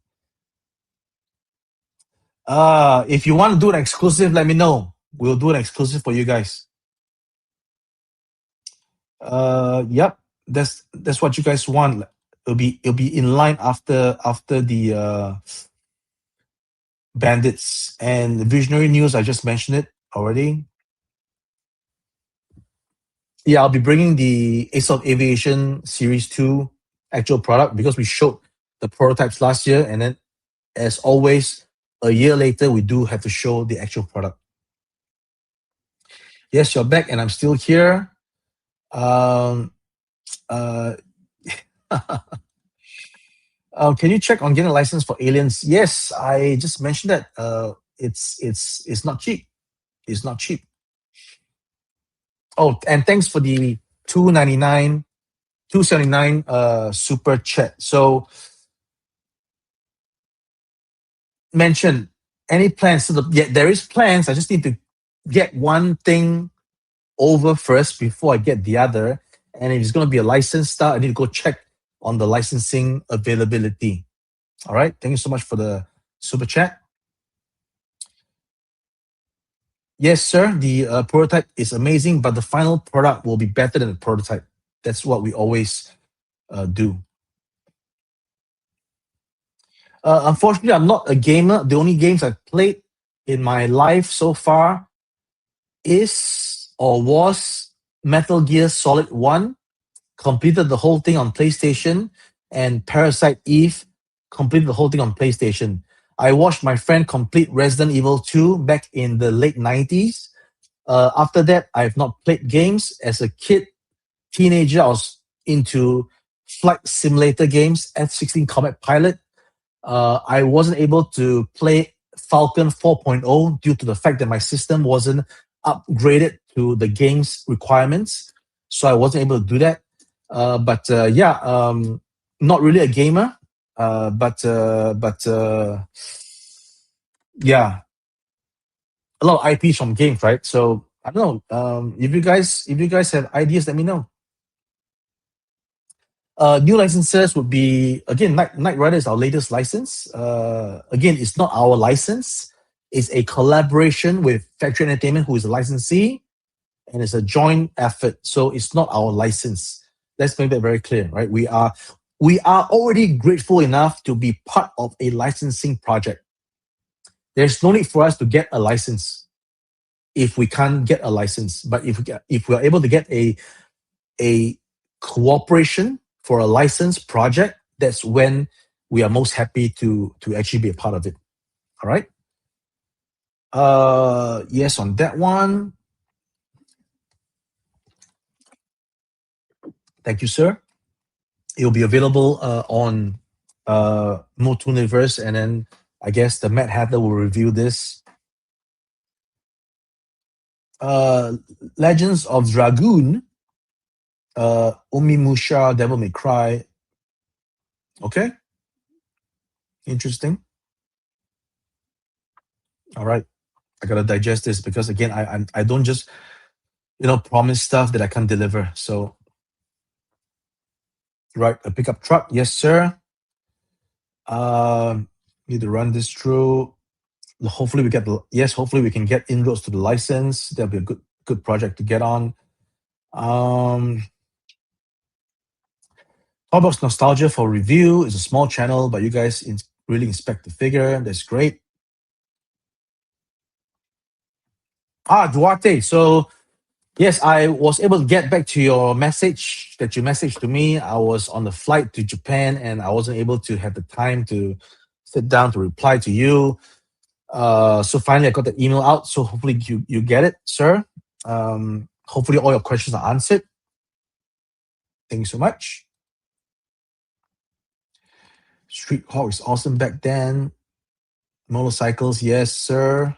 Speaker 1: If you want to do an exclusive, let me know. We'll do an exclusive for you guys. Yep, that's what you guys want. It'll be in line after the Bandits and Visionary News. I just mentioned it already. Yeah, I'll be bringing the Ace of Aviation Series 2 actual product, because we showed the prototypes last year, and then, as always, a year later, we do have to show the actual product. Yes, you're back, and I'm still here. Can you check on getting a license for Aliens? Yes, I just mentioned that. It's not cheap. It's not cheap. Oh, and thanks for the $2.79 super chat. So, mention any plans? Yeah, there is plans. I just need to get one thing over first before I get the other. And if it's going to be a licensed style, I need to go check on the licensing availability. All right. Thank you so much for the super chat. Yes, sir. The prototype is amazing, but the final product will be better than the prototype. That's what we always do. Unfortunately, I'm not a gamer. The only games I've played in my life so far was Metal Gear Solid 1. Completed the whole thing on PlayStation, and Parasite Eve, completed the whole thing on PlayStation. I watched my friend complete Resident Evil 2 back in the late 90s. After that, I've not played games. As a kid, teenager, I was into flight simulator games, F-16 Combat Pilot. I wasn't able to play Falcon 4.0 due to the fact that my system wasn't upgraded to the game's requirements, so I wasn't able to do that. Not really a gamer, yeah, a lot of IPs from games, right? So I don't know. If you guys have ideas, let me know. New licenses would be, again, Knight Rider is our latest license. Again, it's not our license. It's a collaboration with Factory Entertainment, who is a licensee, and it's a joint effort. So it's not our license. Let's make that very clear, right? We are already grateful enough to be part of a licensing project. There's no need for us to get a license if we can't get a license. But if we are able to get a cooperation for a license project, that's when we are most happy to actually be a part of it. All right. Yes, on that one. Thank you, sir. It will be available on Motooniverse, and then I guess the Mad Hatter will review this. Legends of Dragoon, Umimusha, Devil May Cry. Okay. Interesting. All right. I gotta digest this because again, I don't just promise stuff that I can't deliver. So, right, a pickup truck, yes, sir. Need to run this through. Hopefully hopefully we can get inroads to the license. That'll be a good project to get on. Toybox Nostalgia for review is a small channel, but you guys really inspect the figure. That's great. Duarte. So, yes, I was able to get back to your message that you messaged to me. I was on the flight to Japan, and I wasn't able to have the time to sit down to reply to you. So finally, I got the email out. So hopefully you get it, sir. Hopefully all your questions are answered. Thank you so much. Street Hawk is awesome back then. Motorcycles, yes, sir.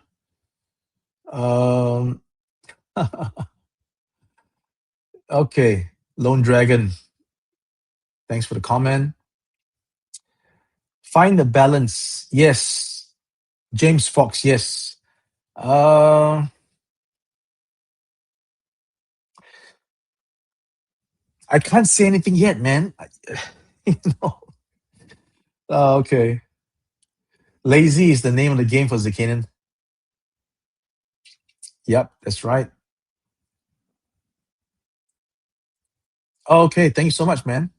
Speaker 1: Okay, Lone Dragon. Thanks for the comment. Find the balance. Yes. James Fox, yes. I can't say anything yet, man. Okay. Lazy is the name of the game for Zakanin. Yep, that's right. Okay, thank you so much, man.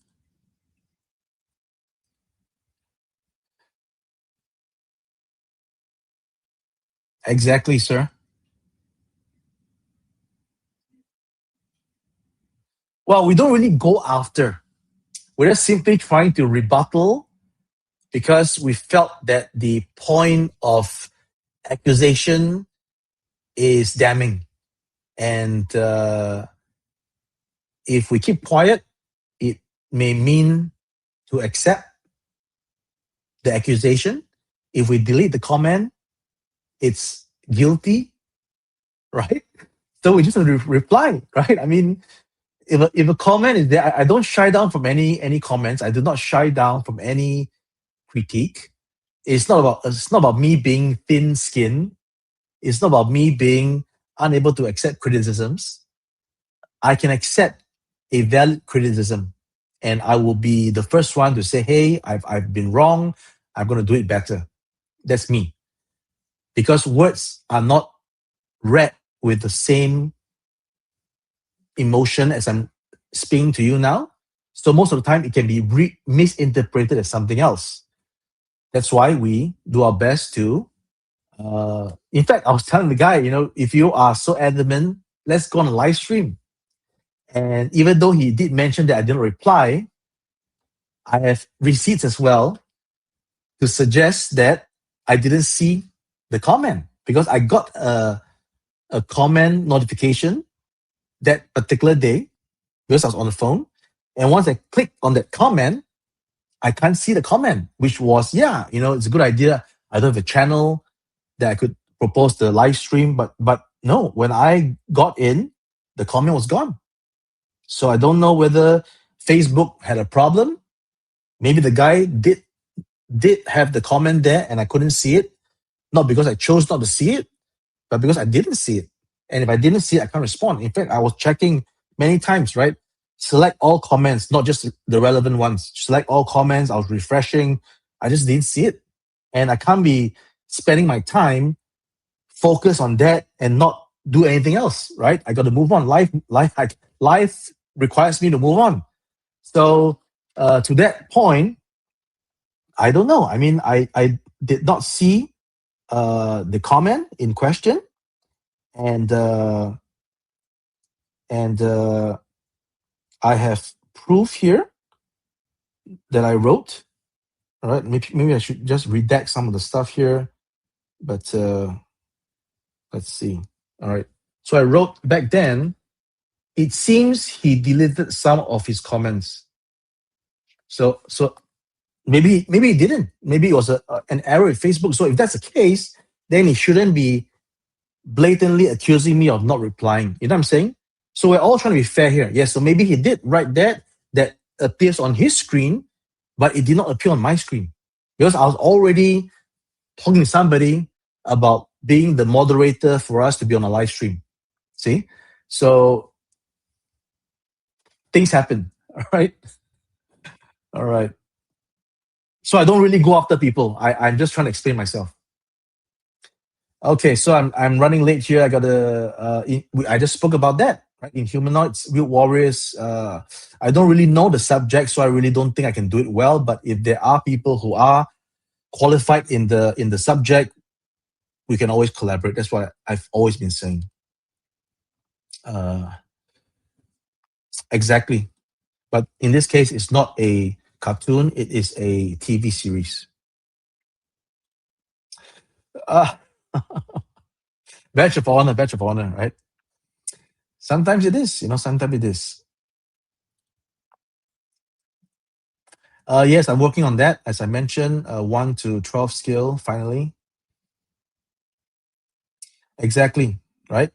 Speaker 1: Exactly, sir. Well, we don't really go after. We're just simply trying to rebuttal because we felt that the point of accusation is damning. And if we keep quiet, it may mean to accept the accusation. If we delete the comment, it's guilty, right? So we just have to reply, right? I mean, if a comment is there, I don't shy down from any comments. I do not shy down from any critique. It's not about me being thin-skinned. It's not about me being unable to accept criticisms. I can accept a valid criticism, and I will be the first one to say, hey, I've been wrong. I'm going to do it better. That's me. Because words are not read with the same emotion as I'm speaking to you now. So most of the time, it can be misinterpreted as something else. That's why we do our best to. In fact, I was telling the guy, if you are so adamant, let's go on a live stream. And even though he did mention that I didn't reply, I have receipts as well to suggest that I didn't see the comment because I got a comment notification that particular day because I was on the phone. And once I click on that comment, I can't see the comment, which was, yeah, it's a good idea. I don't have a channel that I could propose the live stream, but no, when I got in, the comment was gone. So I don't know whether Facebook had a problem. Maybe the guy did have the comment there and I couldn't see it, not because I chose not to see it, but because I didn't see it. And if I didn't see it, I can't respond. In fact, I was checking many times, right? Select all comments, not just the relevant ones. Select all comments. I was refreshing. I just didn't see it. And I can't be spending my time focus on that and not do anything else, right? I got to move on. Life requires me to move on. So to that point, I don't know. I mean, I did not see the comment in question, and I have proof here that I wrote. All right, maybe I should just redact some of the stuff here, but let's see. All right, so I wrote back then. It seems he deleted some of his comments. So maybe he didn't. Maybe it was an error with Facebook. So if that's the case, then he shouldn't be blatantly accusing me of not replying. You know what I'm saying? So we're all trying to be fair here. Yes, so maybe he did write that appears on his screen, but it did not appear on my screen because I was already talking to somebody about being the moderator for us to be on a live stream. See? So things happen. All right. All right. So I don't really go after people. I'm just trying to explain myself. Okay, so I'm running late here. I just spoke about that, right? In humanoids, wield warriors. I don't really know the subject, so I really don't think I can do it well. But if there are people who are qualified in the subject, we can always collaborate. That's what I've always been saying. Exactly. But in this case, it's not a cartoon. It is a TV series. Badge of honor, right? Sometimes it is, sometimes it is. Yes, I'm working on that. As I mentioned, 1 to 12 scale, finally. Exactly, right?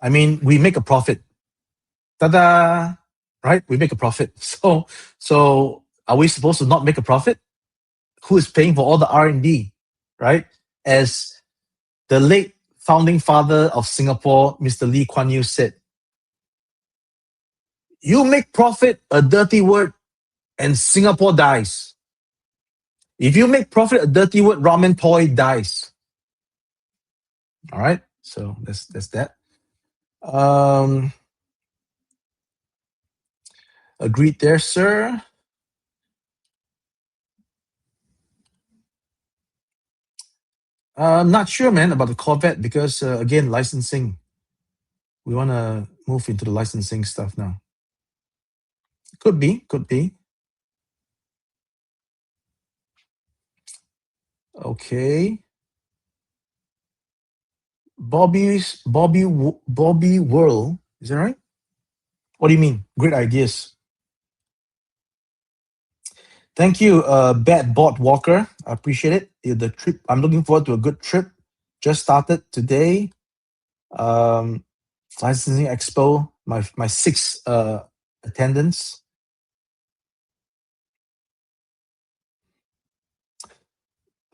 Speaker 1: I mean, we make a profit. Ta-da! Right? We make a profit. So are we supposed to not make a profit? Who is paying for all the R&D, right? As the late founding father of Singapore, Mr. Lee Kuan Yew said, you make profit a dirty word and Singapore dies. If you make profit a dirty word, ramen toy dies. All right, so that's that. Agreed there, sir. I'm not sure, man, about the Corvette because again, licensing. We want to move into the licensing stuff now. Could be. Okay. Bobby Whirl. Is that right? What do you mean? Great ideas. Thank you, Bad Bot Walker. I appreciate it. The trip. I'm looking forward to a good trip. Just started today. Licensing Expo. My sixth attendance.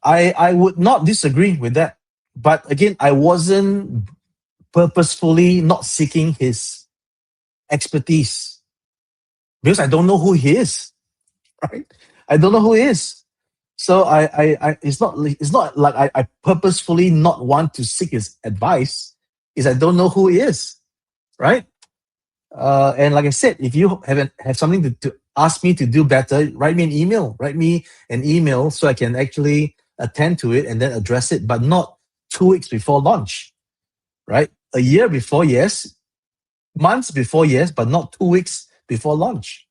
Speaker 1: I would not disagree with that. But again, I wasn't purposefully not seeking his expertise because I don't know who he is, right? I don't know who he is. So it's not like I purposefully not want to seek his advice. Is I don't know who he is, right? And like I said, if you have something to ask me to do better, write me an email. Write me an email so I can actually attend to it and then address it, but not 2 weeks before launch, right? A year before, yes. Months before, yes, but not 2 weeks before launch.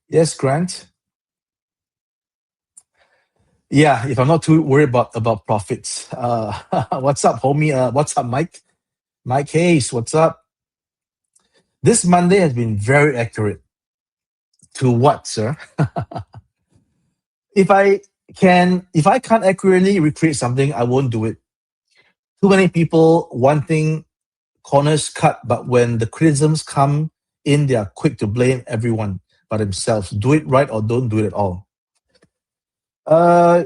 Speaker 1: Yes, Grant. Yeah, if I'm not too worried about profits. What's up, homie? What's up, Mike? Mike Hayes, what's up? This Monday has been very accurate. To what, sir? if I if I can't accurately recreate something, I won't do it. Too many people wanting corners cut, but when the criticisms come in, they are quick to blame everyone but themselves. Do it right or don't do it at all. Uh,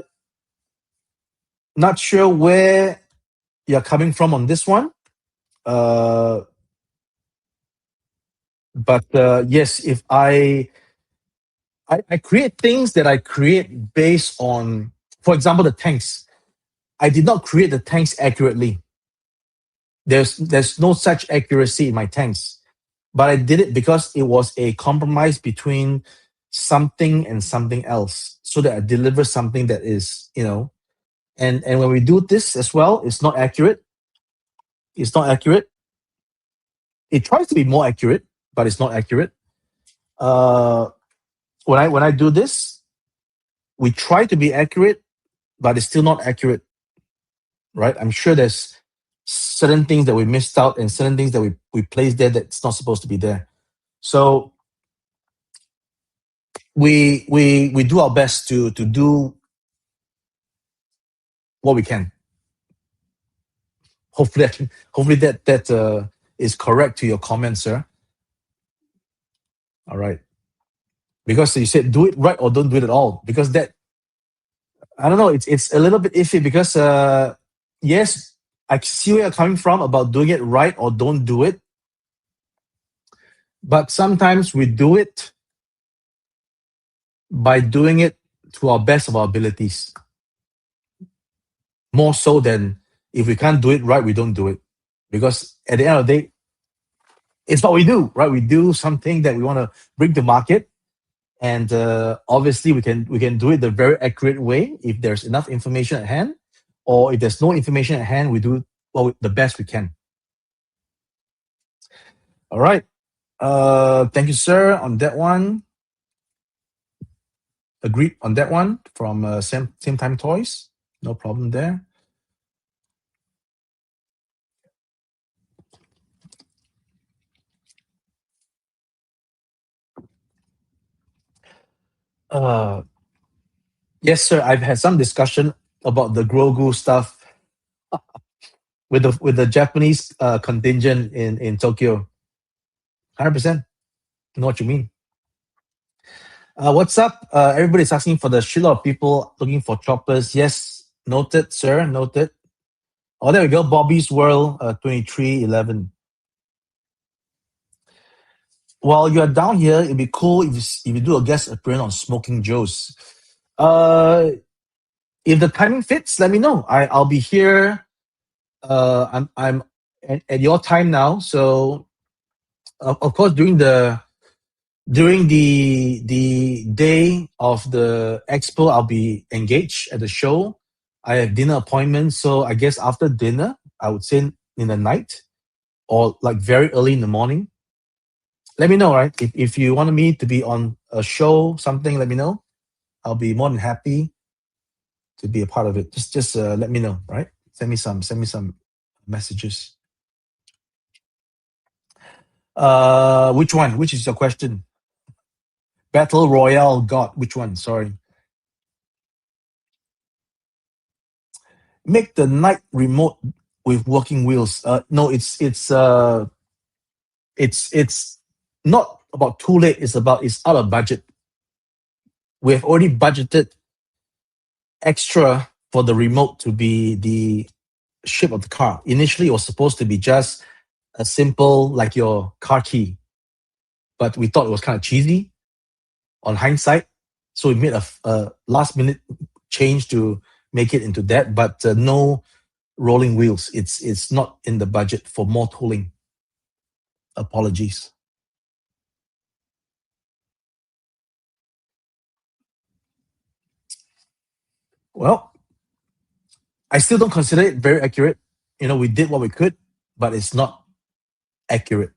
Speaker 1: not sure where you're coming from on this one. Uh, but yes, if I create things that I create based on, for example, the tanks. I did not create the tanks accurately. There's no such accuracy in my tanks, but I did it because it was a compromise between something and something else, so that I deliver something that is, and when we do this as well, it's not accurate. It's not accurate. It tries to be more accurate, but it's not accurate. Uh, when I do this, we try to be accurate, but it's still not accurate, right? I'm sure there's certain things that we missed out and certain things that we placed there that's not supposed to be there. So we do our best to do what we can. Hopefully that is correct to your comment, sir. All right. Because you said do it right or don't do it at all. Because that, I don't know, it's a little bit iffy because yes, I see where you're coming from about doing it right or don't do it. But sometimes we do it by doing it to our best of our abilities. More so than if we can't do it right, we don't do it. Because at the end of the day, it's what we do, right? We do something that we want to bring to market. And obviously, we can do it the very accurate way if there's enough information at hand, or if there's no information at hand, we do the best we can. All right. Thank you, sir, on that one. Agreed on that one from same time toys. No problem there. Yes, sir. I've had some discussion about the Grogu stuff with the Japanese contingent in Tokyo. 100%. Know what you mean. What's up? Everybody's asking for the shitload of people looking for choppers. Yes, noted, sir. Noted. Oh, there we go. Bobby's World 2311. While you're down here, it'd be cool if you do a guest appearance on Smoking Joe's. If the timing fits, let me know. I'll be here. I'm at your time now. So of course during the day of the expo, I'll be engaged at the show. I have dinner appointments, so I guess after dinner, I would say in the night or like very early in the morning. Let me know, right? If you want me to be on a show, something, let me know. I'll be more than happy to be a part of it. Just let me know, right? Send me some messages. Which one? Which is your question? Battle Royale God. Which one? Sorry. Make the night remote with working wheels. No, it's not about too late. It's out of budget. We have already budgeted extra for the remote to be the shape of the car. Initially, it was supposed to be just a simple, like your car key, but we thought it was kind of cheesy on hindsight. So we made a last minute change to make it into that, but no rolling wheels. It's not in the budget for more tooling. Apologies. Well, I still don't consider it very accurate. We did what we could, but it's not accurate.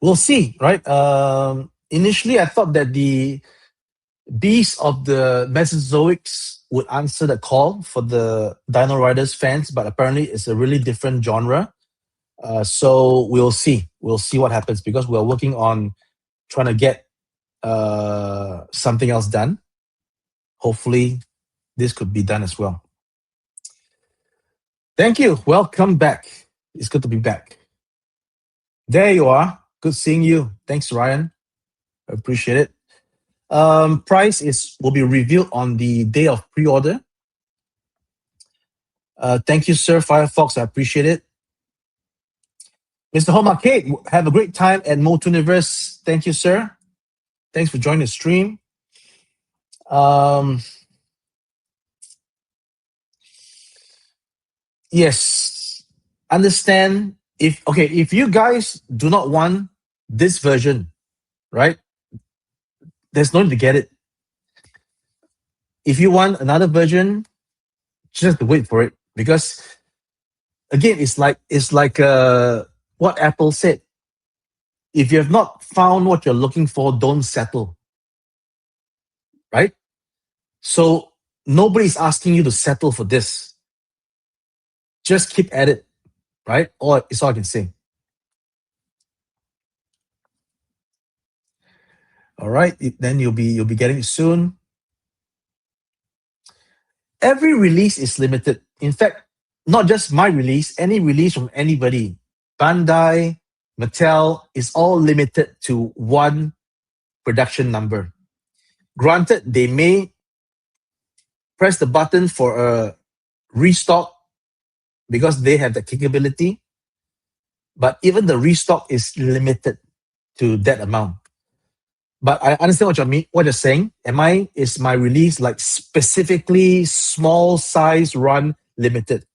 Speaker 1: We'll see, right? Initially, I thought that the Beast of the Mesozoics would answer the call for the Dino Riders fans, but apparently it's a really different genre. So we'll see. We'll see what happens because we're working on trying to get something else done. Hopefully, this could be done as well. Thank you. Welcome back. It's good to be back. There you are. Good seeing you. Thanks, Ryan. I appreciate it. Price will be revealed on the day of pre-order. Thank you, Sir Firefox. I appreciate it. Mr. Home Arcade, have a great time at Multuniverse. Thank you, sir. Thanks for joining the stream. Yes, understand if you guys do not want this version, right? There's no need to get it. If you want another version, just have to wait for it because again, it's like what Apple said. If you have not found what you're looking for, don't settle. Right? So nobody's asking you to settle for this. Just keep at it, right? Or it's all I can say. All right, then you'll be getting it soon. Every release is limited. In fact, not just my release, any release from anybody, Bandai, Mattel, is all limited to one production number. Granted, they may press the button for a restock because they have the capability, but even the restock is limited to that amount. But I understand what you're saying. Is my release like specifically small size run limited?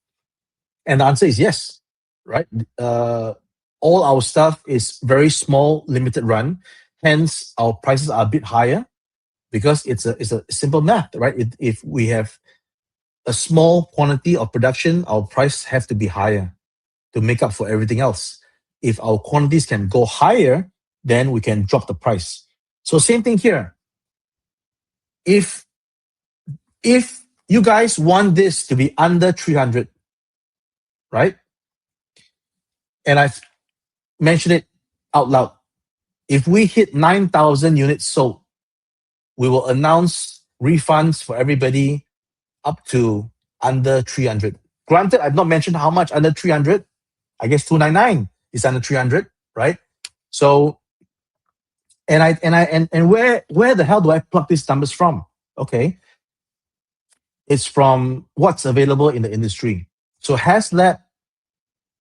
Speaker 1: And the answer is yes, right? All our stuff is very small, limited run. Hence, our prices are a bit higher because it's a simple math, right? If we have a small quantity of production, our price have to be higher to make up for everything else. If our quantities can go higher, then we can drop the price. So same thing here. If you guys want this to be under 300, right? And I've mentioned it out loud. If we hit 9,000 units sold, we will announce refunds for everybody up to under 300. Granted, I've not mentioned how much under 300. I guess 299 is under 300, right? So, and where the hell do I plug these numbers from? Okay, it's from what's available in the industry. So HasLab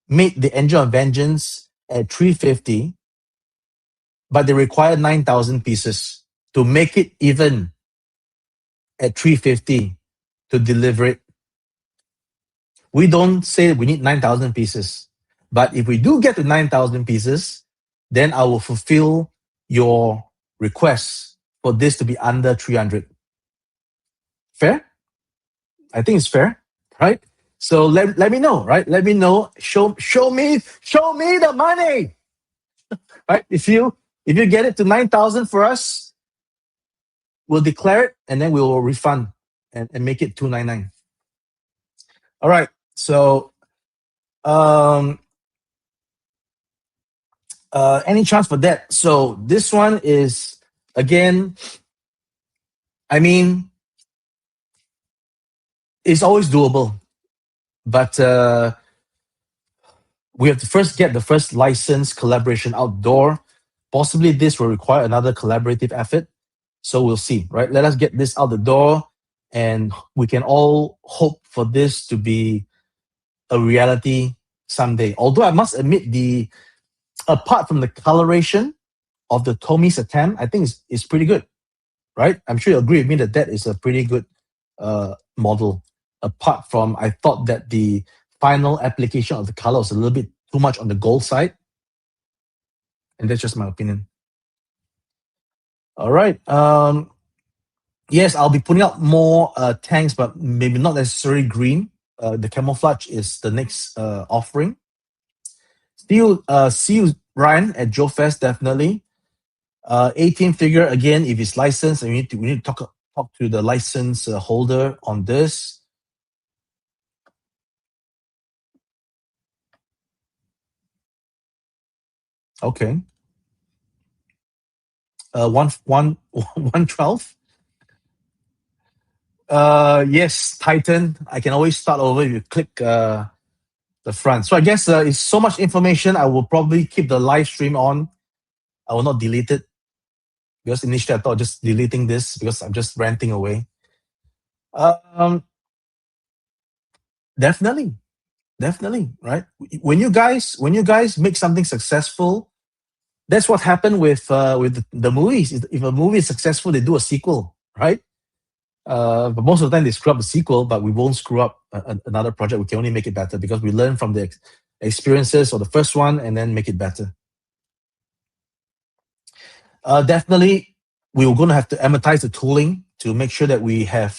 Speaker 1: made the Engine of Vengeance at 350, but they require 9,000 pieces to make it even at 350 to deliver it. We don't say we need 9,000 pieces, but if we do get to 9,000 pieces, then I will fulfill your request for this to be under 300. Fair? I think it's fair, right? So let me know, right? Let me know. Show me the money, right? If you get it to 9,000 for us, we'll declare it and then we will refund and make it 299. All right. So, any chance for that? So this one is again. I mean, it's always doable, but we have to first get the first license collaboration outdoor. Possibly this will require another collaborative effort. So we'll see, right? Let us get this out the door and we can all hope for this to be a reality someday. Although I must admit, apart from the coloration of the Tommy's attempt, I think it's pretty good, right? I'm sure you agree with me that is a pretty good model. Apart from, I thought that the final application of the color was a little bit too much on the gold side. And that's just my opinion. All right. Yes, I'll be putting out more tanks, but maybe not necessarily green. The camouflage is the next offering. See you, Ryan, at Joe Fest, definitely. 18 figure, again, if it's licensed, we need to talk to the license holder on this. Okay. One, one, 112. Yes, Titan. I can always start over if you click the front. So I guess it's so much information. I will probably keep the live stream on. I will not delete it because initially I thought just deleting this because I'm just ranting away. Um, definitely, definitely, right? When you guys make something successful, that's what happened with the movies. If a movie is successful, they do a sequel, right? But most of the time they screw up the sequel, but we won't screw up another project. We can only make it better because we learn from the experiences of the first one and then make it better. Definitely, we were going to have to amortize the tooling to make sure that we have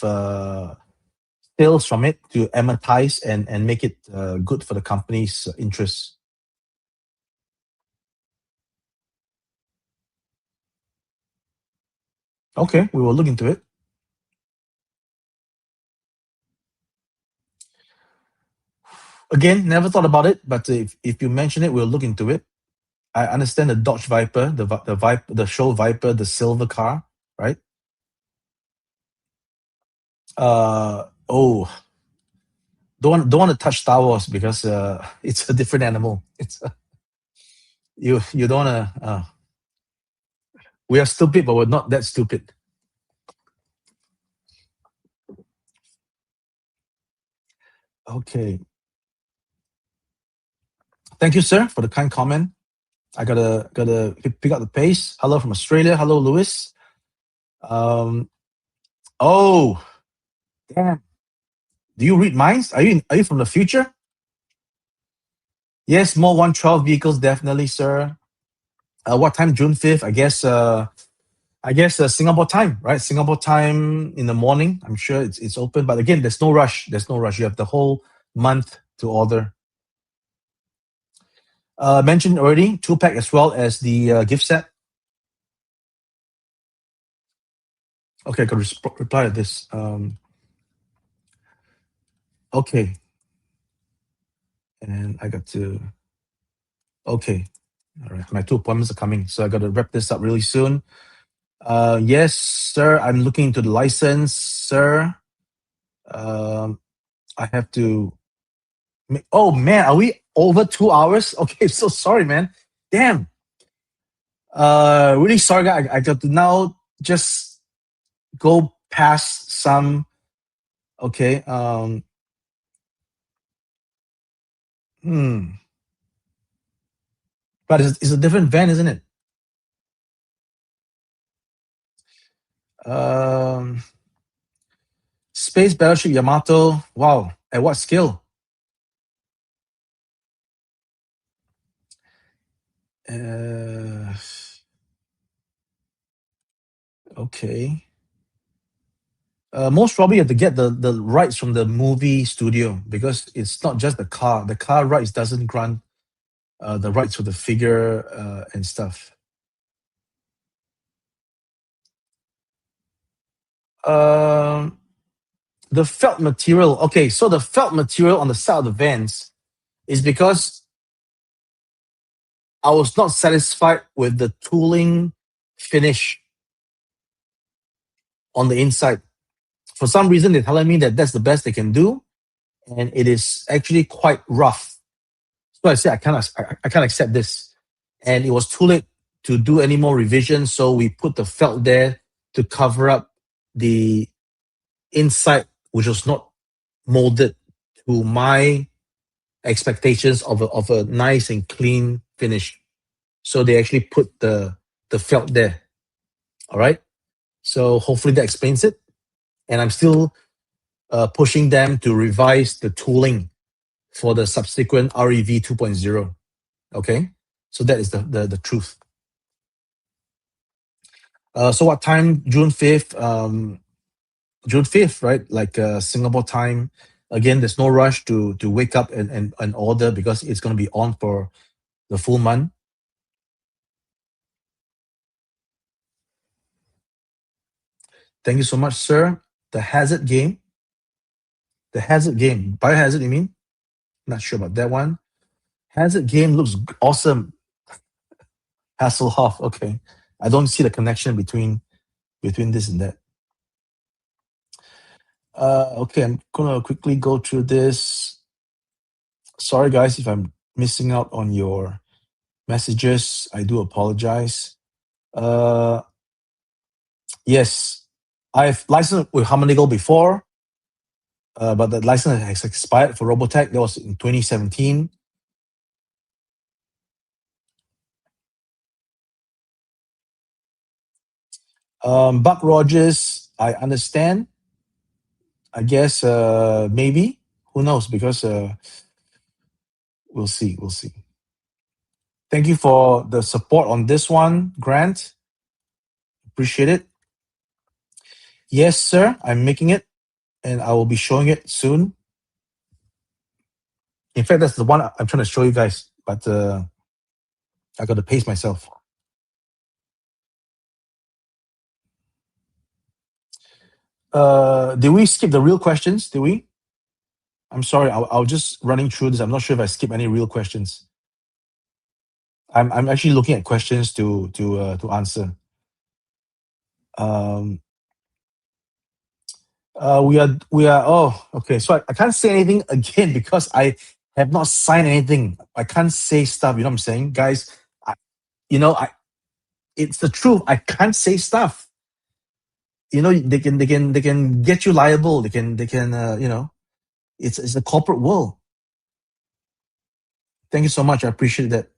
Speaker 1: sales from it to amortize and make it good for the company's interests. Okay, we will look into it. Again, never thought about it, but if you mention it, we'll look into it. I understand the Dodge Viper, the show Viper, the silver car, right? Oh, don't want to touch Star Wars because it's a different animal. It's you don't want to. We are stupid, but we're not that stupid. Okay. Thank you, sir, for the kind comment. I gotta pick up the pace. Hello from Australia. Hello, Lewis. Um. Oh, damn. Do you read minds? Are you from the future? Yes, more 112 vehicles, definitely, sir. What time? June 5th. I guess Singapore time, right? Singapore time in the morning. I'm sure it's open, but again, there's no rush. There's no rush. You have the whole month to order. Mentioned already, 2-pack as well as the gift set. Okay, I could reply to this. Okay, and I got to. Okay, all right. My 2 appointments are coming, so I got to wrap this up really soon. Yes, sir. I'm looking into the license, sir. I have to. Oh man, are we over 2 hours? Okay, so sorry, man. Damn. Really sorry, guy. I got to now just go past some. Okay. Hmm. But it's a different van, isn't it? Um. Space Battleship Yamato. Wow. At what scale? Uh. Okay. Most probably you have to get the rights from the movie studio because it's not just the car. The car rights doesn't grant the rights for the figure and stuff. Um, the felt material. Okay, so the felt material on the side of the vans is because I was not satisfied with the tooling finish on the inside. For some reason, they're telling me that that's the best they can do, and it is actually quite rough. So I said I can't accept this, and it was too late to do any more revision. So we put the felt there to cover up the inside, which was not molded to my expectations of a nice and clean finish. So they actually put the felt there. All right. So hopefully that explains it. And I'm still pushing them to revise the tooling for the subsequent REV 2.0. Okay. So that is the truth. So what time? June 5th. June 5th, right? Like Singapore time. Again, there's no rush to wake up and order because it's going to be on for the full month. Thank you so much, sir. The Hazard game. The Hazard game. Biohazard, you mean? Not sure about that one. Hazard game looks awesome. Hasselhoff. Okay, I don't see the connection between this and that. Okay, I'm gonna quickly go through this. Sorry, guys, if I'm missing out on your messages. I do apologize. Uh, yes, I've licensed with Harmonical before, but the license has expired for Robotech. That was in 2017. Buck Rogers, I understand. I guess maybe. Who knows? Because we'll see. We'll see. Thank you for the support on this one, Grant. Appreciate it. Yes, sir. I'm making it, and I will be showing it soon. In fact, that's the one I'm trying to show you guys, but I got to pace myself. Did we skip the real questions? Did we? I'm sorry. I'll just running through this. I'm not sure if I skip any real questions. I'm actually looking at questions to answer. Um, we are. Oh, okay. So I can't say anything again because I have not signed anything. I can't say stuff. You know what I'm saying, guys? I, I. It's the truth. I can't say stuff. They can get you liable. They can. It's the corporate world. Thank you so much. I appreciate that.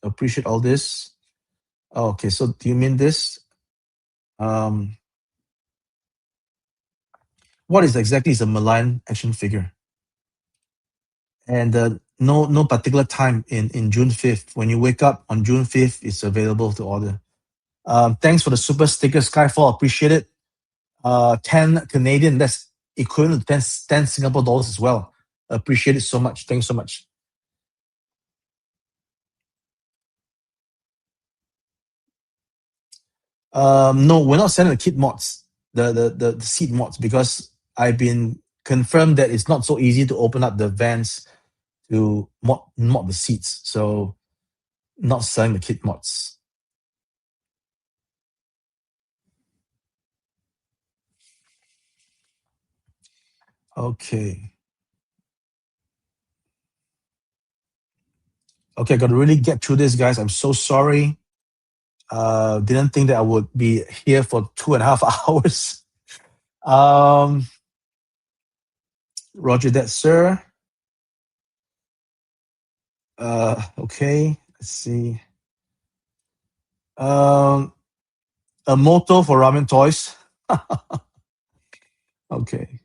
Speaker 1: Appreciate all this. Oh, okay, so do you mean this? What is exactly is a malign action figure? And no particular time in June 5th. When you wake up on June 5th, it's available to order. Thanks for the super sticker, Skyfall. Appreciate it. 10 Canadian, that's equivalent to 10 Singapore dollars as well. Appreciate it so much. Thanks so much. No, we're not selling the kit mods, the seat mods, because I've been confirmed that it's not so easy to open up the vans to mod the seats. So not selling the kit mods. Okay. Okay, got to really get through this, guys. I'm so sorry. Didn't think that I would be here for 2.5 hours. Roger that, sir. Okay, let's see. A motto for ramen toys. Okay.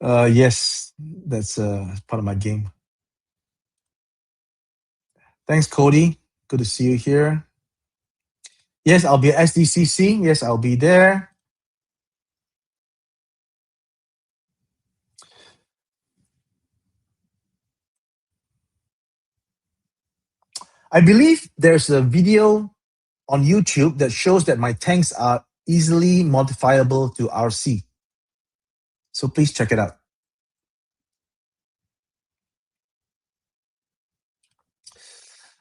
Speaker 1: Yes, that's part of my game. Thanks, Cody. Good to see you here. Yes, I'll be at SDCC. Yes, I'll be there. I believe there's a video on YouTube that shows that my tanks are easily modifiable to RC. So please check it out.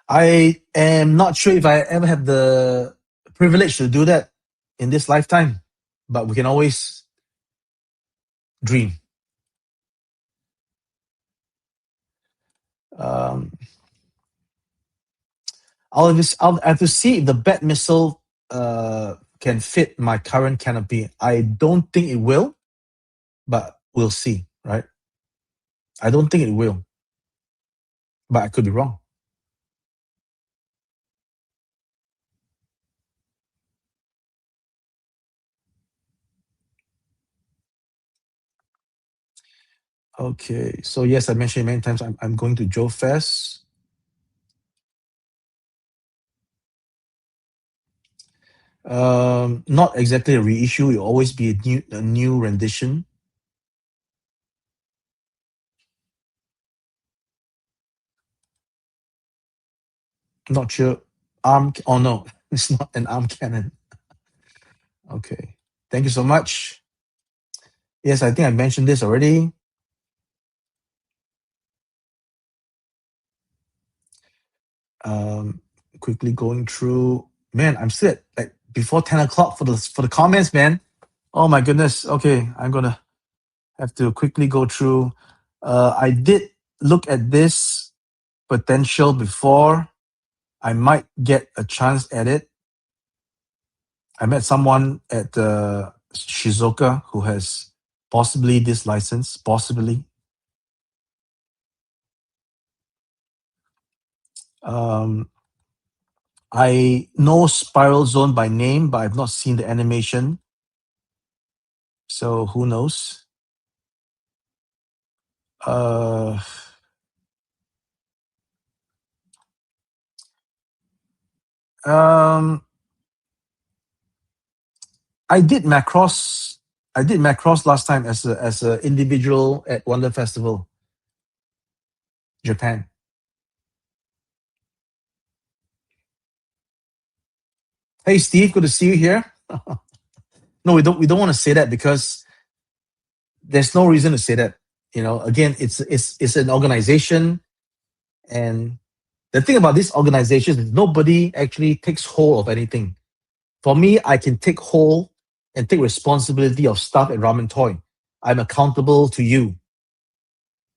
Speaker 1: I am not sure if I ever have the privilege to do that in this lifetime, but we can always dream. I'll have to see if the Bat missile can fit my current canopy. I don't think it will, but we'll see, right? I don't think it will, but I could be wrong. Okay, so yes, I mentioned many times I'm going to Joe Fest. Not exactly a reissue. It'll always be a new rendition. Not sure. Arm? Oh no, it's not an arm cannon. Okay, thank you so much. Yes, I think I mentioned this already. Quickly going through. Man, I'm still at like before 10 o'clock for the comments, man. Oh my goodness. Okay, I'm gonna have to quickly go through. I did look at this potential before. I might get a chance at it. I met someone at Shizuoka who has possibly this license, possibly. I know Spiral Zone by name, but I've not seen the animation. So who knows? Uh, um, I did Macross. I did Macross last time as a individual at Wonder Festival, Japan. Hey Steve, good to see you here. No, we don't want to say that because there's no reason to say that. You know, again, it's an organization, and the thing about this organization is nobody actually takes hold of anything. For me, I can take hold and take responsibility of stuff at Ramen Toy. I'm accountable to you.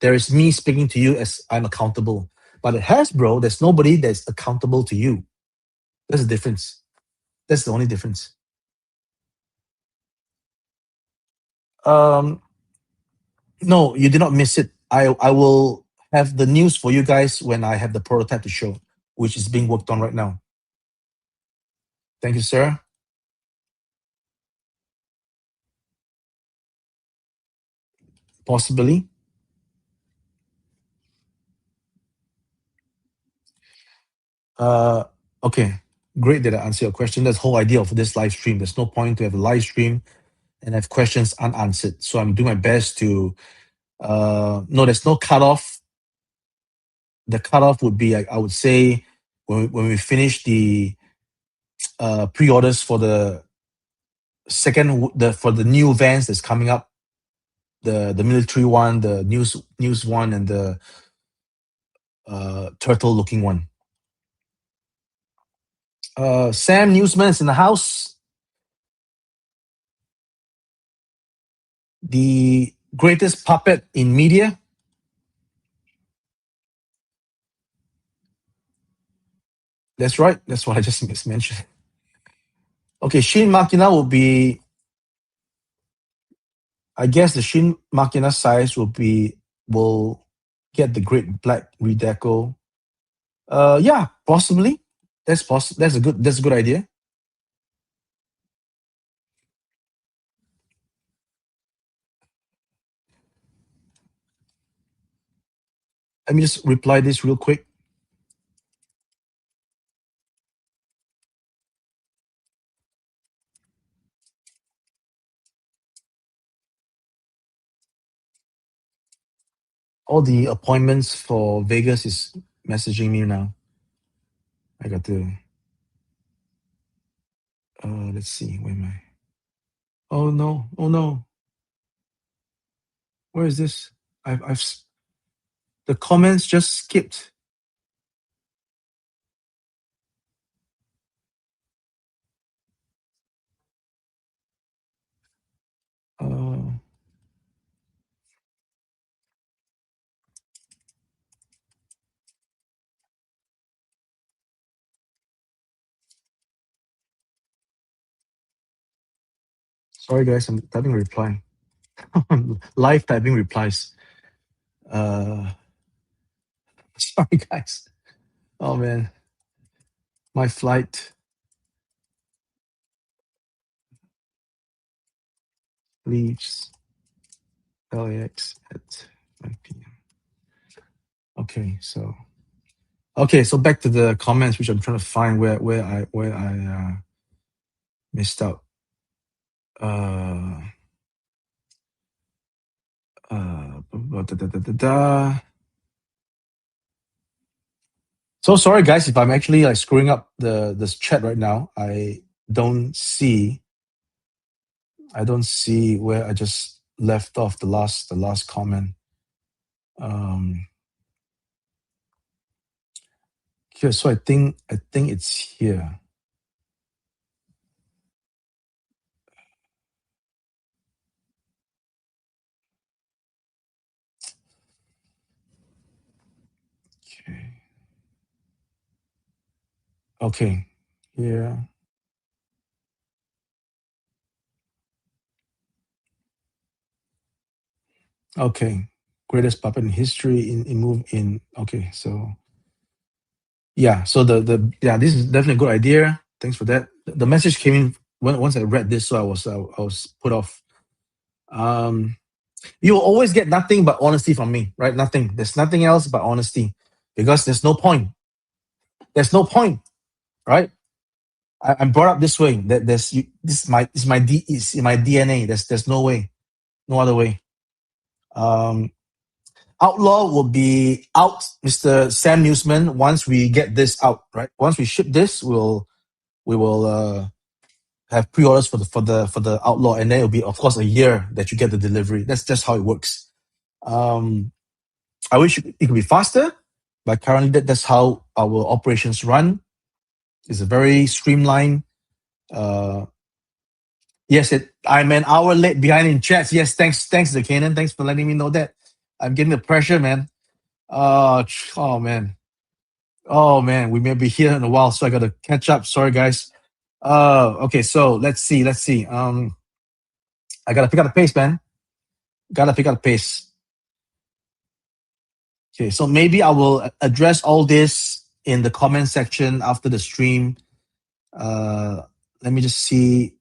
Speaker 1: There is me speaking to you as I'm accountable. But at Hasbro, there's nobody that's accountable to you. That's the difference. That's the only difference. Um, no, you did not miss it. I will have the news for you guys when I have the prototype to show, which is being worked on right now. Thank you, sir. Possibly. Okay. Great that I answered your question. That's the whole idea of this live stream. There's no point to have a live stream and have questions unanswered. So I'm doing my best to no, there's no cutoff. The cutoff would be, I would say, when we finish the pre-orders for the for the new vans that's coming up, the military one, the news one, and the turtle looking one. Sam Newsman is in the house. The greatest puppet in media. That's right. That's what I just mentioned. Okay, Shin Machina will be. I guess the Shin Machina size will get the Great Black Redeco. Yeah, possibly. That's a good idea. Let me just reply this real quick. All the appointments for Vegas is messaging me now. I got to. Let's see. Where am I? Oh no! Oh no! Where is this? The comments just skipped. Uh, Sorry guys, I'm typing a reply. Live typing replies. Sorry guys. Oh man, my flight leaves LAX at 5 p.m. Okay, so back to the comments, which I'm trying to find where I missed out. So sorry guys if I'm actually like screwing up this chat right now. I don't see where I just left off the last comment. Here, so I think it's here. Okay. Okay. Yeah. Okay. Greatest puppet in history in move in. Okay. So yeah. So the yeah, this is definitely a good idea. Thanks for that. The message came in once I read this, so I was put off. Um, you'll always get nothing but honesty from me, right? Nothing. There's nothing else but honesty, because there's no point. There's no point, right? I'm brought up this way. That this is my is in my DNA. There's no way, no other way. Um, Outlaw will be out, Mr. Sam Newsman, once we get this out, right? Once we ship this, we will have pre-orders for the Outlaw, and then it'll be, of course, a year that you get the delivery. That's just how it works. Um, I wish it could be faster, but currently that's how our operations run. It's a very streamlined. Uh, yes, I'm an hour late behind in chats. Yes, thanks, the Canaan. Thanks for letting me know that. I'm getting the pressure, man. Oh man. Oh man, we may be here in a while, so I gotta catch up. Sorry, guys. Okay, so let's see. Let's see. I gotta pick up the pace, man. Gotta pick up the pace. Okay, so maybe I will address all this in the comment section after the stream. Let me just see.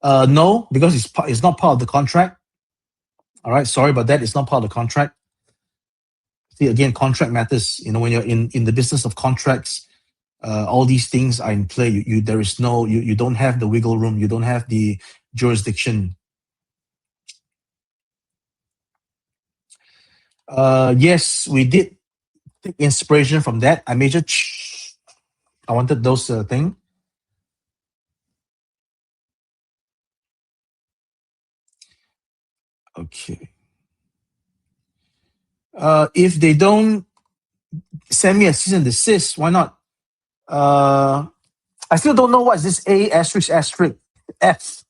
Speaker 1: No, because it's not part of the contract. All right, sorry about that. It's not part of the contract. See, again, contract matters. You know, when you're in the business of contracts, all these things are in play. There is no, you don't have the wiggle room. You don't have the jurisdiction. Yes, we did take inspiration from that. I measured. I wanted those thing. Okay. If they don't send me a cease and desist, why not? I still don't know what is this A asterisk asterisk F.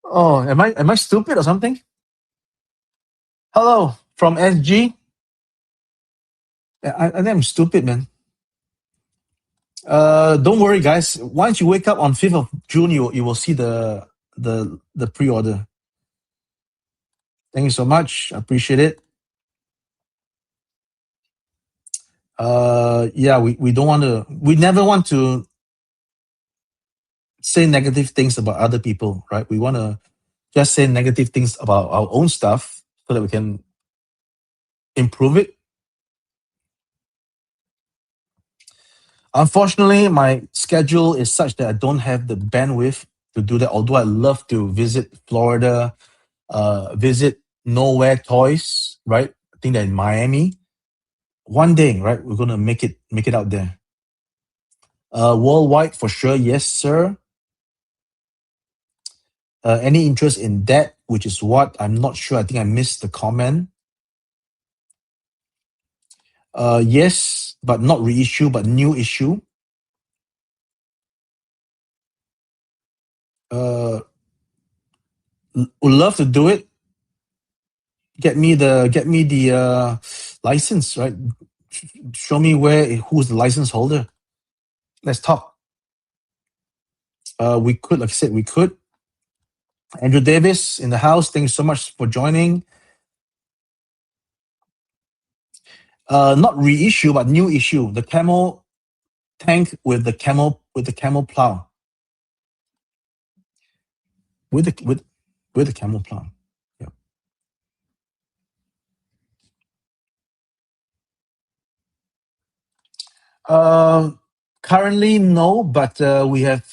Speaker 1: Oh, am I stupid or something? Hello from SG. I think I'm stupid, man. Don't worry, guys. Once you wake up on 5th of June, you will see the pre-order. Thank you so much. I appreciate it. Yeah, we don't want to. We never want to say negative things about other people, right? We want to just say negative things about our own stuff so that we can improve it. Unfortunately, my schedule is such that I don't have the bandwidth to do that. Although I love to visit Florida, visit Nowhere Toys, right? I think they're in Miami. One day, right? We're gonna make it out there. Worldwide for sure, yes, sir. Any interest in that? Which is what? I'm not sure. I think I missed the comment. Yes, but not reissue, but new issue. Would love to do it. Get me the license, right? Show me who's the license holder. Let's talk. We could, like I said, we could. Andrew Davis in the house. Thank you so much for joining. Not reissue, but new issue. The camel tank with the camel plow. With the camel plow. Yeah. Currently, no, but we have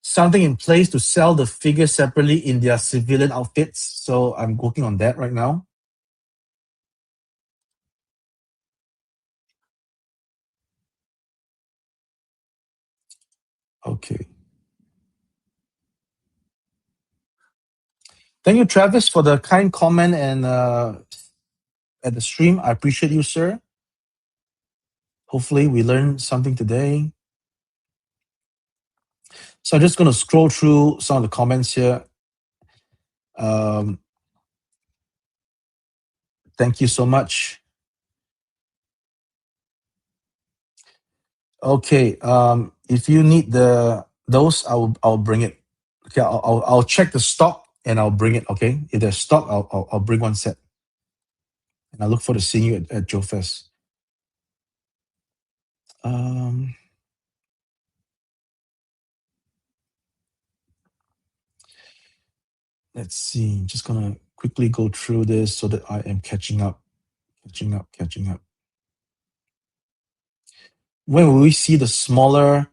Speaker 1: something in place to sell the figures separately in their civilian outfits. So I'm working on that right now. Okay. Thank you, Travis, for the kind comment and at the stream. I appreciate you, sir. Hopefully we learned something today. So I'm just going to scroll through some of the comments here. Thank you so much. Okay, if you need those, I'll bring it. Okay, I'll check the stock and I'll bring it. Okay, if there's stock, I'll bring one set. And I look forward to seeing you at Joe Fest. Let's see. Just gonna quickly go through this so that I am catching up. When will we see the smaller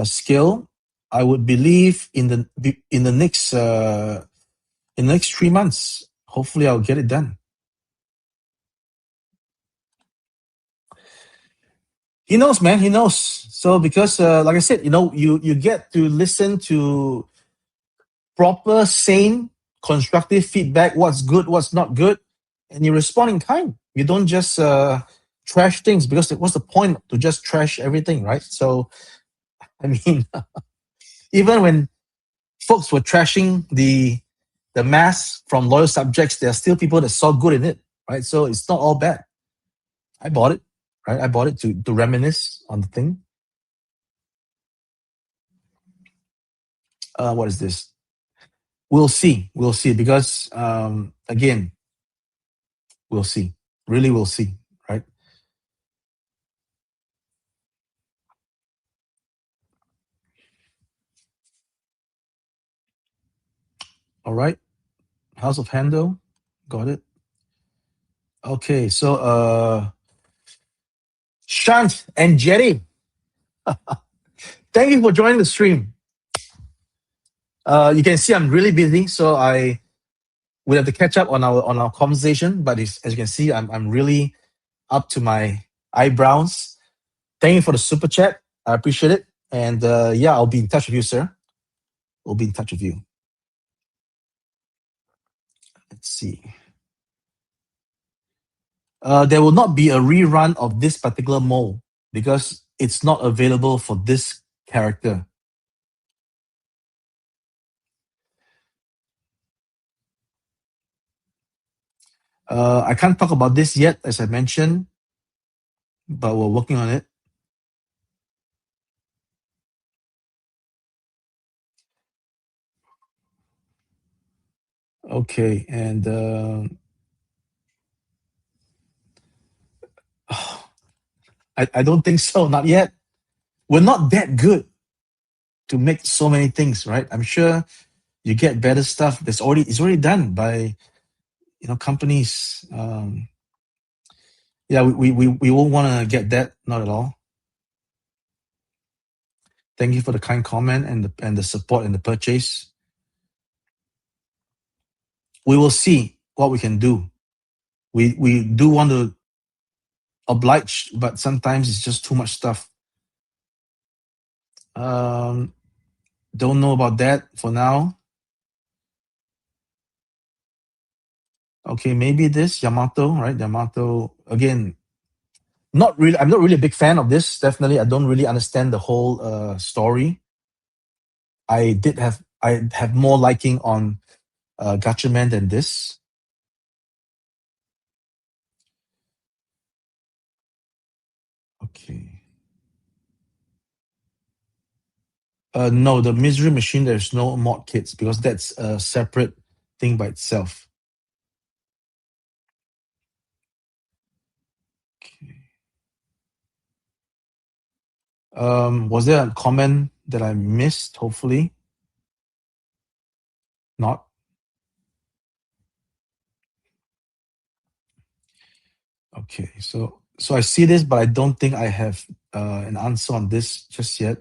Speaker 1: scale? I would believe in the next 3 months. Hopefully, I'll get it done. He knows, man. He knows. So because, like I said, you get to listen to proper, sane, constructive feedback. What's good, what's not good, and you respond in kind. You don't just trash things, because what's the point to just trash everything, right? So, I mean, even when folks were trashing the mass from loyal subjects, there are still people that saw good in it, right? So it's not all bad. I bought it, right? I bought it to reminisce on the thing. What is this? We'll see. We'll see, because again, we'll see. Really, we'll see, right? All right. House of Handel, got it. Okay, so Shant and Jerry, thank you for joining the stream. You can see I'm really busy, so I will have to catch up on our conversation. But as you can see, I'm really up to my eyebrows. Thank you for the super chat. I appreciate it. And yeah, I'll be in touch with you, sir. We'll be in touch with you. Let's see. There will not be a rerun of this particular mole because it's not available for this character. I can't talk about this yet, as I mentioned, but we're working on it. Okay, and I don't think so, not yet. We're not that good to make so many things, right? I'm sure you get better stuff it's already done by companies. Yeah, we won't want to get that, not at all. Thank you for the kind comment and the support and the purchase. We will see what we can do. We do want to oblige, but sometimes it's just too much stuff. Don't know about that for now. Okay, maybe this Yamato, right? Yamato again. Not really. I'm not really a big fan of this. Definitely, I don't really understand the whole story. I have more liking on Gatchaman than this. Okay. No, the Misery Machine, there's no mod kits because that's a separate thing by itself. Okay. Was there a comment that I missed? Hopefully not. Okay, so I see this, but I don't think I have an answer on this just yet.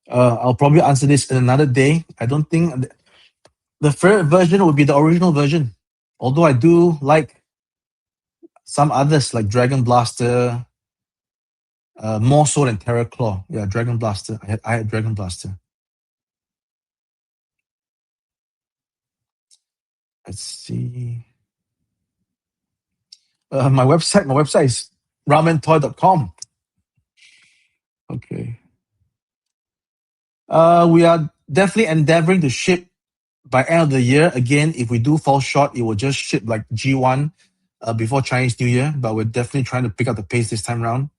Speaker 1: I'll probably answer this in another day. I don't think the favorite version would be the original version. Although I do like some others like Dragon Blaster, more so than Terra Claw. Yeah, Dragon Blaster. I had Dragon Blaster. Let's see. My website is ramentoy.com. Okay. We are definitely endeavoring to ship by end of the year. Again, if we do fall short, it will just ship like G1 before Chinese New Year. But we're definitely trying to pick up the pace this time around.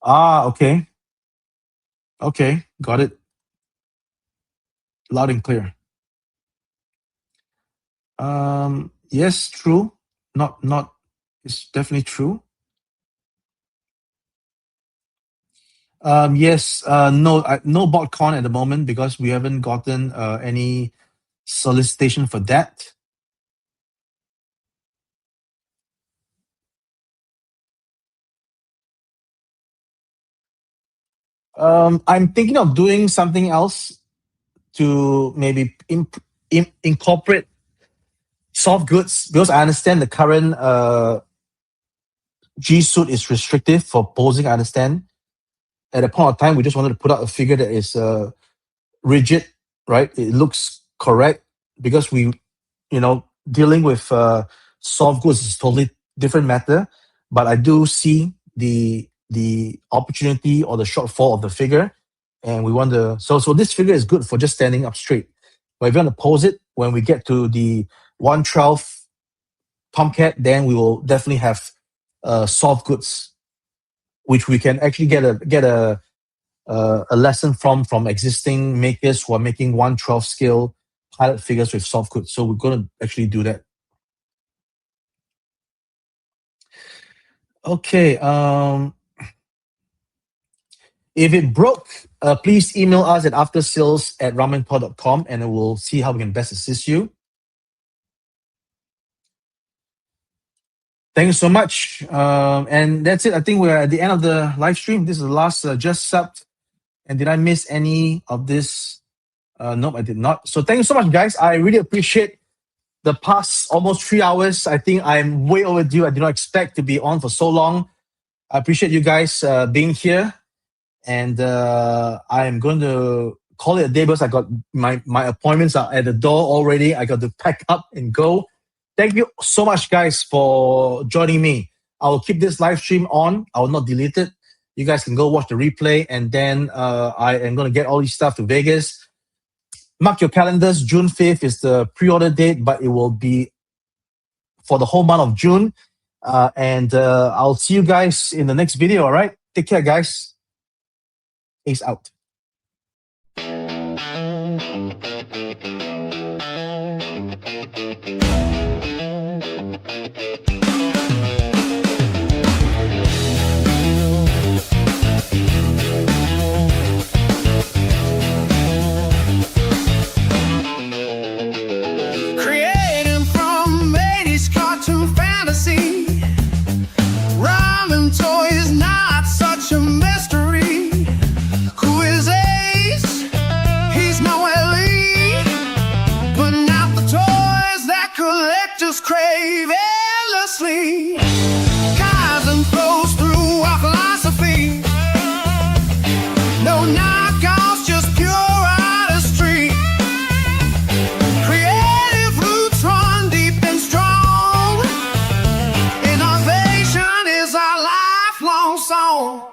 Speaker 1: Okay. Okay, got it. Loud and clear. Yes, true. Not. It's definitely true. Yes. No. No botcon at the moment because we haven't gotten any solicitation for that. I'm thinking of doing something else to maybe incorporate soft goods because I understand the current G suit is restrictive for posing. I understand. At a point of time, we just wanted to put out a figure that is rigid, right? It looks correct because dealing with soft goods is totally different matter. But I do see the opportunity or the shortfall of the figure, and we want to. So this figure is good for just standing up straight. But if you want to pose it, when we get to the 112 Tomcat, then we will definitely have soft goods, which we can actually get a lesson from existing makers who are making 112 scale pilot figures with soft goods. So we're going to actually do that. Okay. If it broke, please email us at aftersales@ramenpod.com and we'll see how we can best assist you. Thank you so much. And that's it. I think we're at the end of the live stream. This is the last just subbed. And did I miss any of this? Nope, I did not. So thank you so much, guys. I really appreciate the past almost 3 hours. I think I'm way overdue. I did not expect to be on for so long. I appreciate you guys being here. And I'm going to call it a day because I got my appointments are at the door already. I got to pack up and go. Thank you so much, guys, for joining me. I will keep this live stream on. I will not delete it. You guys can go watch the replay. And then I am going to get all this stuff to Vegas. Mark your calendars. June 5th is the pre-order date, but it will be for the whole month of June. And I'll see you guys in the next video, all right? Take care, guys. Peace out.
Speaker 2: Creating from 80s cartoon fantasy, Ramen Toy is not such a mystery. Who is Ace? He's no elite, but not the toys that collectors crave endlessly. Kaizen flows through our philosophy. No knockoffs, just pure artistry. Creative roots run deep and strong. Innovation is our lifelong song.